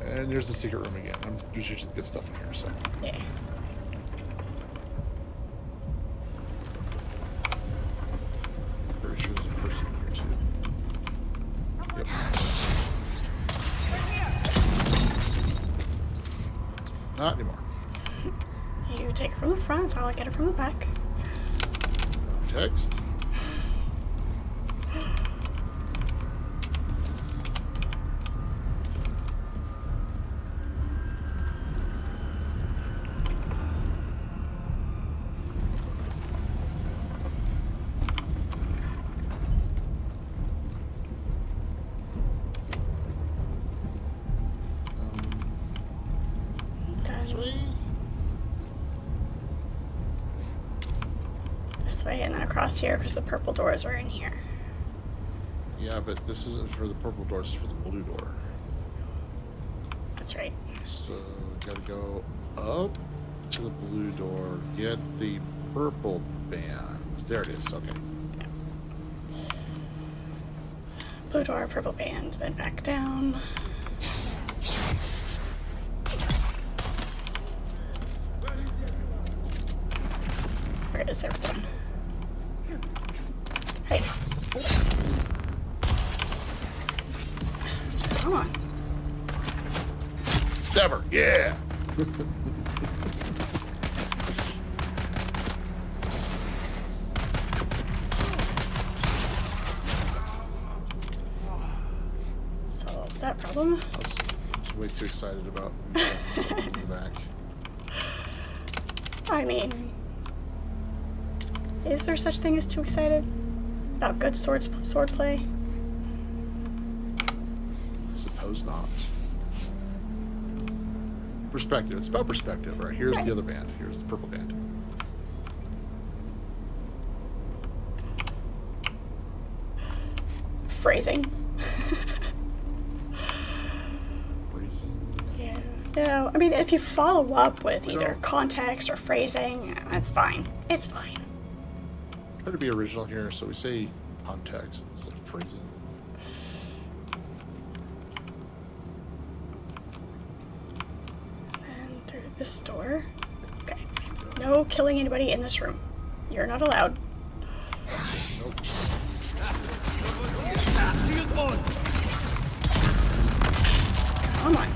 And there's the secret room again. There's usually good stuff in here, so. Yeah. Pretty sure there's a person in here too. Yep. Not anymore. You take it from the front, I'll get it from the back. Text. This way. This way and then across here because the purple doors are in here. Yeah, but this isn't for the purple door, it's for the blue door. That's right. So, gotta go up to the blue door, get the purple band. There it is, okay. Blue door, purple band, then back down. Where is everyone? Hey. Come on. Sever, yeah! Solves that problem. I was way too excited about something in the back. I mean, is there such thing as too excited about good sword play? suppose not. Perspective. It's about perspective, right? Here's the other band. Here's the purple band. Phrasing. Phrasing. Yeah. No, I mean, if you follow up with either context or phrasing, that's fine. It's fine. Try to be original here, so we say context instead of phrasing. And through this door. Okay. No killing anybody in this room. You're not allowed. Nope. Shield on! Come on.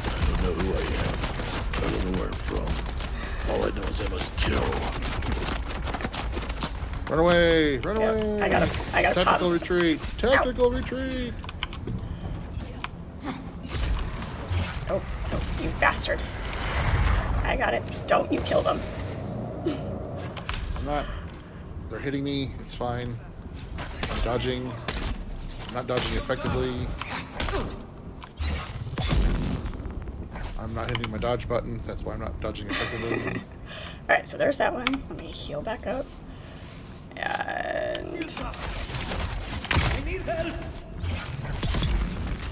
I don't know who I am. I don't know where I'm from. All I know is I must kill. Run away! Run Yeah, away! I gotta Tactical pop. retreat! Tactical retreat! Oh, you bastard. I got it. Don't you kill them. I'm not. They're hitting me. It's fine. I'm dodging. I'm not dodging effectively. I'm not hitting my dodge button. That's why I'm not dodging effectively. Alright, so there's that one. Let me heal back up. And I need help!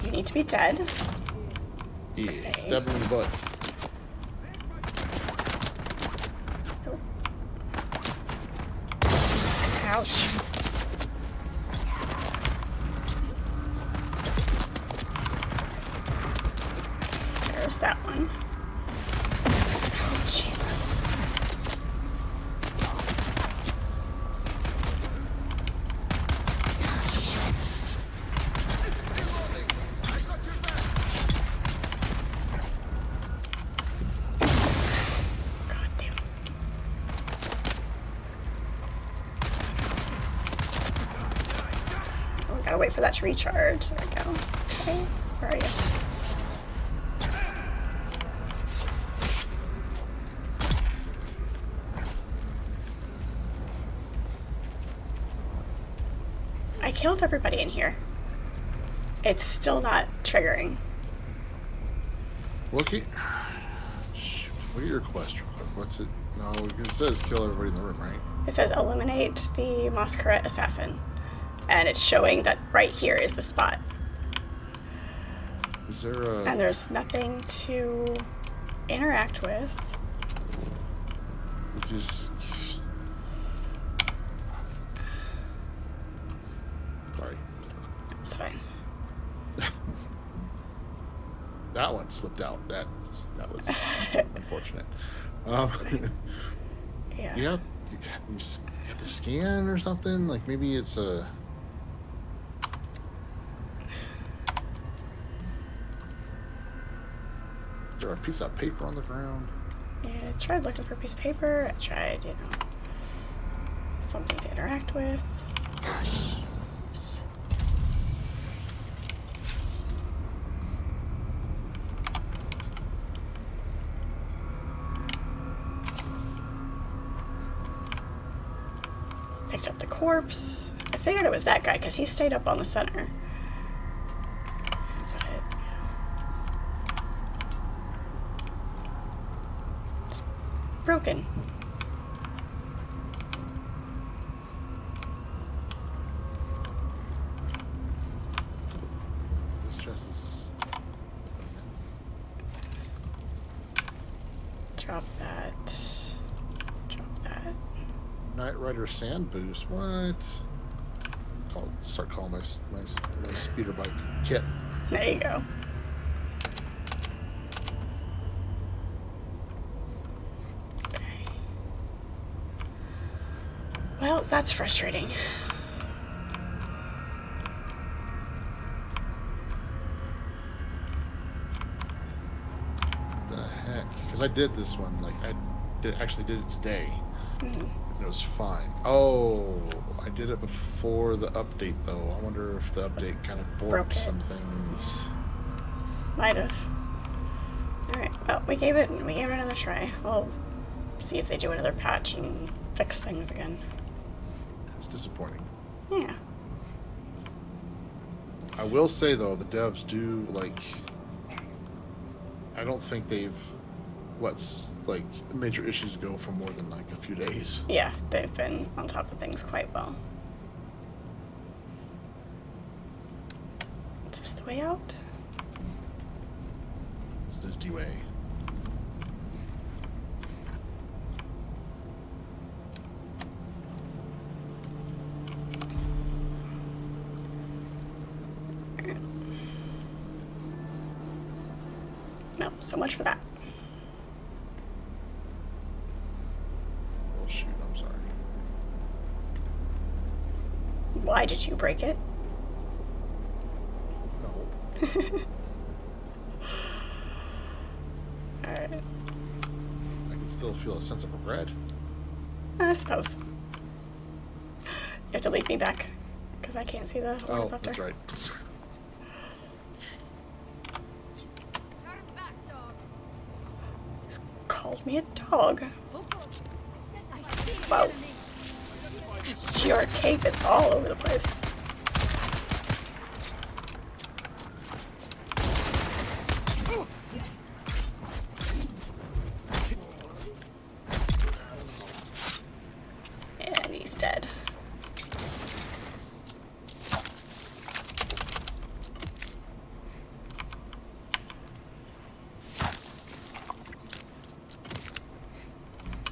you need to be dead. Yeah, Okay. stab him in the butt. Nope. Ouch. There's that one. Oh, Jesus. God damn. Oh, we gotta wait for that to recharge. There we go. Okay, where are you? I killed everybody in here. It's still not triggering. Look at. What are your quests real quick? What's it? No, it says kill everybody in the room, right? It says eliminate the Masquerade assassin. And it's showing that right here is the spot. Is there a. And there's nothing to interact with. Just. Sorry. It's fine. That one slipped out. That was unfortunate. Yeah. You have to scan or something? Like maybe it's a. Is there a piece of paper on the ground? Yeah, I tried looking for a piece of paper. I tried, something to interact with. Oops. Picked up the corpse. I figured it was that guy because he stayed up on the center. But, it's broken. This chest is. Drop that. Drop that. Knight Rider Sand Boost. What? Start calling my speeder bike Kit. There you go. Okay. Well, that's frustrating. The heck? Because I did this one. Like actually did it today. Mhm. It was fine. Oh, I did it before the update though. I wonder if the update kind of Broke broke it. some things. Might have. Alright, well, we gave it another try. We'll see if they do another patch and fix things again. It's disappointing. Yeah. I will say though, the devs do like. I don't think they've let like major issues go for more than like a few days. Yeah, they've been on top of things quite well. Is this the way out? This is the way. No, so much for that. Oh shoot! I'm sorry. Why did you break it? No. Alright. I can still feel a sense of regret. I suppose. You have to lead me back, because I can't see the Oh, ornithopter. that's right. Turn back, dog. He's called me a dog. I see the Whoa. enemy. Your cape is all over the place. And he's dead.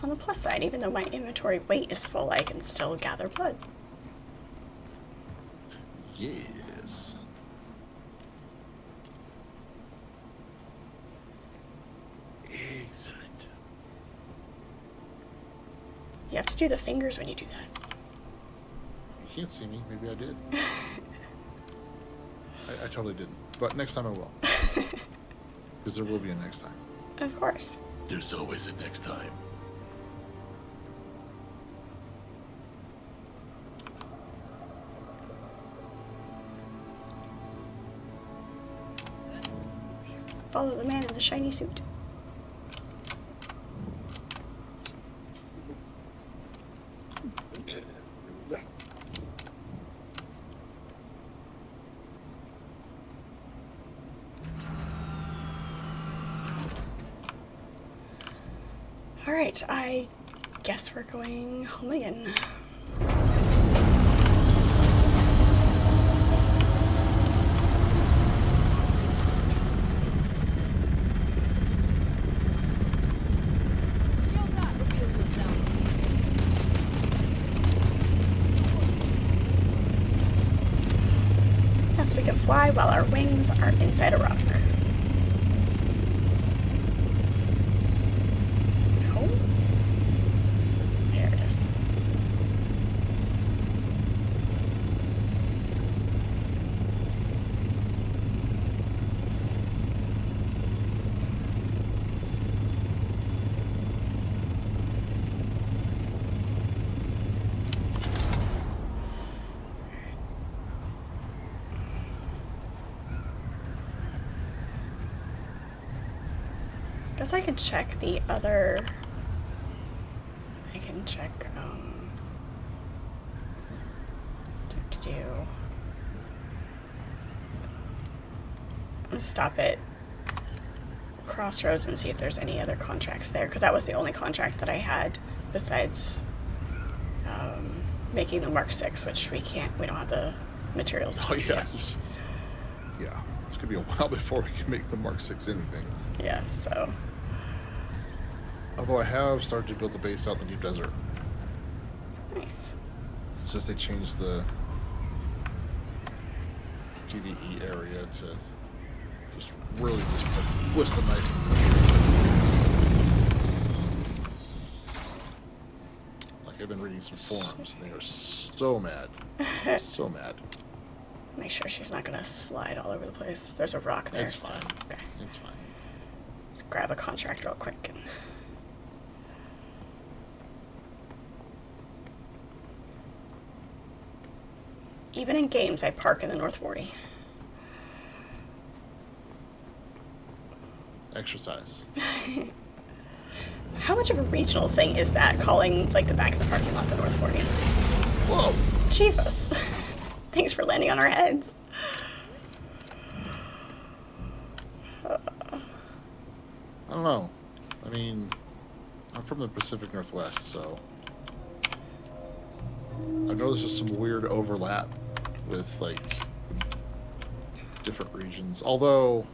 On the plus side, even though my inventory weight is full, I can still gather blood. Yes. Excellent. You have to do the fingers when you do that. You can't see me. Maybe I did. I totally didn't. But next time I will. Because there will be a next time. Of course. There's always a next time. Follow the man in the shiny suit. Alright, I guess we're going home again. Shields up. Reveal yourself. Yes, we can fly while our wings are inside a rock. Oh. There it is. Guess I can check the other. I can check. Do. I'm gonna stop at Crossroads and see if there's any other contracts there, because that was the only contract that I had besides making the Mark 6, which we can't. We don't have the materials to Oh, make yet. yes. Yeah. It's going to be a while before we can make the Mark 6 anything. Yeah. So. Although I have started to build the base out in the deep desert. Nice. Since they changed the GBE area to just really just like twist the knife. Like I've been reading some forums and they are so mad. So mad. Make sure she's not gonna slide all over the place. There's a rock there. It's so, fine. okay. It's fine. Let's grab a contract real quick. And... Even in games, I park in the North 40. Exercise. How much of a regional thing is that, calling like the back of the parking lot the North 40? Whoa! Jesus. Thanks for landing on our heads. don't know. I mean, I'm from the Pacific Northwest, so I know there's just some weird overlap with like different regions. Although,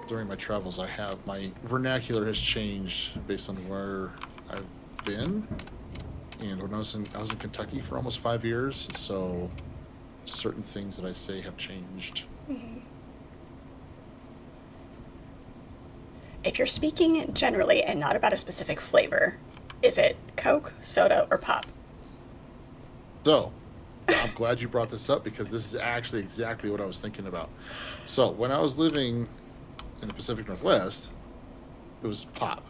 during my travels, my vernacular has changed based on where I've been. And when I was in Kentucky for almost 5 years, so certain things that I say have changed. Mm-hmm. If you're speaking generally and not about a specific flavor, is it Coke, soda, or pop? So, I'm glad you brought this up because this is actually exactly what I was thinking about. So, when I was living in the Pacific Northwest, it was pop.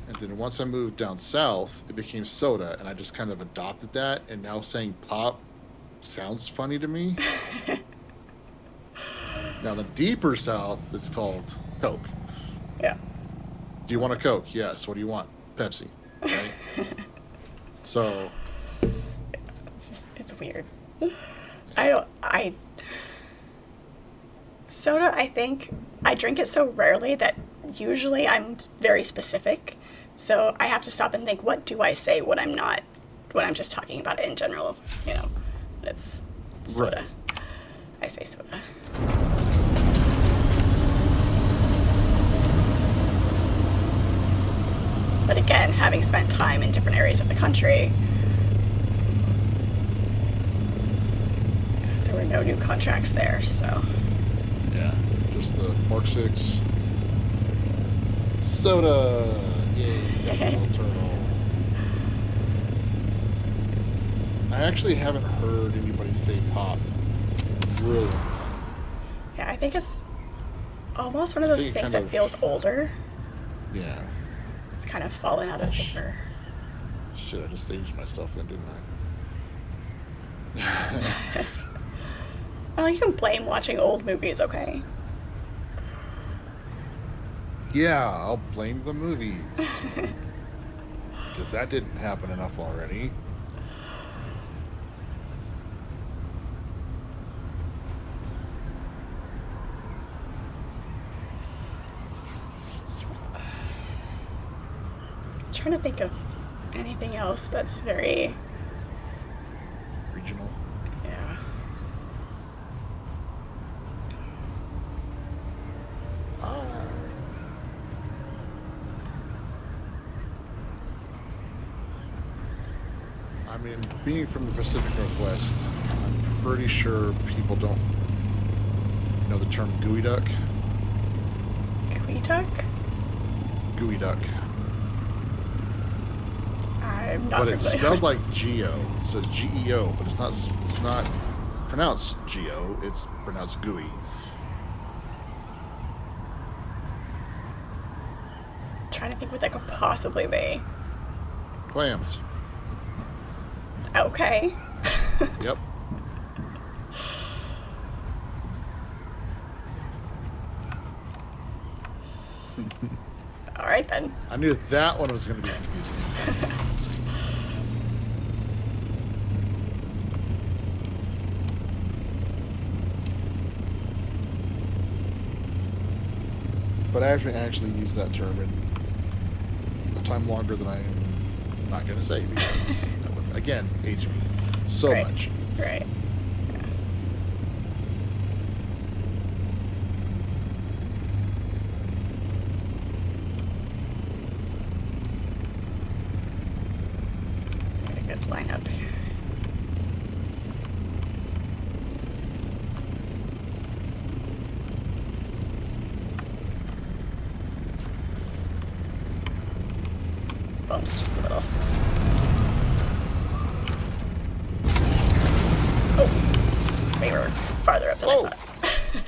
And then once I moved down south, it became soda, and I just kind of adopted that, and now saying pop sounds funny to me. Now, the deeper south, it's called Coke. Yeah. Do you want a Coke? Yes. What do you want? Pepsi. Right? So... It's weird. Soda, I think, I drink it so rarely that usually I'm very specific. So I have to stop and think, what do I say when I'm just talking about it in general, you know? It's soda. Right. I say soda. But again, having spent time in different areas of the country, there were no new contracts there, so... Yeah, just the Mark 6 soda. Yay, technical turtle. I actually haven't heard anybody say pop in a really long time. Yeah, I think it's almost one of those things that feels older. Yeah. It's kind of fallen out of favor. Shit, I just aged myself then, didn't I? Well, you can blame watching old movies, okay? Yeah, I'll blame the movies. Because that didn't happen enough already. I'm trying to think of anything else that's very... regional. Yeah. I mean, being from the Pacific Northwest, I'm pretty sure people don't know the term gooey duck. Gooey duck? Gooey duck. I'm not But familiar. it's spelled like Geo. It says G-E-O, but it's not pronounced Geo, it's pronounced gooey. I'm trying to think what that could possibly be. Clams. Okay. Yep. All right, then. I knew that one was going to be confusing. But I haven't actually used that term in a time longer than I am not going to say because that would, again, age me so Right. much. Right. Got a good lineup here. Bumps just a little. Oh, we were farther up than I thought.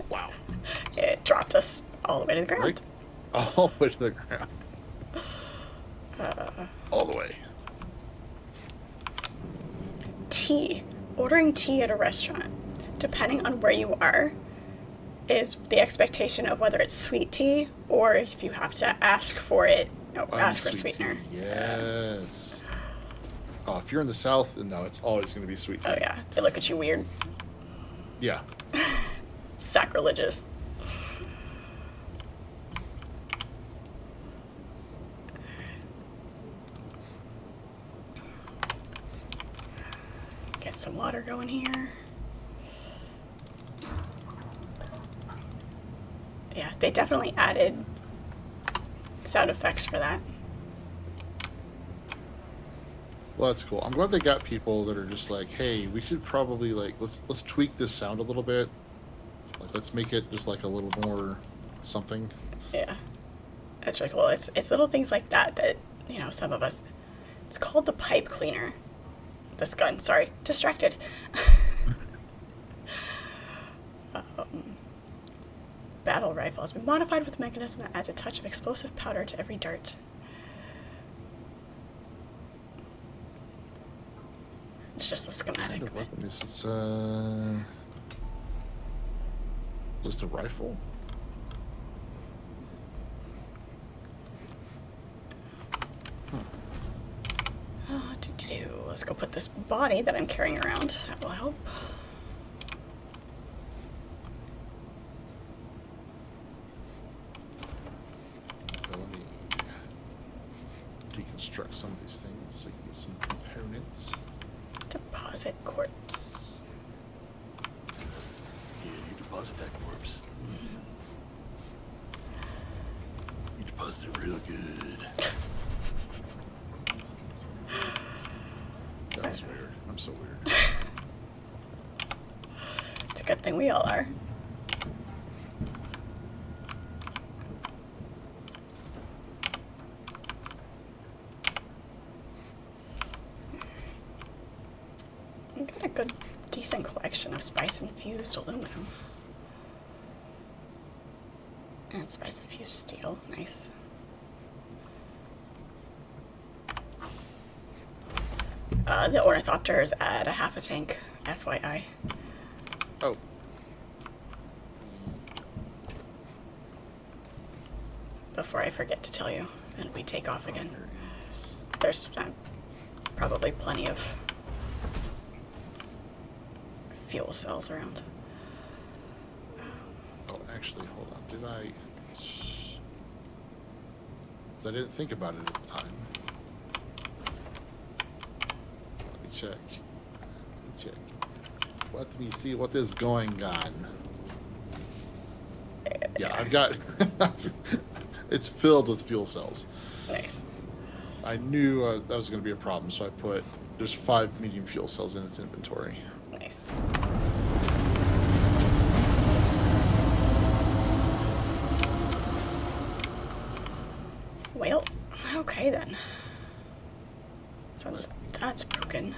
Wow. It dropped us all the way to the ground. Right? All the way to the ground. All the way. Tea. Ordering tea at a restaurant, depending on where you are, is the expectation of whether it's sweet tea or if you have to ask for it, ask for a Unsweet sweetener. tea. Yes. Oh, if you're in the South, no, it's always going to be sweet tea. Oh yeah, they look at you weird. Yeah. sacrilegious. Get some water going here. Yeah, they definitely added sound effects for that. Well, that's cool. I'm glad they got people that are just like, hey, we should probably like let's tweak this sound a little bit. Like let's make it just like a little more something. Yeah, that's really cool. It's little things like that that, you know, some of us. It's called the pipe cleaner. This gun, sorry, distracted. Battle rifle has been modified with a mechanism that adds a touch of explosive powder to every dart. It's just a schematic. What kind of weapon is it? Just a rifle? Let's go put this body that I'm carrying around. That will help. So let me deconstruct some of these things so you get some components. Deposit corpse. Yeah, you deposit that corpse. You deposit it real good. That was weird. I'm so weird. It's a good thing we all are. I've got a good, decent collection of spice-infused aluminum. And spice-infused steel. Nice. The ornithopters add a half a tank, FYI. Oh. Before I forget to tell you, and we take off again. There it is. There's probably plenty of fuel cells around. Oh, actually, hold on. Did I? 'Cause I didn't think about it at the time. Let me check. Let me see what is going on. Yeah, I've got. It's filled with fuel cells. Nice. I knew that was going to be a problem, so I put there's 5 medium fuel cells in its inventory. Nice. Well, okay then. Since that's broken.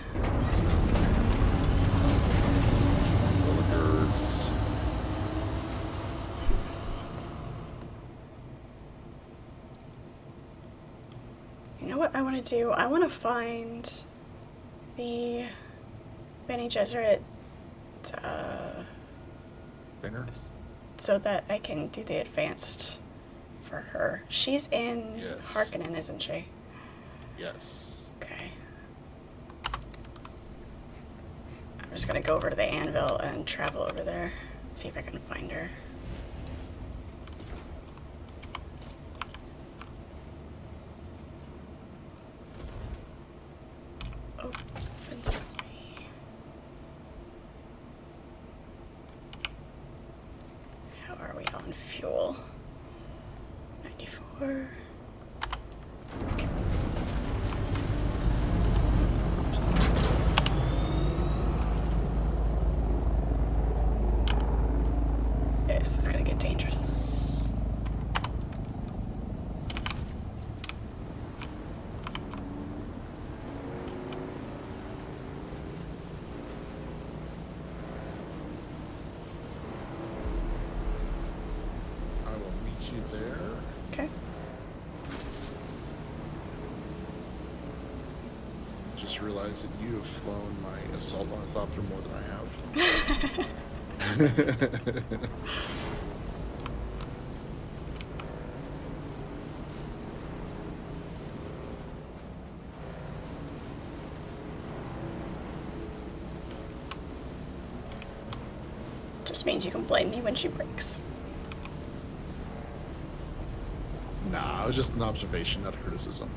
Villagers. You know what I want to do? I want to find the Bene Gesserit Banner? so that I can do the advanced for her. She's in Yes. Harkonnen, isn't she? Yes. Okay. I'm just gonna go over to the anvil and travel over there, see if I can find her. Oh, Princess me. How are we on fuel? 94. Okay. This is gonna get dangerous. I will meet you there. Okay. Just realized that you have flown my assault ornithopter more than I have. just means you can blame me when she breaks. Nah, it was just an observation, not a criticism.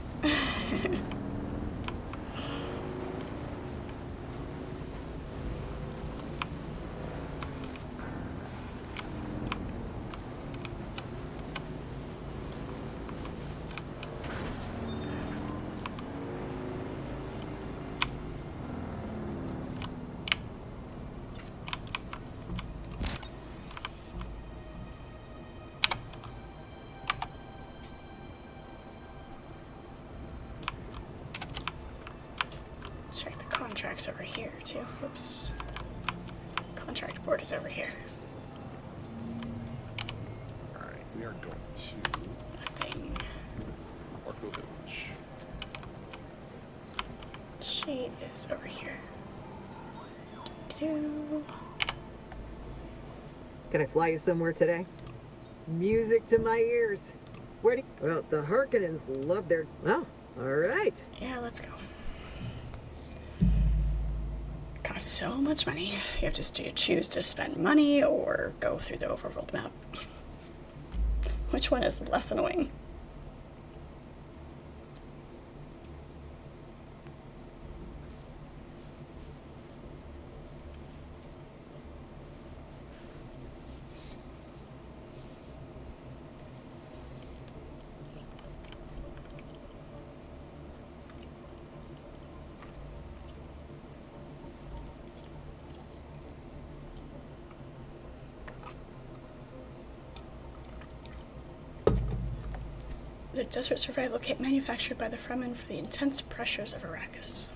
Check the contracts over here, too. Whoops. Contract board is over here. Alright, we are going to Nothing. Orko Village. She is over here. Do. Can I fly you somewhere today? Music to my ears. Where do you... Well, the Harkonnens love their... Oh, all right. Yeah, let's go. Costs so much money. You have to choose to spend money or go through the overworld map. Which one is less annoying? The desert survival kit manufactured by the Fremen for the intense pressures of Arrakis.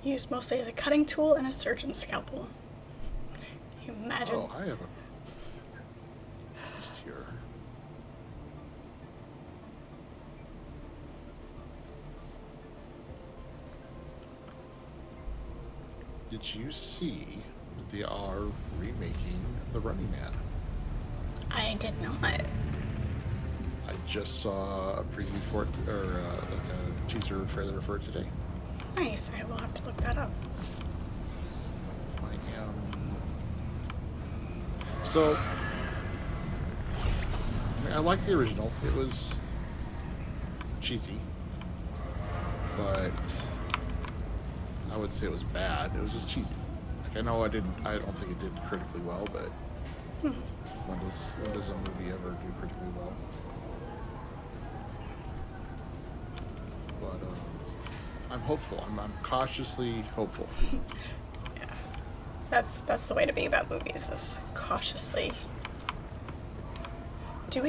Used mostly as a cutting tool and a surgeon's scalpel. Can you imagine? Oh, I have a... Just here. Did you see that they are remaking The Running Man? I did not. I just saw a preview for it, or like a teaser trailer for it today. Nice. I will have to look that up. I am. So, I mean, I like the original. It was cheesy, but I would say it was bad. It was just cheesy. Like I know I don't think it did critically well, but when does a movie ever do critically well? But I'm hopeful. I'm cautiously hopeful. Yeah. That's the way to be about movies, is cautiously. Do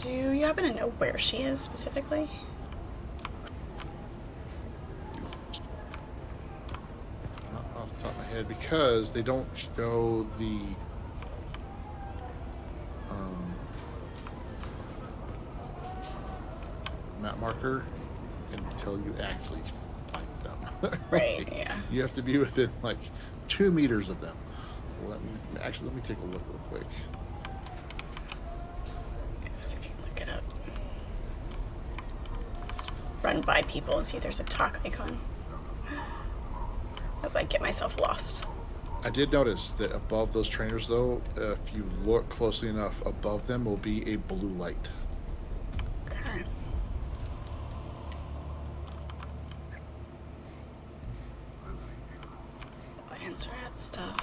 you happen to know where she is specifically? Not off the top of my head, because they don't show the map marker until you actually find them. Right, yeah. You have to be within like 2 meters of them. Let me take a look real quick. See if you can look it up. Just run by people and see if there's a talk icon. As I get myself lost. I did notice that above those trainers, though, if you look closely enough, above them will be a blue light. Okay. Answer that stuff.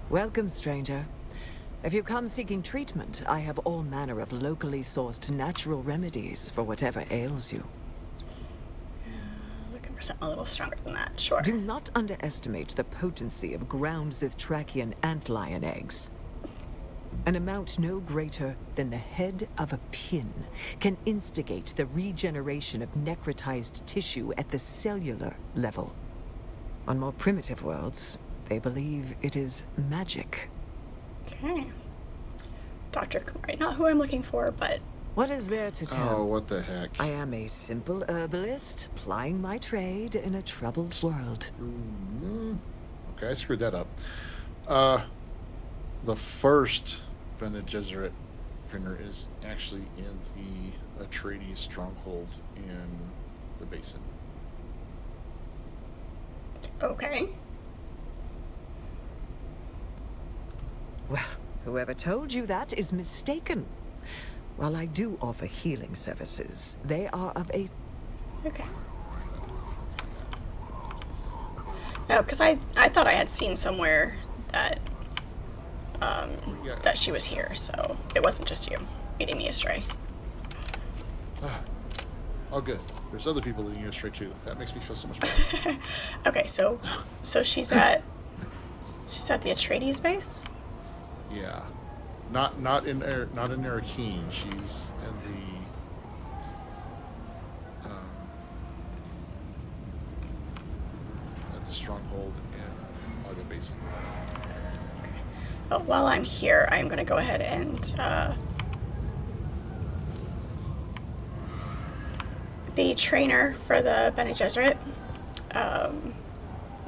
Welcome, stranger. If you come seeking treatment, I have all manner of locally sourced natural remedies for whatever ails you. Looking for something a little stronger than that, sure. Do not underestimate the potency of ground Zithtrakian antlion eggs. An amount no greater than the head of a pin can instigate the regeneration of necrotized tissue at the cellular level. On more primitive worlds, they believe it is magic. Okay. Dr. Kumari. Not who I'm looking for, but What is there to tell? Oh, what the heck? I am a simple herbalist, plying my trade in a troubled world. Okay, I screwed that up. The first Bene Gesserit printer is actually in the Atreides stronghold in the basin. okay. Well, whoever told you that is mistaken. While I do offer healing services, they are of a... Okay. No, because I thought I had seen somewhere that that she was here, so it wasn't just you leading me astray. Oh, good. There's other people leading you astray too. That makes me feel so much better. Okay, so she's at the Atreides base. Yeah, not in Arrakis. She's in the at the stronghold in Argo Basin. Well, while I'm here, I'm going to go ahead and the trainer for the Bene Gesserit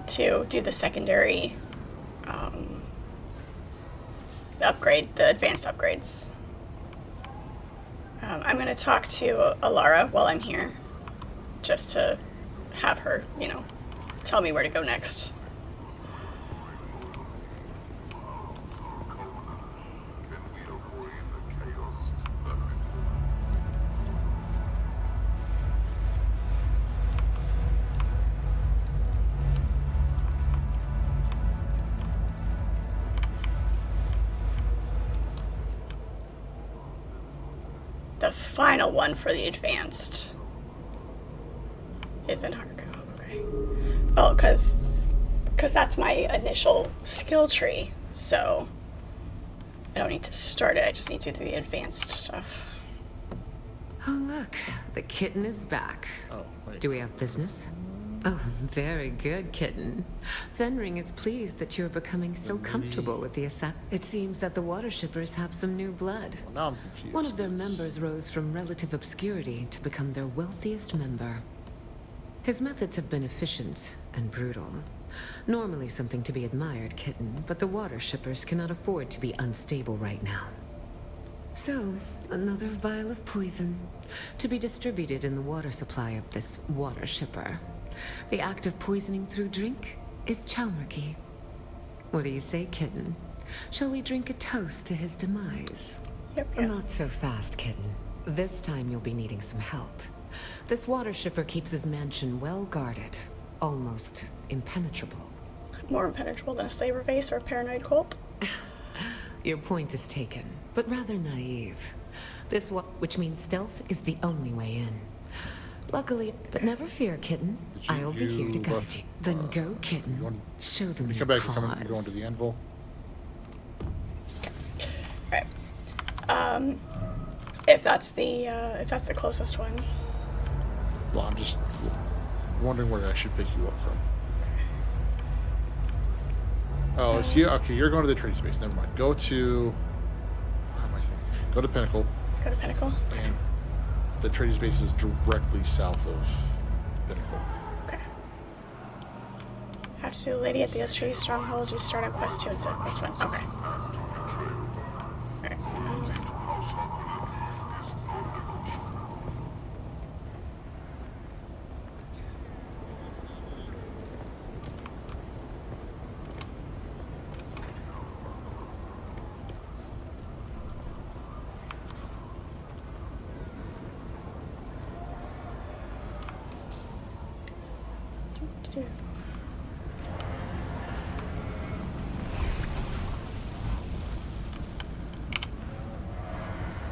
to do the secondary upgrade, the advanced upgrades. I'm going to talk to Alara while I'm here, just to have her, tell me where to go next. The final one for the advanced is in Harko. Okay. Oh, because that's my initial skill tree, so I don't need to start it. I just need to do the advanced stuff. Oh, look. The kitten is back. Oh, wait. Do we have business? Oh, very good, kitten. Fenring is pleased that you're becoming so comfortable with the assassin. It seems that the water shippers have some new blood. Well, now I'm confused. One of their members rose from relative obscurity to become their wealthiest member. His methods have been efficient and brutal. Normally something to be admired, kitten, but the water shippers cannot afford to be unstable right now. So, another vial of poison to be distributed in the water supply of this water shipper. The act of poisoning through drink is Chalmergy. What do you say, kitten? Shall we drink a toast to his demise? Yep. Not so fast, kitten. This time you'll be needing some help. This water shipper keeps his mansion well guarded, almost impenetrable. More impenetrable than a slaver vase or a paranoid cult? Your point is taken, but rather naive. Which means stealth is the only way in. Luckily, but never fear, kitten. I'll be here to guide you. Then go, kitten. Show them When you your come back, cause. you're going to the anvil. Alright. If that's the closest one. Well, I'm just wondering where I should pick you up from. Oh, it's you. Okay, you're going to the trading space. Never mind. Go to. How am I saying? Go to Pinnacle. Go to Pinnacle. And the trading space is directly south of Pinnacle. Okay. Have to do the lady at the Atreides stronghold. You start on quest 2 instead of quest 1. Okay. Alright.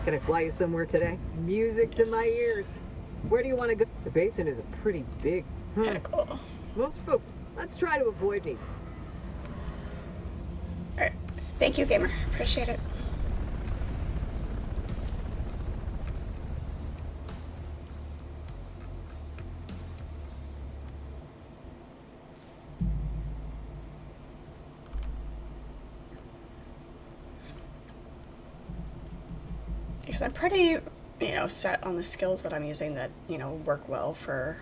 Can I fly you somewhere today? Music to my ears. Where do you want to go? The basin is a pretty big. Pinnacle. Most folks, let's try to avoid me. Alright. Thank you, gamer. Appreciate it. because I'm pretty, set on the skills that I'm using that, work well for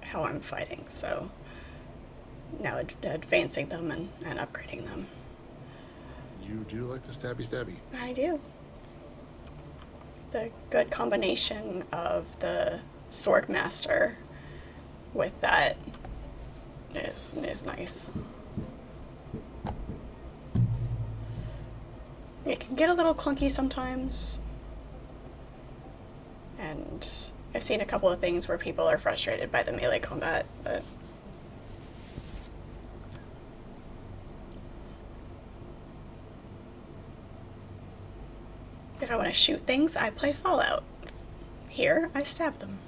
how I'm fighting. So now advancing them and upgrading them. You do like the stabby. I do. The good combination of the sword master with that is nice. It can get a little clunky sometimes, and I've seen a couple of things where people are frustrated by the melee combat, but if I want to shoot things, I play Fallout. Here, I stab them.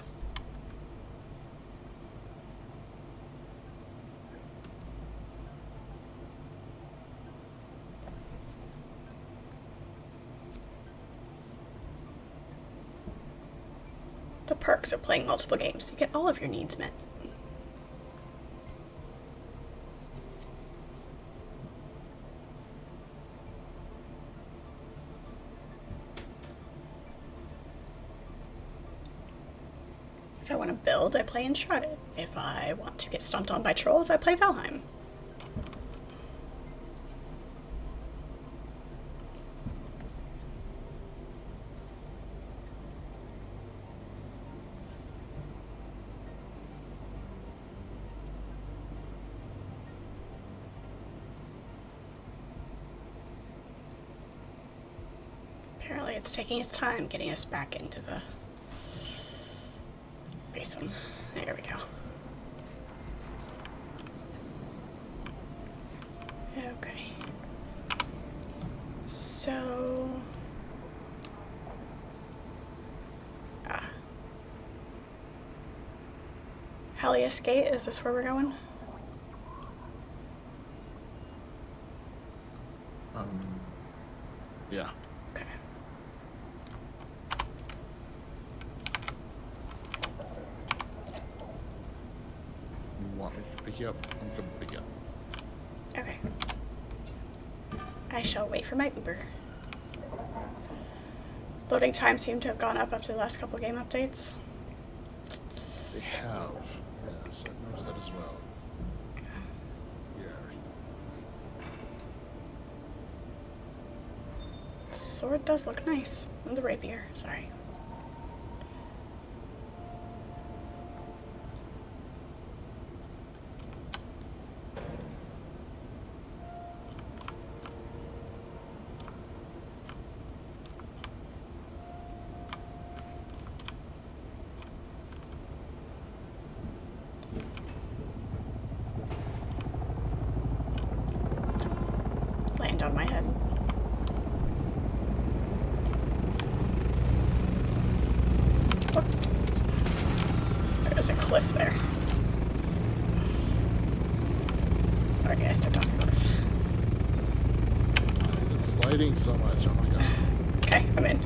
The perks of playing multiple games. You get all of your needs met. If I want to build, I play Enshrouded. If I want to get stomped on by trolls, I play Valheim. Apparently it's taking its time getting us back into the basin. There we go. Okay. So... Helios Gate, is this where we're going? Yeah. Okay. You want me to pick you up? I'm gonna pick you up. Okay. I shall wait for my Uber. Loading times seem to have gone up after the last couple game updates. They have. Yes, I've noticed that as well. Yeah. Sword does look nice. And the rapier, sorry. Land on my head. Whoops. There's a cliff there. Sorry, I stepped off the cliff. It's sliding so much. Oh my god. Okay, I'm in.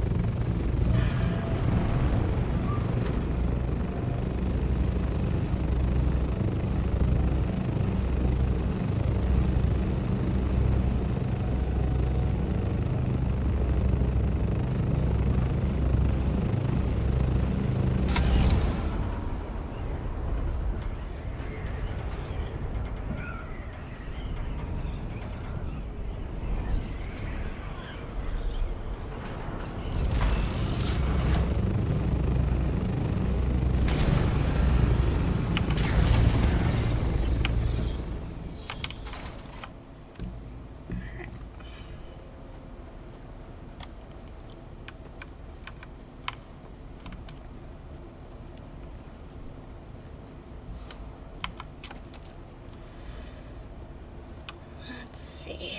Let's see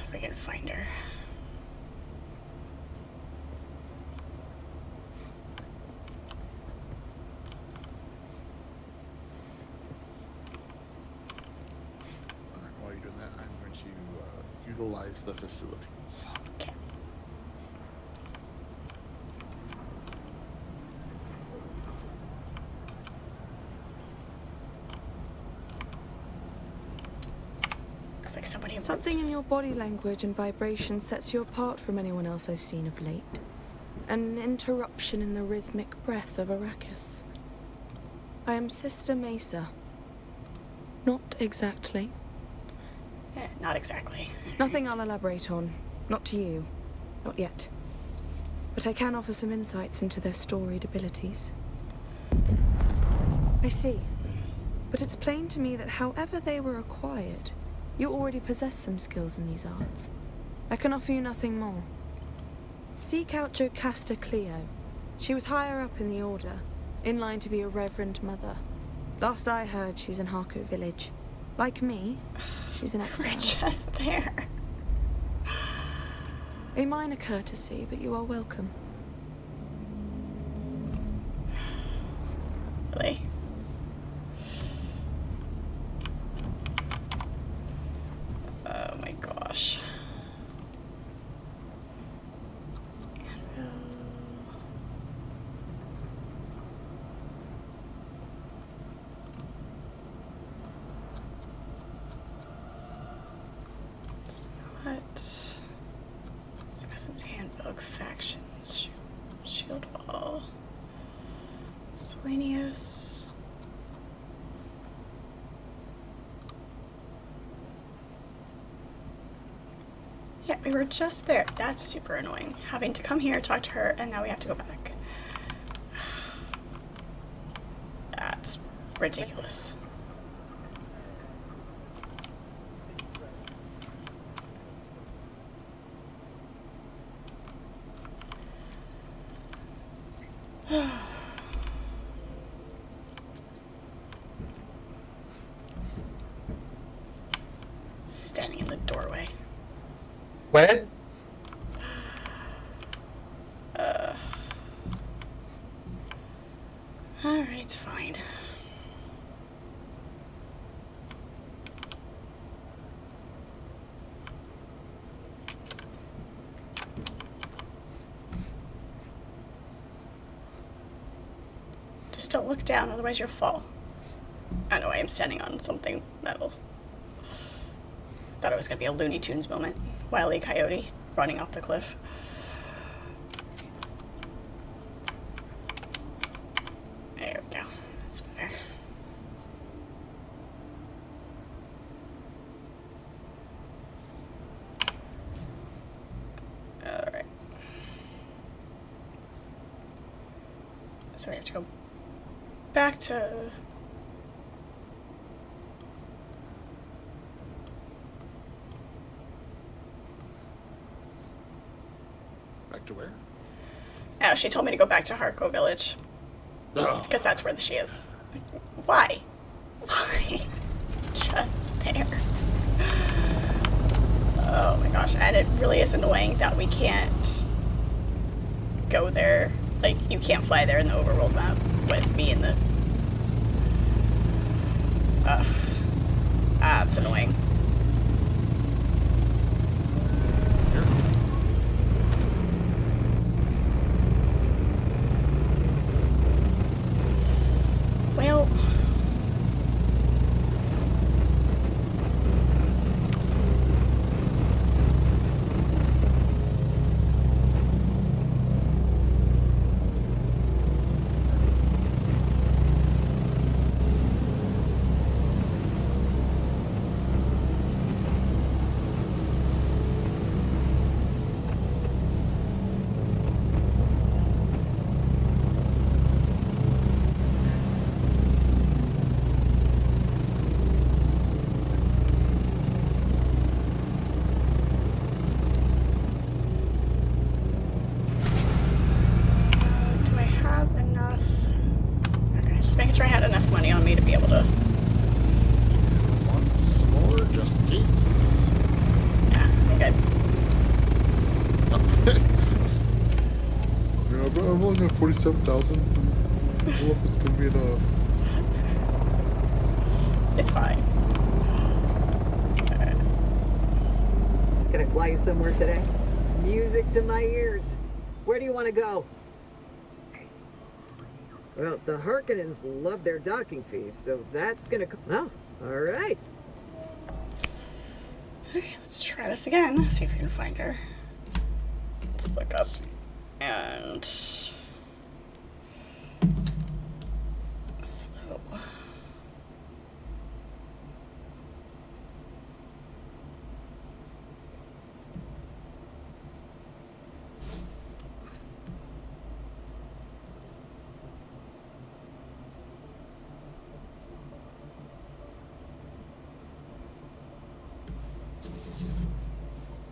if we can find her. Alright, while you're doing that, I'm going to utilize the facilities. Okay. Looks like somebody. Something in your body language and vibration sets you apart from anyone else I've seen of late. an interruption in the rhythmic breath of Arrakis. I am Sister Mesa. Not exactly. Not exactly. Nothing I'll elaborate on. Not to you. Not yet. But I can offer some insights into their storied abilities. I see. But it's plain to me that however they were acquired, you already possess some skills in these arts. I can offer you nothing more. Seek out Jocasta Cleo. She was higher up in the Order, in line to be a Reverend Mother. Last I heard, she's in Harku Village. Like me, she's an exile. We're just there. A minor courtesy, but you are welcome. Really? Oh my gosh. It's not Assassin's Handbook, Factions, Shield Wall, Selenius. Yeah, we were just there. That's super annoying. Having to come here, talk to her, and now we have to go back. That's ridiculous. Standing in the doorway. When? Alright, fine. Just don't look down, otherwise you'll fall. I know I am standing on something metal. Thought it was gonna be a Looney Tunes moment. Wile E. Coyote running off the cliff. There we go. That's better. Alright. So we have to go back to... Back to where? No, she told me to go back to Harco Village. Oh. Because that's where she is. Why? Why? Just there. Oh my gosh. And it really is annoying that we can't go there. Like, you can't fly there in the overworld map with me in the... Ugh. That's annoying. Well... do I have enough? Okay, just making sure I had enough money on me to be able to... Once more, just in case. Yeah, I think Yeah, but I'm only at 47,000. I don't know if it's gonna be enough. it's fine. Alright. Gonna fly you somewhere today? Music to my ears. Where do you want to go? Well, the Harkonnens love their docking fees, so that's gonna come. Oh, all right. Okay, let's try this again. See if we can find her. Let's look up And so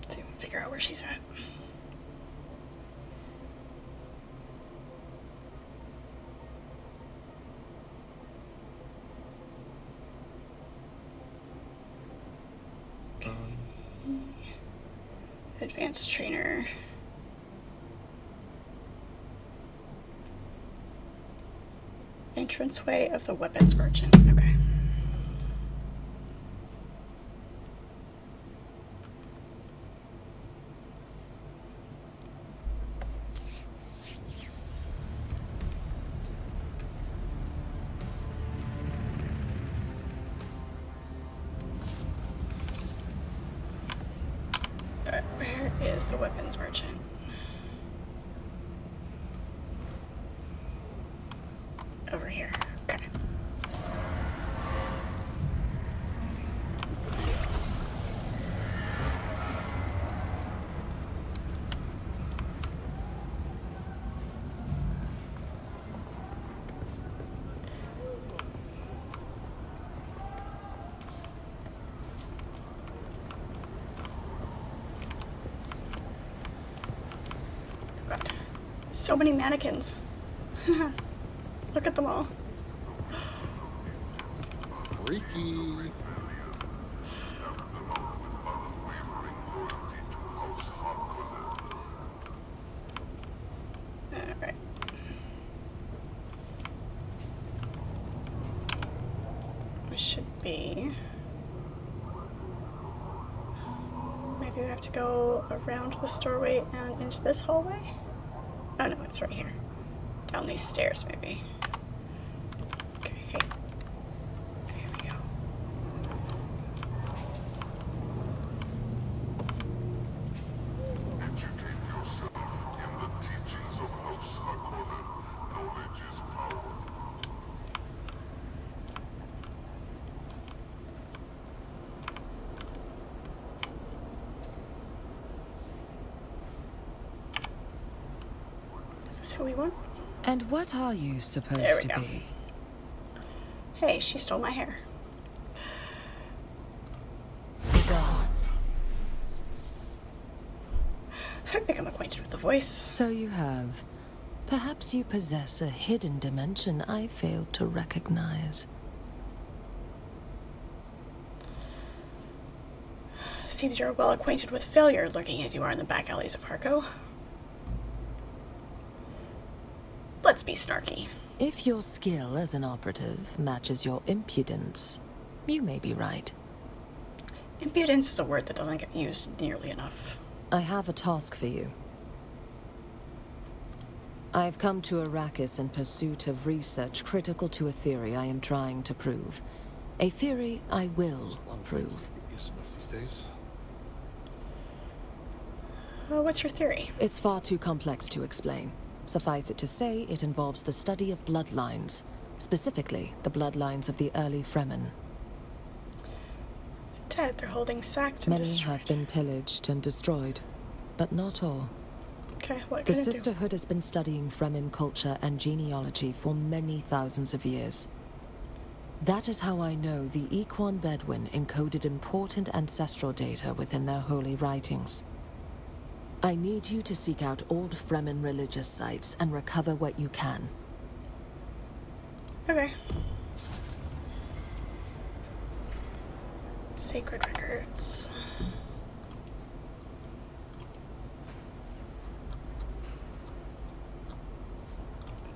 to figure out where she's at. Advanced trainer. Entranceway of the weapons merchant. Okay. Where is the weapons merchant? Over here. Okay. God. So many mannequins. Look at them all. Freaky. Alright. We should be. Maybe we have to go around the doorway and into this hallway? Oh no, it's right here. Down these stairs, maybe. Okay, hey. There we go. Is this who we want? And what are you There supposed we to go. be? Hey, she stole my hair. Gone. I think I'm acquainted with the voice. So you have. Perhaps you possess a hidden dimension I failed to recognize. Seems you're well acquainted with failure, lurking as you are in the back alleys of Harco. Let's be snarky. If your skill as an operative matches your impudence, you may be right. Impudence is a word that doesn't get used nearly enough. I have a task for you. I've come to Arrakis in pursuit of research critical to a theory I am trying to prove. A theory I will prove. Use enough these days. What's your theory? It's far too complex to explain. Suffice it to say, it involves the study of bloodlines, specifically the bloodlines of the early Fremen. Dead, they're holding sacked and Many destroyed. have been pillaged and destroyed, but not all. Okay, what The can I do? Sisterhood has been studying Fremen culture and genealogy for many thousands of years. That is how I know the Equan Bedouin encoded important ancestral data within their holy writings. I need you to seek out old Fremen religious sites and recover what you can. Okay. Sacred records.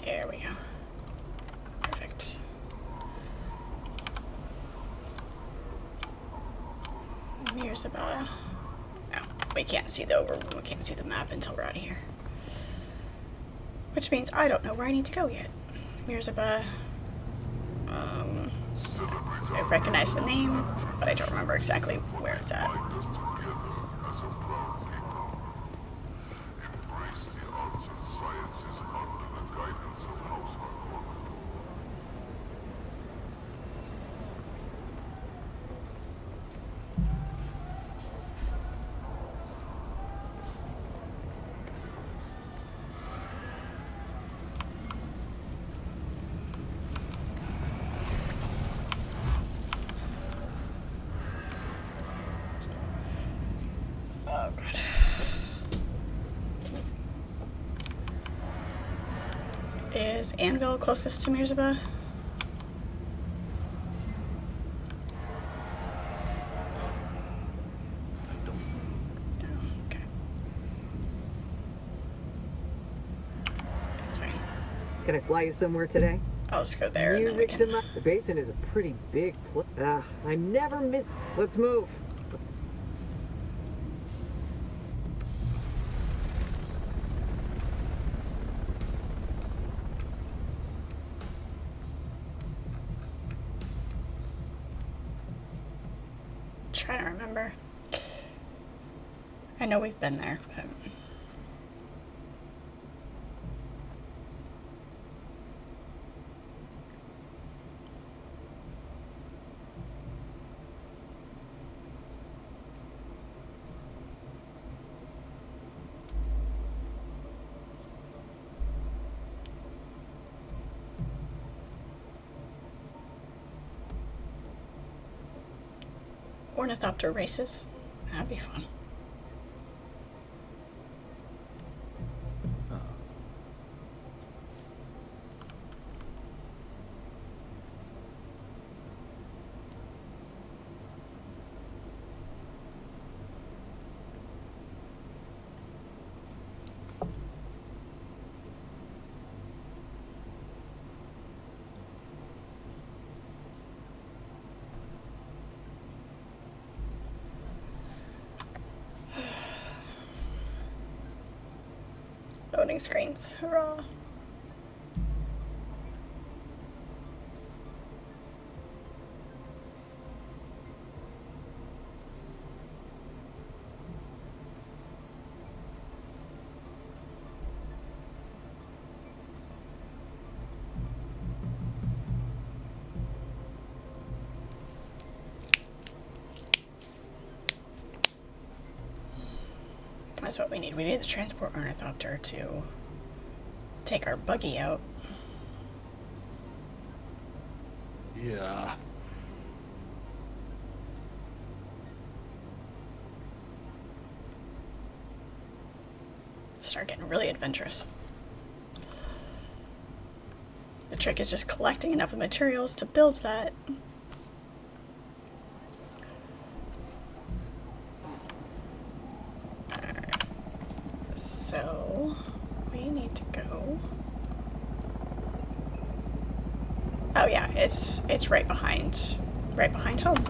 There we go. Perfect. Mirzabah. No, we can't see the map until we're out of here. Which means I don't know where I need to go yet. Mirzabah. I recognize the name, but I don't remember exactly where it's at. Is Anvil closest to Mirzaba? I don't. No, okay. That's fine. Can I fly you somewhere today? I'll just go there and then we Music to can... my... The basin is a pretty big place. I never miss... Let's move. Trying to remember. I know we've been there, but... Ornithopter races. That'd be fun. Loading screens. Hurrah. That's what we need. We need the transport ornithopter to take our buggy out. Yeah. Start getting really adventurous. The trick is just collecting enough of materials to build that. Alright. So we need to go. Oh yeah, it's right behind home.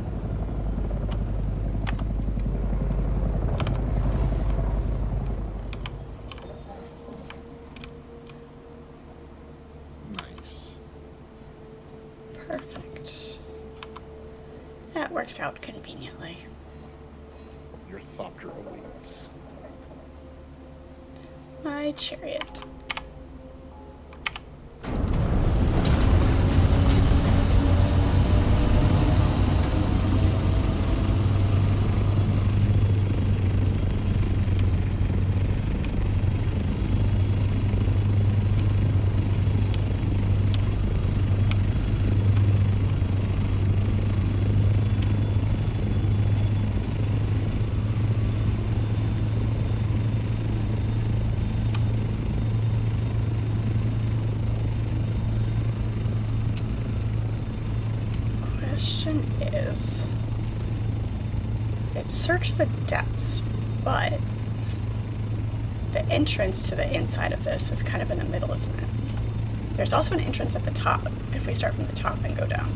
Nice. Perfect. That works out conveniently. Your thopter awaits. My chariot. Question is, it searched the depths, but the entrance to the inside of this is kind of in the middle, isn't it? There's also an entrance at the top, if we start from the top and go down.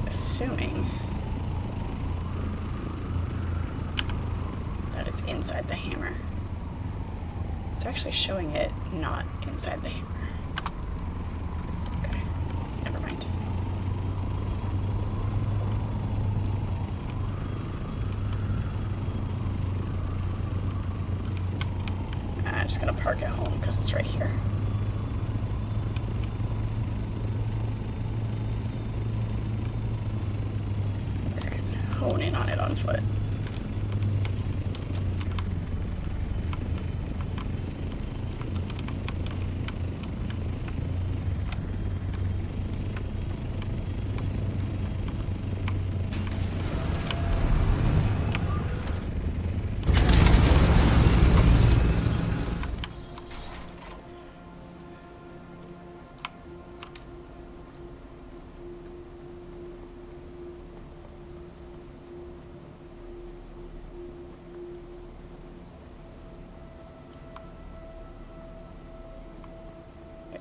Assuming that it's inside the hammer. It's actually showing it not inside the hammer. Okay, never mind. I'm just gonna park at home because it's right here. I can hone in on it on foot.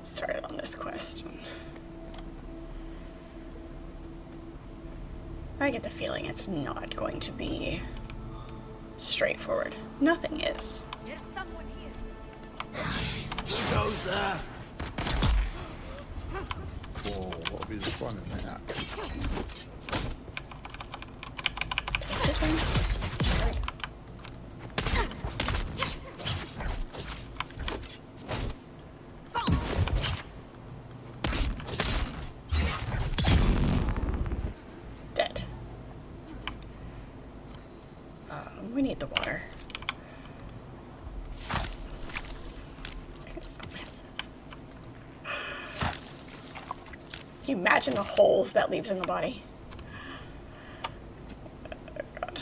started on this quest. I get the feeling it's not going to be straightforward. Nothing is. There's someone here. Who goes there? Whoa, what would be the fun in that? Dead. We need the water. It's so massive. Can you imagine the holes that leaves in the body? Oh, God.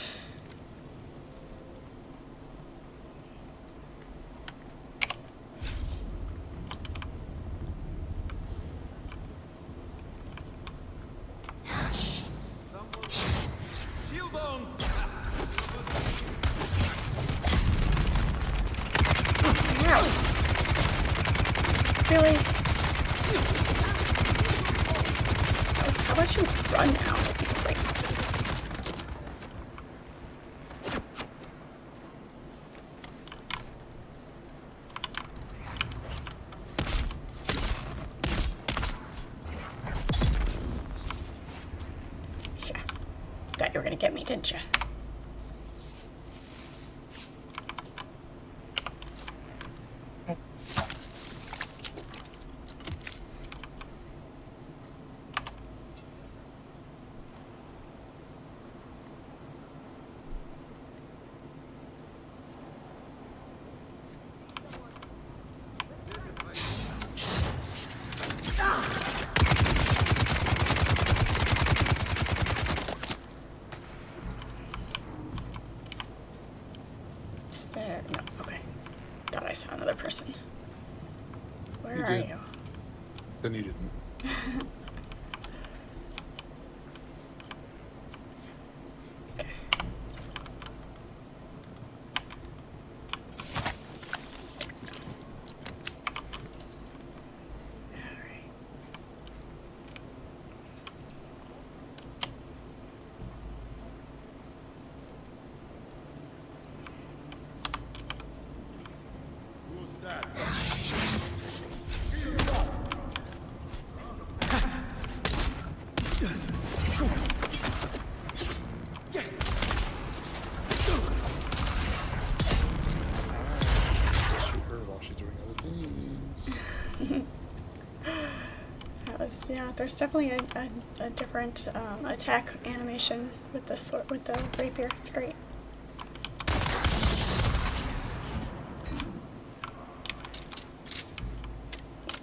Ow. Really? Oh, how about you run now? That'd be great. Yeah. Thought you were gonna get me, didn't you? Is there? No. Okay. Thought I saw another person. Where You are did. you? Then you didn't. Okay. Alright. Shoot her while she's doing other things. That was, yeah, there's definitely a different attack animation with the sword, with the rapier. It's great.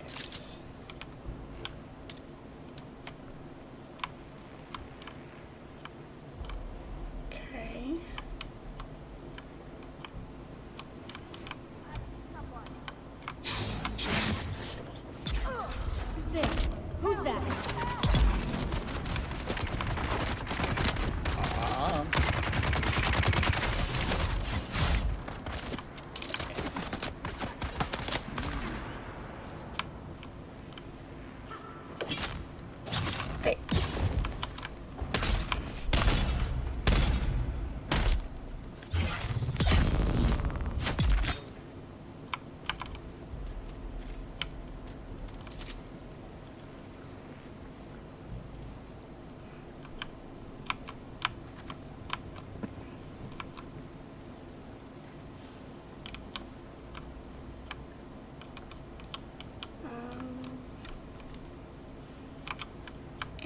Yes. Okay. Who's there? Who's that? Nice. Hey.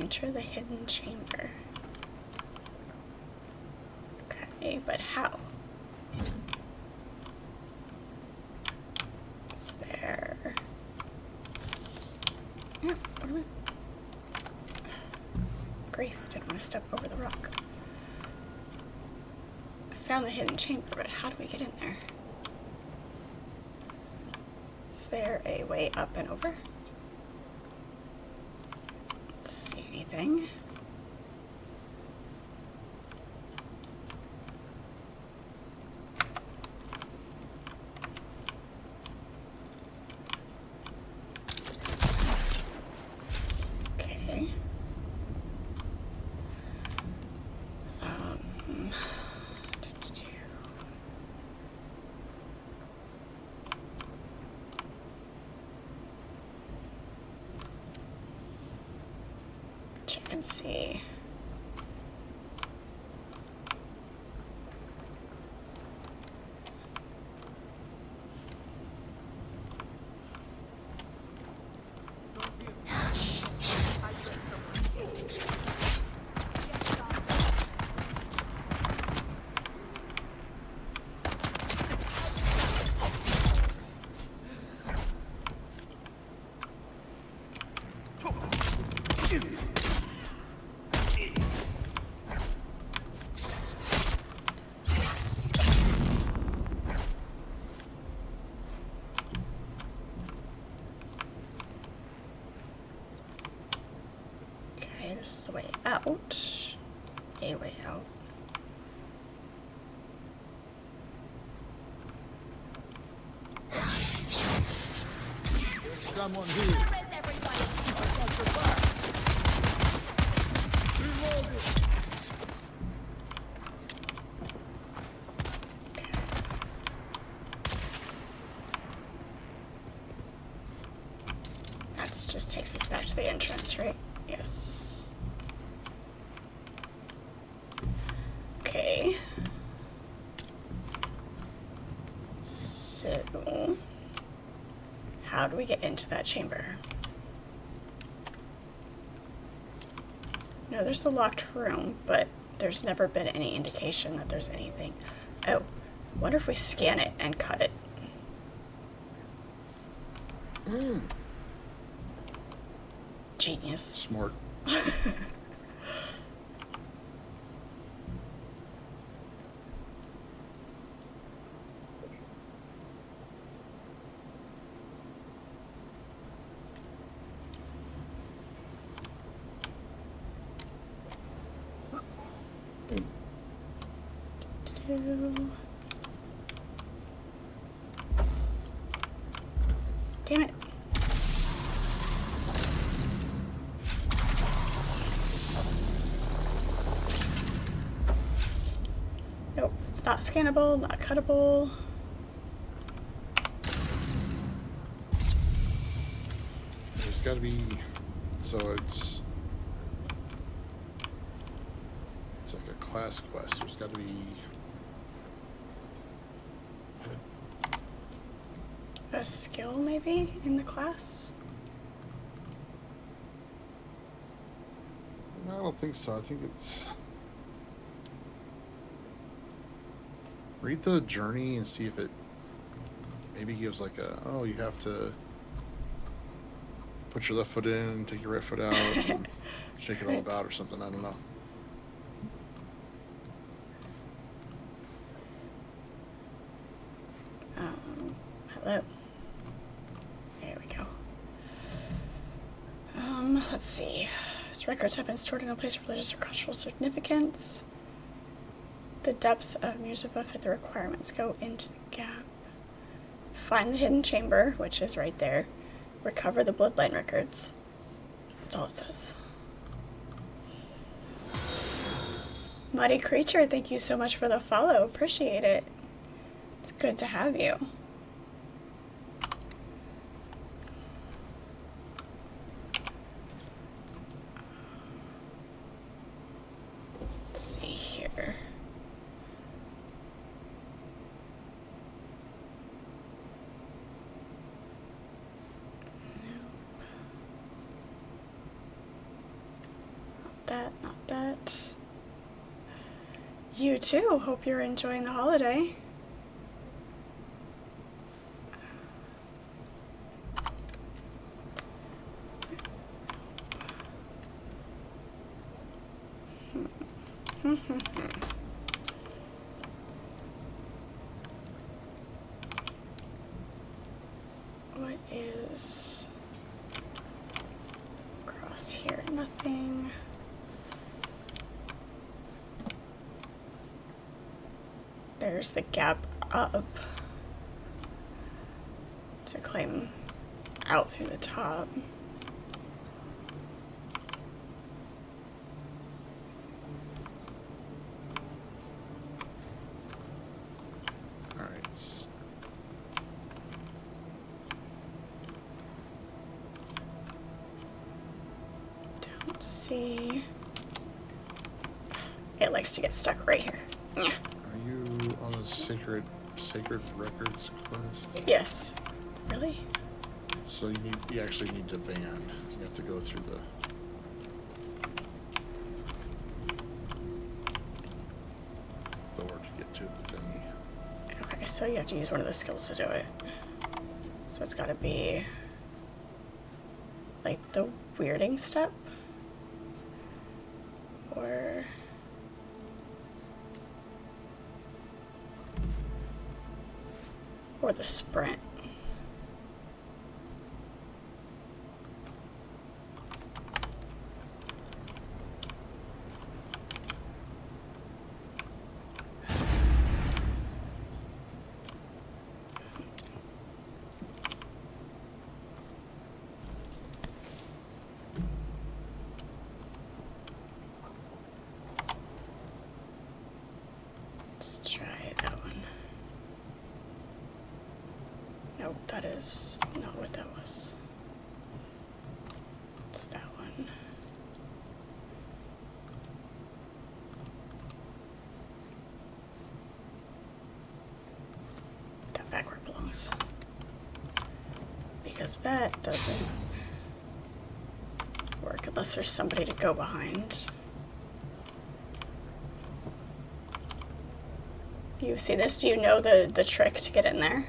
Enter the hidden chamber. Okay, but how? Is there... Yeah, what am I... Grief, I didn't want to step over the rock. I found the hidden chamber, but how do we get in there? Is there a way up and over? See anything? and see. Okay, this is the way out. A way out. There's someone here. I got your back. Reloading. That just takes us back to the entrance, right? Yes. Okay. So, how do we get into that chamber? No, there's the locked room, but there's never been any indication that there's anything. Oh, wonder if we scan it and cut it. Genius. Smart. Damn it. Nope, it's not scannable, not cuttable. There's gotta be, so it's like a class quest. There's gotta be A skill, maybe, in the class? No, I don't think so. I think it's read the journey and see if it maybe gives like a, oh, you have to put your left foot in, take your right foot out, and shake it all Right. about or something. I don't know. Hello. There we go. Let's see. His records have been stored in a place of religious or cultural significance. The depths of Mirzabah fit the requirements. Go into the gap. Find the hidden chamber, which is right there. Recover the bloodline records. That's all it says. Mighty Creature, thank you so much for the follow. Appreciate it. It's good to have you. Let's see here. Not that. You too. Hope you're enjoying the holiday. What is across here? Nothing. There's the gap up to climb out through the top. Don't see. It likes to get stuck right here. Yeah. Are you on the sacred records quest? Yes. Really? So you actually need to band. You have to go through the door to get to the thingy. Okay, so you have to use one of the skills to do it. So it's gotta be like the weirding step? Or the sprint. Let's try that one. Nope, that is not what that was. It's that one. That back where it belongs. Because that doesn't work unless there's somebody to go behind. You see this? Do you know the trick to get in there?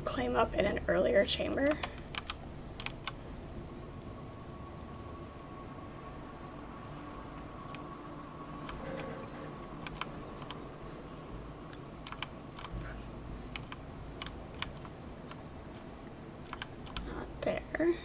Climb up in an earlier chamber. Not there.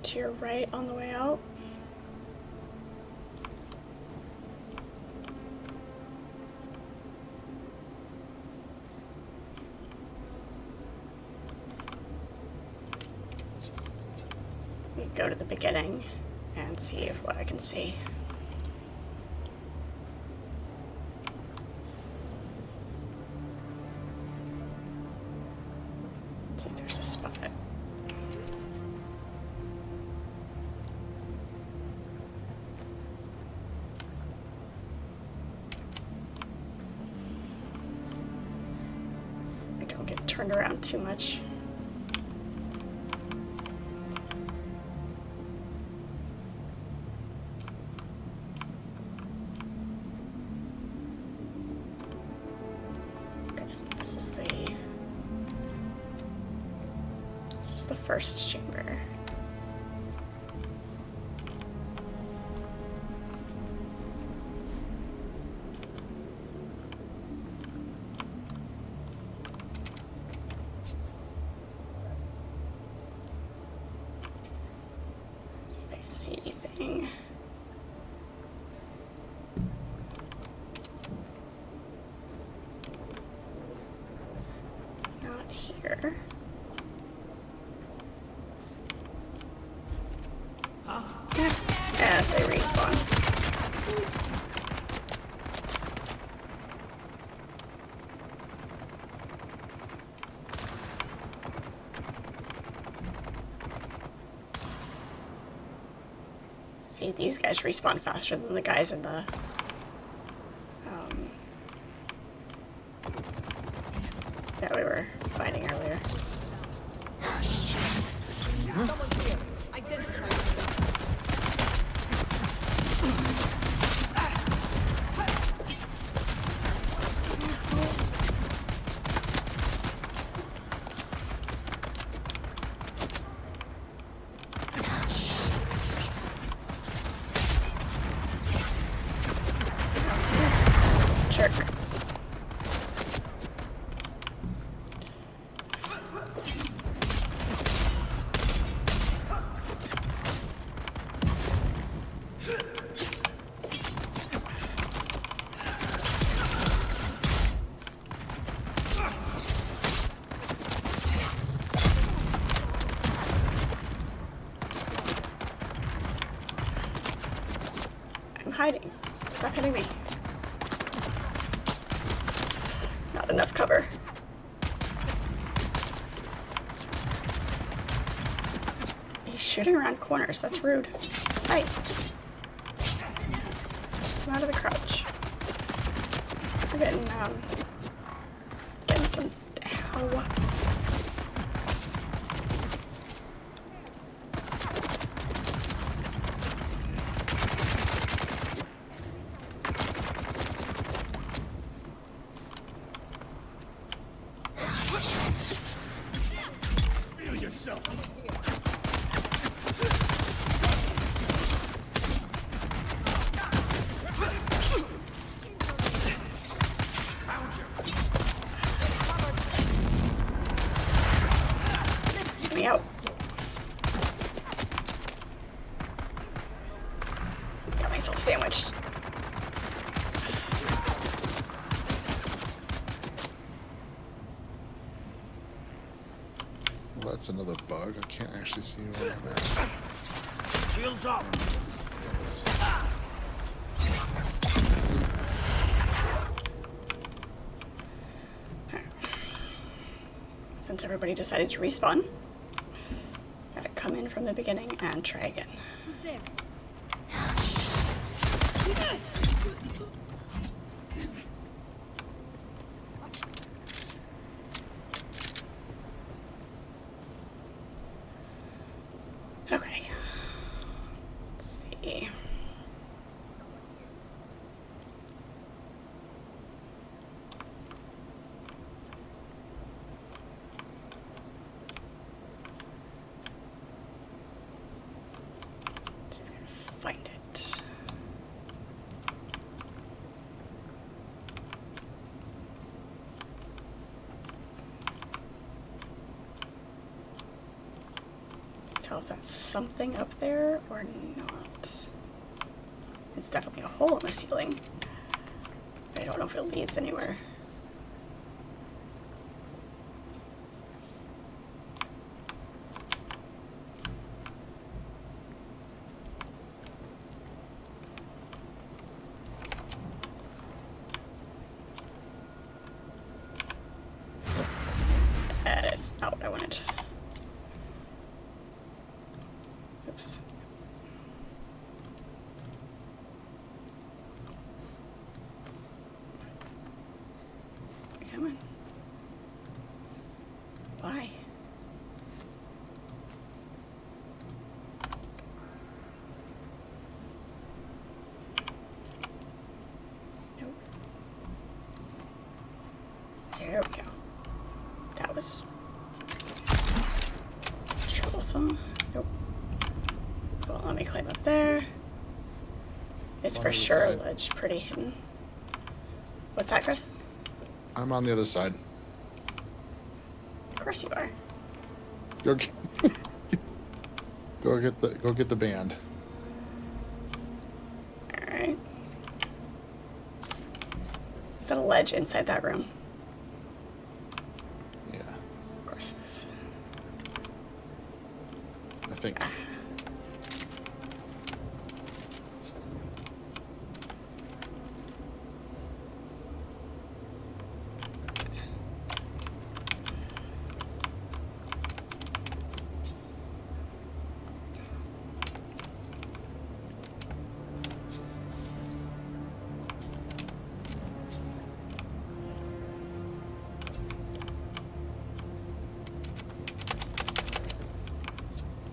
To your right on the way out. We go to the beginning and see if what I can see. See if there's a spot. Turned around too much. Goodness, this is the first chamber. See anything. Not here. As they respawn. See, these guys respawn faster than the guys in the that we were fighting earlier. hiding? Stop hitting me. Not enough cover. He's shooting around corners. That's rude. Hi. Come out of the crouch. We're getting some. Ow. Feel yourself. Get me out. Got myself sandwiched. Well, that's another bug. I can't actually see you on the map. Shields up. Since everybody decided to respawn, gotta come in from the beginning and try again. Who's there? Okay. Let's see. See if I can find it. Tell if that's something up there or not. It's definitely a hole in the ceiling. But I don't know if it leads anywhere. That is not what I wanted. Oops. Come on. Why? Nope. There we go. That was troublesome. Nope. Well, let me climb up there. It's for On the sure side. ledge pretty hidden. What's that, Chris? I'm on the other side. Of course you are. Go get, go get the band. Alright. Is that a ledge inside that room? Yeah, Of course it is. I think.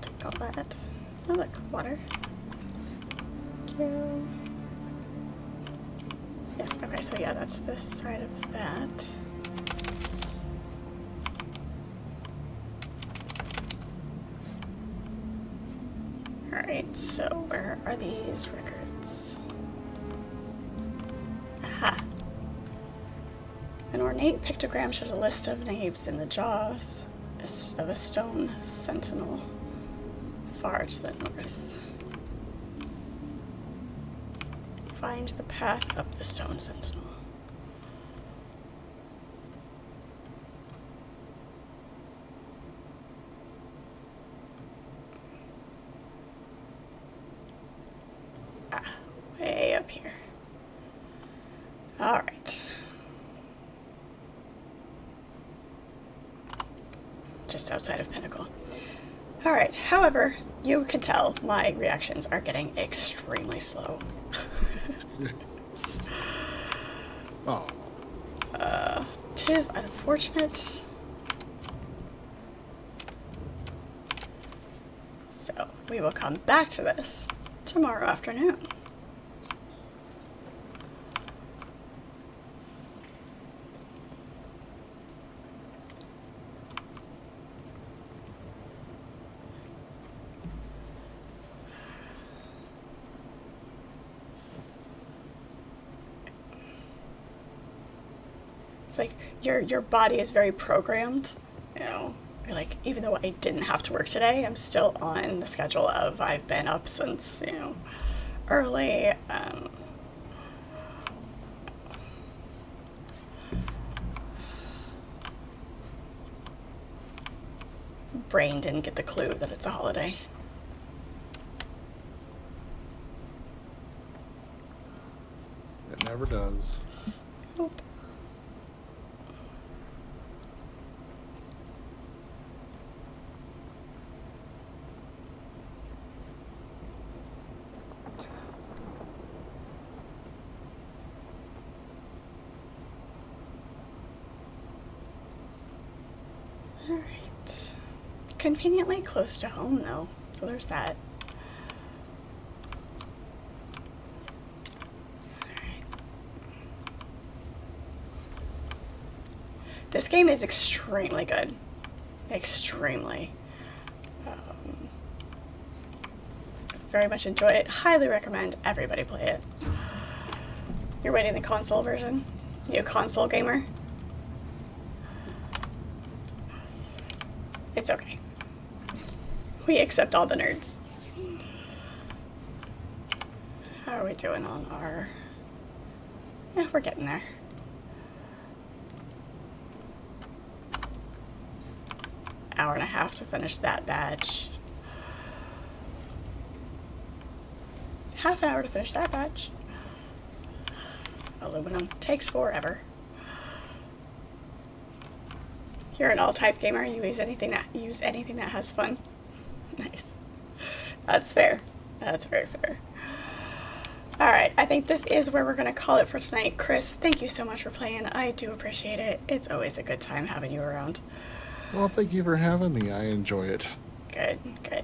Take all that. Oh, look, water. Thank you. Yes, okay, so yeah, that's this side of that. Alright, so where are these records? Aha. An ornate pictogram shows a list of names in the jaws of a stone sentinel far to the north. Find the path up the stone sentinel. Ah, way up just outside of Pinnacle. Alright, however, you can tell my reactions are getting extremely slow. Oh. 'Tis unfortunate. So, we will come back to this tomorrow afternoon. It's like your body is very programmed, you know. You're like, even though I didn't have to work today, I'm still on the schedule of I've been up since, you know, early. Brain didn't get the clue that it's a holiday. It never does. Nope. Alright. Conveniently close to home, though, so there's that. Alright. This game is extremely good. Extremely. Very much enjoy it. Highly recommend everybody play it. You're waiting the console version? You a console gamer? It's okay. We accept all the nerds. How are we doing on our... Yeah, we're getting there. Hour and a half to finish that batch. Half an hour to finish that batch. Aluminum takes forever. You're an all-type gamer. You use anything that has fun. Nice. That's fair. That's very fair. All right, I think this is where we're gonna call it for tonight. Chris, thank you so much for playing. I do appreciate it. It's always a good time having you around. Well, thank you for having me. I enjoy it. Good, good.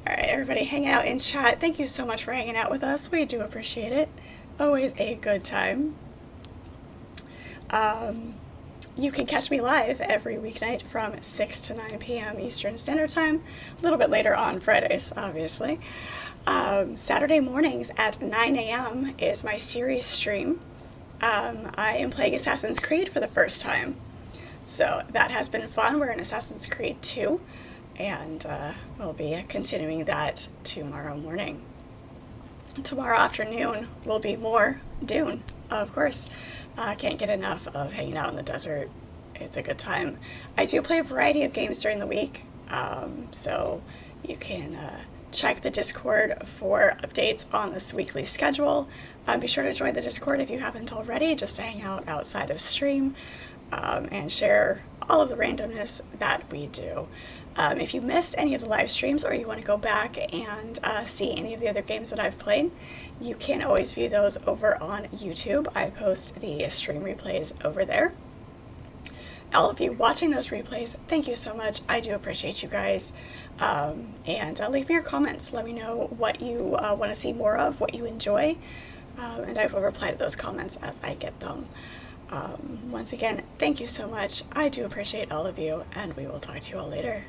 All right, everybody hanging out in chat, thank you so much for hanging out with us. We do appreciate it. Always a good time. You can catch me live every weeknight from 6 to 9 p.m. Eastern Standard Time. A little bit later on Fridays, obviously. Saturday mornings at 9 a.m. is my series stream. I am playing Assassin's Creed for the first time. So that has been fun. We're in Assassin's Creed 2. And we'll be continuing that tomorrow morning. Tomorrow afternoon will be more Dune, of course. Can't get enough of hanging out in the desert. It's a good time. I do play a variety of games during the week, so you can check the Discord for updates on this weekly schedule. Be sure to join the Discord if you haven't already, just to hang out outside of stream and share all of the randomness that we do. If you missed any of the live streams or you want to go back and see any of the other games that I've played, you can always view those over on YouTube. I post the stream replays over there. All of you watching those replays, thank you so much. I do appreciate you guys. And leave me your comments. Let me know what you want to see more of, what you enjoy. And I will reply to those comments as I get them. Once again, thank you so much. I do appreciate all of you, and we will talk to you all later.